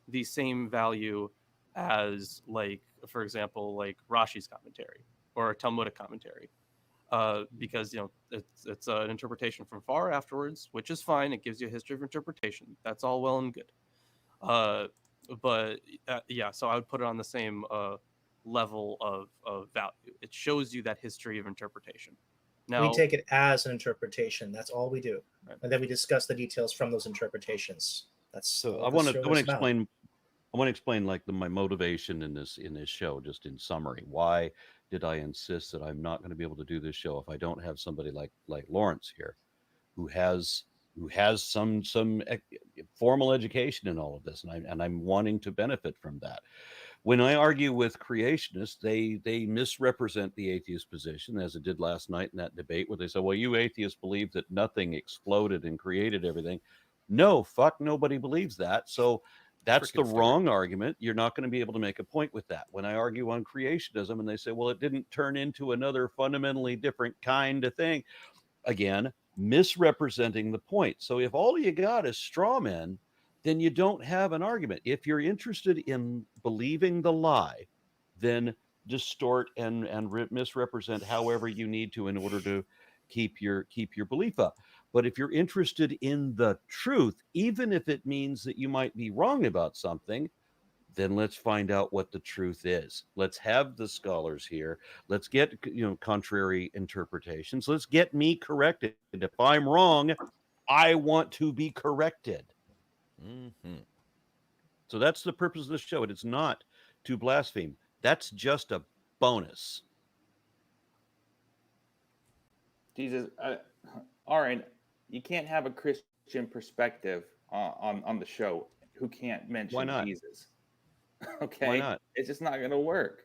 the same value as, like, for example, like Rashi's commentary or a Talmudic commentary, because it's an interpretation from far afterwards, which is fine. It gives you a history of interpretation. That's all well and good. So I would put it on the same level of value. It shows you that history of interpretation. Now we take it as an interpretation. That's all we do, right. And then we discuss the details from those interpretations. That's so. I want to explain like my motivation in this show, just in summary. Why did I insist that I'm not going to be able to do this show if I don't have somebody like Lorence here, who has some formal education in all of this, and I'm wanting to benefit from that. When I argue with creationists, they misrepresent the atheist position, as it did last night in that debate, where they say, well, you atheists believe that nothing exploded and created everything. No, fuck, nobody believes that. So that's the wrong argument. You're not going to be able to make a point with that. When I argue on creationism and they say, well, it didn't turn into another fundamentally different kind of thing, again, misrepresenting the point. So if all you got is straw men, then you don't have an argument. If you're interested in believing the lie, then distort and misrepresent however you need to in order to keep your belief up. But if you're interested in the truth, even if it means that you might be wrong about something, then let's find out what the truth is. Let's have the scholars here. Let's get contrary interpretations. Let's get me corrected. If I'm wrong, I want to be corrected. Mm-hmm. So that's the purpose of this show. It is not to blaspheme. That's just a bonus. Jesus, Aaron, you can't have a Christian perspective on the show who can't mention Jesus. Okay, why not? It's just not going to work.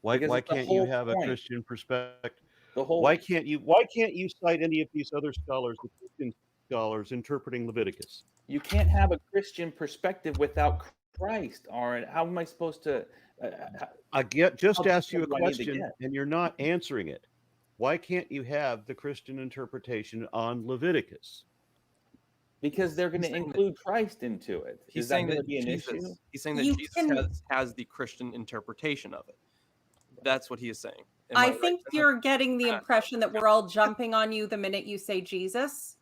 Why can't you have a Christian perspective? The whole why can't you cite any of these other scholars, the Christian scholars interpreting Leviticus? You can't have a Christian perspective without Christ, Aaron. How am I supposed to? I just asked you a question and you're not answering it. Why can't you have the Christian interpretation on Leviticus? Because they're going to include Christ into it. He's saying that Jesus has the Christian interpretation of it. That's what he is saying. I think you're getting the impression that we're all jumping on you the minute you say Jesus,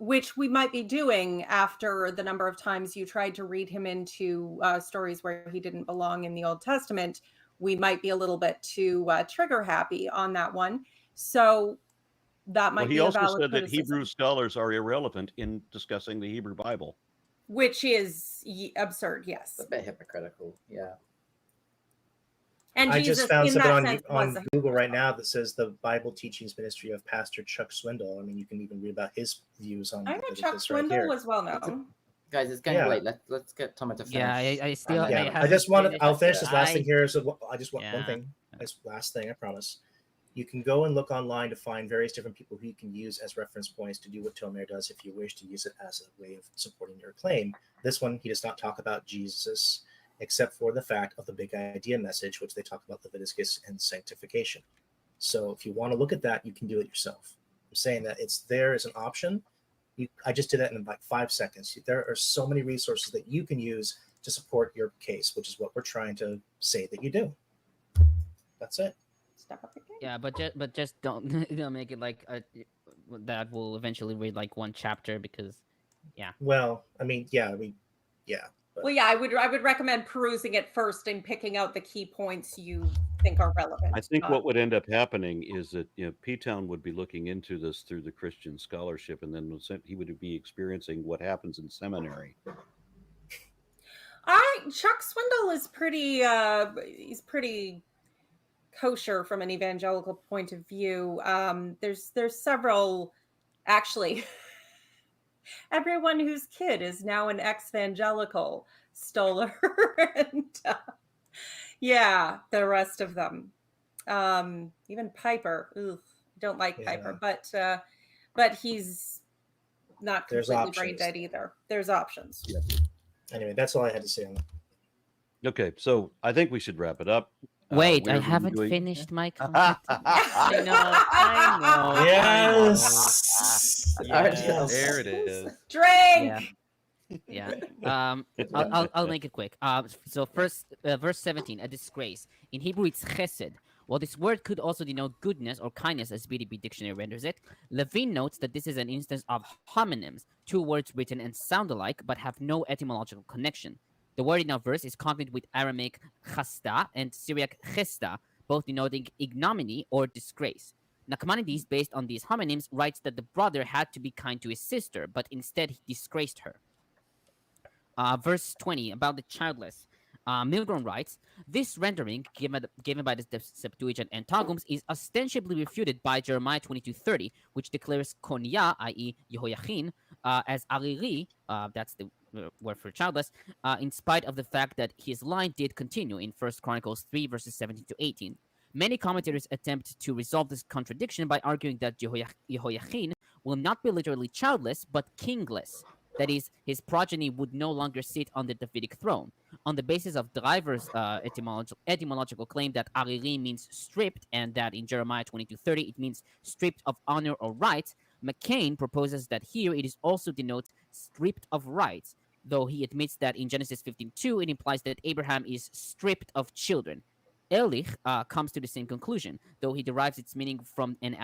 which we might be doing after the number of times you tried to read him into stories where he didn't belong in the Old Testament. We might be a little bit too trigger happy on that one. So that might be a valid criticism. He also said that Hebrew scholars are irrelevant in discussing the Hebrew Bible. Which is absurd, yes. It's a bit hypocritical, yeah. And I Jesus, just found in something that on Google right now that says the Bible Teachings Ministry of Pastor Chuck Swindoll. I mean, you can even read about his views on. I know Chuck Swindoll was well known. Guys, it's getting late. Let's get Thomas to finish. Yeah, I still. I just wanted. I'll finish this last thing here. So I just want one thing. This last thing, I promise. You can go and look online to find various different people who you can use as reference points to do what Tomer does if you wish to use it as a way of supporting your claim. This one, he does not talk about Jesus, except for the fact of the big idea message, which they talk about Leviticus and sanctification. So if you want to look at that, you can do it yourself. I'm saying that it's there as an option. I just did that in like 5 seconds. There are so many resources that you can use to support your case, which is what we're trying to say that you do. That's it. Yeah, but just don't make it like that will eventually read like one chapter because, yeah. Well, I mean, yeah. Well, yeah, I would recommend perusing it first and picking out the key points you think are relevant. I think what would end up happening is that P-Town would be looking into this through the Christian scholarship, and then he would be experiencing what happens in seminary. Chuck Swindoll is he's pretty kosher from an evangelical point of view. There's several, actually. Everyone whose kid is now an ex-evangelical Stoller, and yeah, the rest of them. Even Piper. Ugh, don't like Piper, but he's not completely brain dead either. There's options. Yeah. Anyway, that's all I had to say on that. Okay, so I think we should wrap it up. Wait, I haven't finished my comment. I know. Yes. There it is. Drink. Yeah. I'll make it quick. So first, verse 17, a disgrace. In Hebrew, it's chesed. While this word could also denote goodness or kindness, as BDB Dictionary renders it, Levine notes that this is an instance of homonyms, two words written and sound alike, but have no etymological connection. The word in our verse is cognate with Aramaic chasta and Syriac chesta, both denoting ignominy or disgrace. Nachmanides, based on these homonyms, writes that the brother had to be kind to his sister, but instead he disgraced her. Verse 20, about the childless. Milgrom writes, this rendering, given by the Septuagint and Targums, is ostensibly refuted by Jeremiah 22:30, which declares Konya, i.e. Yehoiachin, as Ariri, that's the word for childless, in spite of the fact that his line did continue in 1 Chronicles 3, verses 17 to 18. Many commentators attempt to resolve this contradiction by arguing that Yehoiachin will not be literally childless, but kingless. That is, his progeny would no longer sit on the Davidic throne. On the basis of Driver's etymological claim that Ariri means stripped, and that in Jeremiah 22:30 it means stripped of honor or rights, McCain proposes that here it is also denotes stripped of rights, though he admits that in Genesis 15:2 it implies that Abraham is stripped of children. Ehrlich comes to the same conclusion, though he derives its meaning from an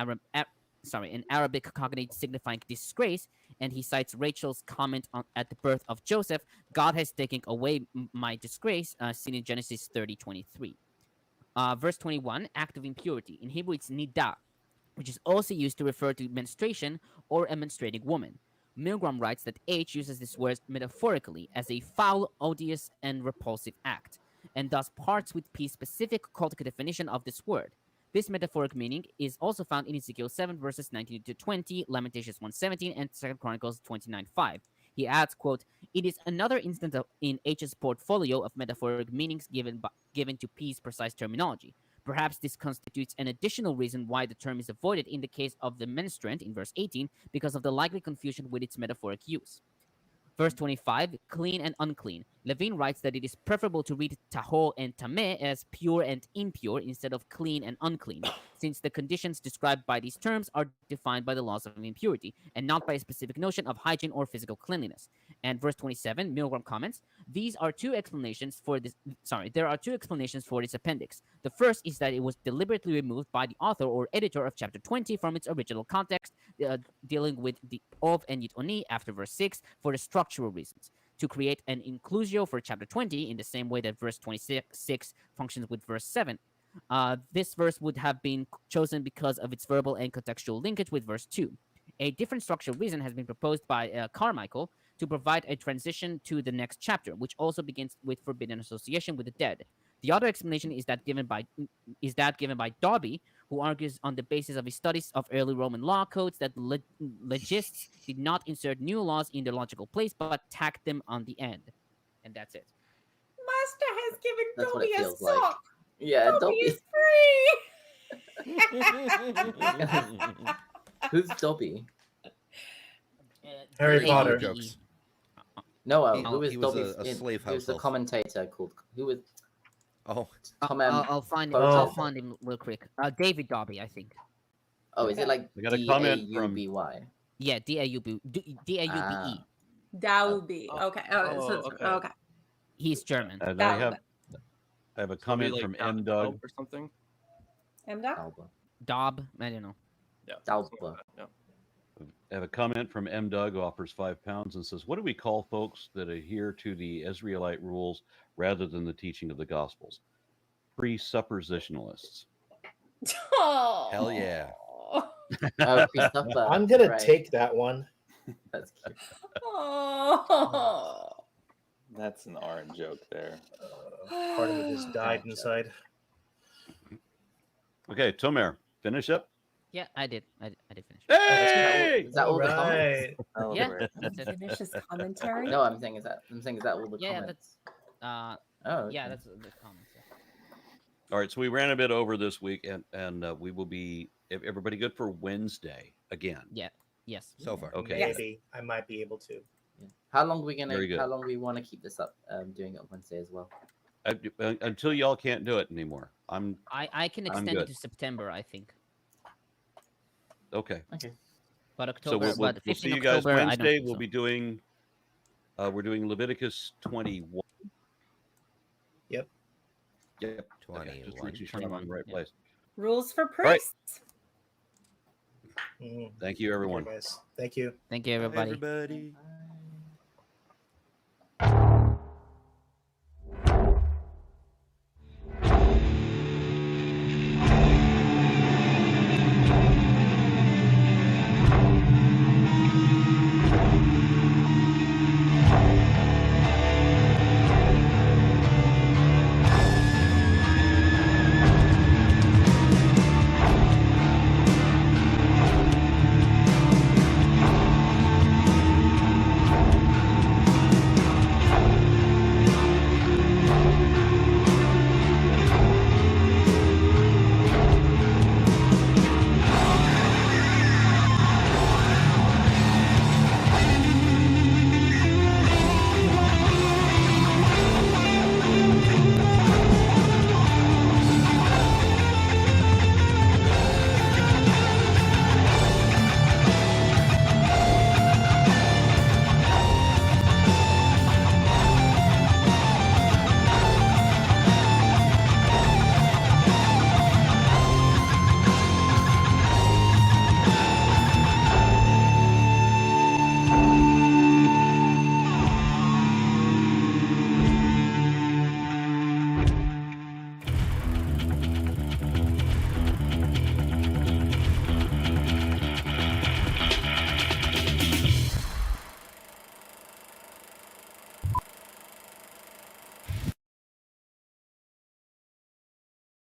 Arabic cognate signifying disgrace, and he cites Rachel's comment at the birth of Joseph, God has taken away my disgrace, seen in Genesis 30:23. Verse 21, act of impurity. In Hebrew, it's nidah, which is also used to refer to menstruation or a menstruating woman. Milgrom writes that H uses this word metaphorically as a foul, odious, and repulsive act, and thus parts with P's specific cultic definition of this word. This metaphoric meaning is also found in Ezekiel 7 verses 19 to 20, Lamentations 1:17, and 2 Chronicles 29:5. He adds, quote, "It is another instance in H's portfolio of metaphoric meanings given to P's precise terminology. Perhaps this constitutes an additional reason why the term is avoided in the case of the ministrant in verse 18 because of the likely confusion with its metaphoric use." Verse 25, clean and unclean. Levine writes that it is preferable to read tahor and tameh as pure and impure instead of clean and unclean, since the conditions described by these terms are defined by the laws of impurity and not by a specific notion of hygiene or physical cleanliness. And verse 27, Milgrom comments, there are two explanations for this appendix. The first is that it was deliberately removed by the author or editor of chapter 20 from its original context, dealing with the of and yitoni after verse 6 for the structural reasons, to create an inclusio for chapter 20 in the same way that verse 26 functions with verse 7. This verse would have been chosen because of its verbal and contextual linkage with verse 2. A different structural reason has been proposed by Carmichael to provide a transition to the next chapter, which also begins with forbidden association with the dead. The other explanation is that given by Darby, who argues on the basis of his studies of early Roman law codes that legists did not insert new laws in their logical place, but tacked them on the end. And that's it. Master has given That's what Dobby it a feels sock. like. Yeah, Dobby Dobby. is free. Who's Dobby? Harry Potter. Jokes. No, He- who is he was Dobby? a slave Who's house the elf. commentator called? Who was? Oh, I'll find him. Oh. I'll find him real quick. David Dobby, I think. Oh, is it like We got a comment from- D-A-U-B-Y? Yeah, D-A-U-B-E. Dalby. Oh. Okay. Oh, okay. Okay. He's German. And That I have a Maybe comment like from Doc M. Doug. or something. Emda? Dalba. Dob, I don't know. Yeah. Dalba. something like that, yeah. I have a comment from M. Doug, who offers £5 and says, "What do we call folks that adhere to the Israelite rules rather than the teaching of the Gospels? Presuppositionalists." Oh. hell yeah. Oh, Christopher. I'm gonna right. take that one. That's cute. Oh. That's an orange joke there. Part of it just died inside. Okay, Tomer, finish up. Yeah, I did. I did finish. Hey! Is that all the comments? Right. Oh, Yeah. great. That's it. Finish his commentary. No, I'm saying is that all the Yeah, comments? Uh, Oh, okay. yeah, that's the comments. Yeah. All right, so we ran a bit over this week, and we will be everybody good for Wednesday again. Yes. So far. Okay. Yes. Maybe I might be able to. Yeah. How long we gonna? Very good. How long we want to keep this up? Doing it on Wednesday as well. Until y'all can't do it anymore. I can I'm extend it good. to September, I think. Okay. Okay. But So October, we'll but see 15 you guys October, I don't Wednesday. think We'll so. be doing we're doing Leviticus 21. Yep. Yep. Okay, just 21. making sure I'm in the right Yeah. place. Rules for right. priests. Mm. Thank you, everyone. Okay, guys. Thank you. Thank you, Bye, everybody. everybody.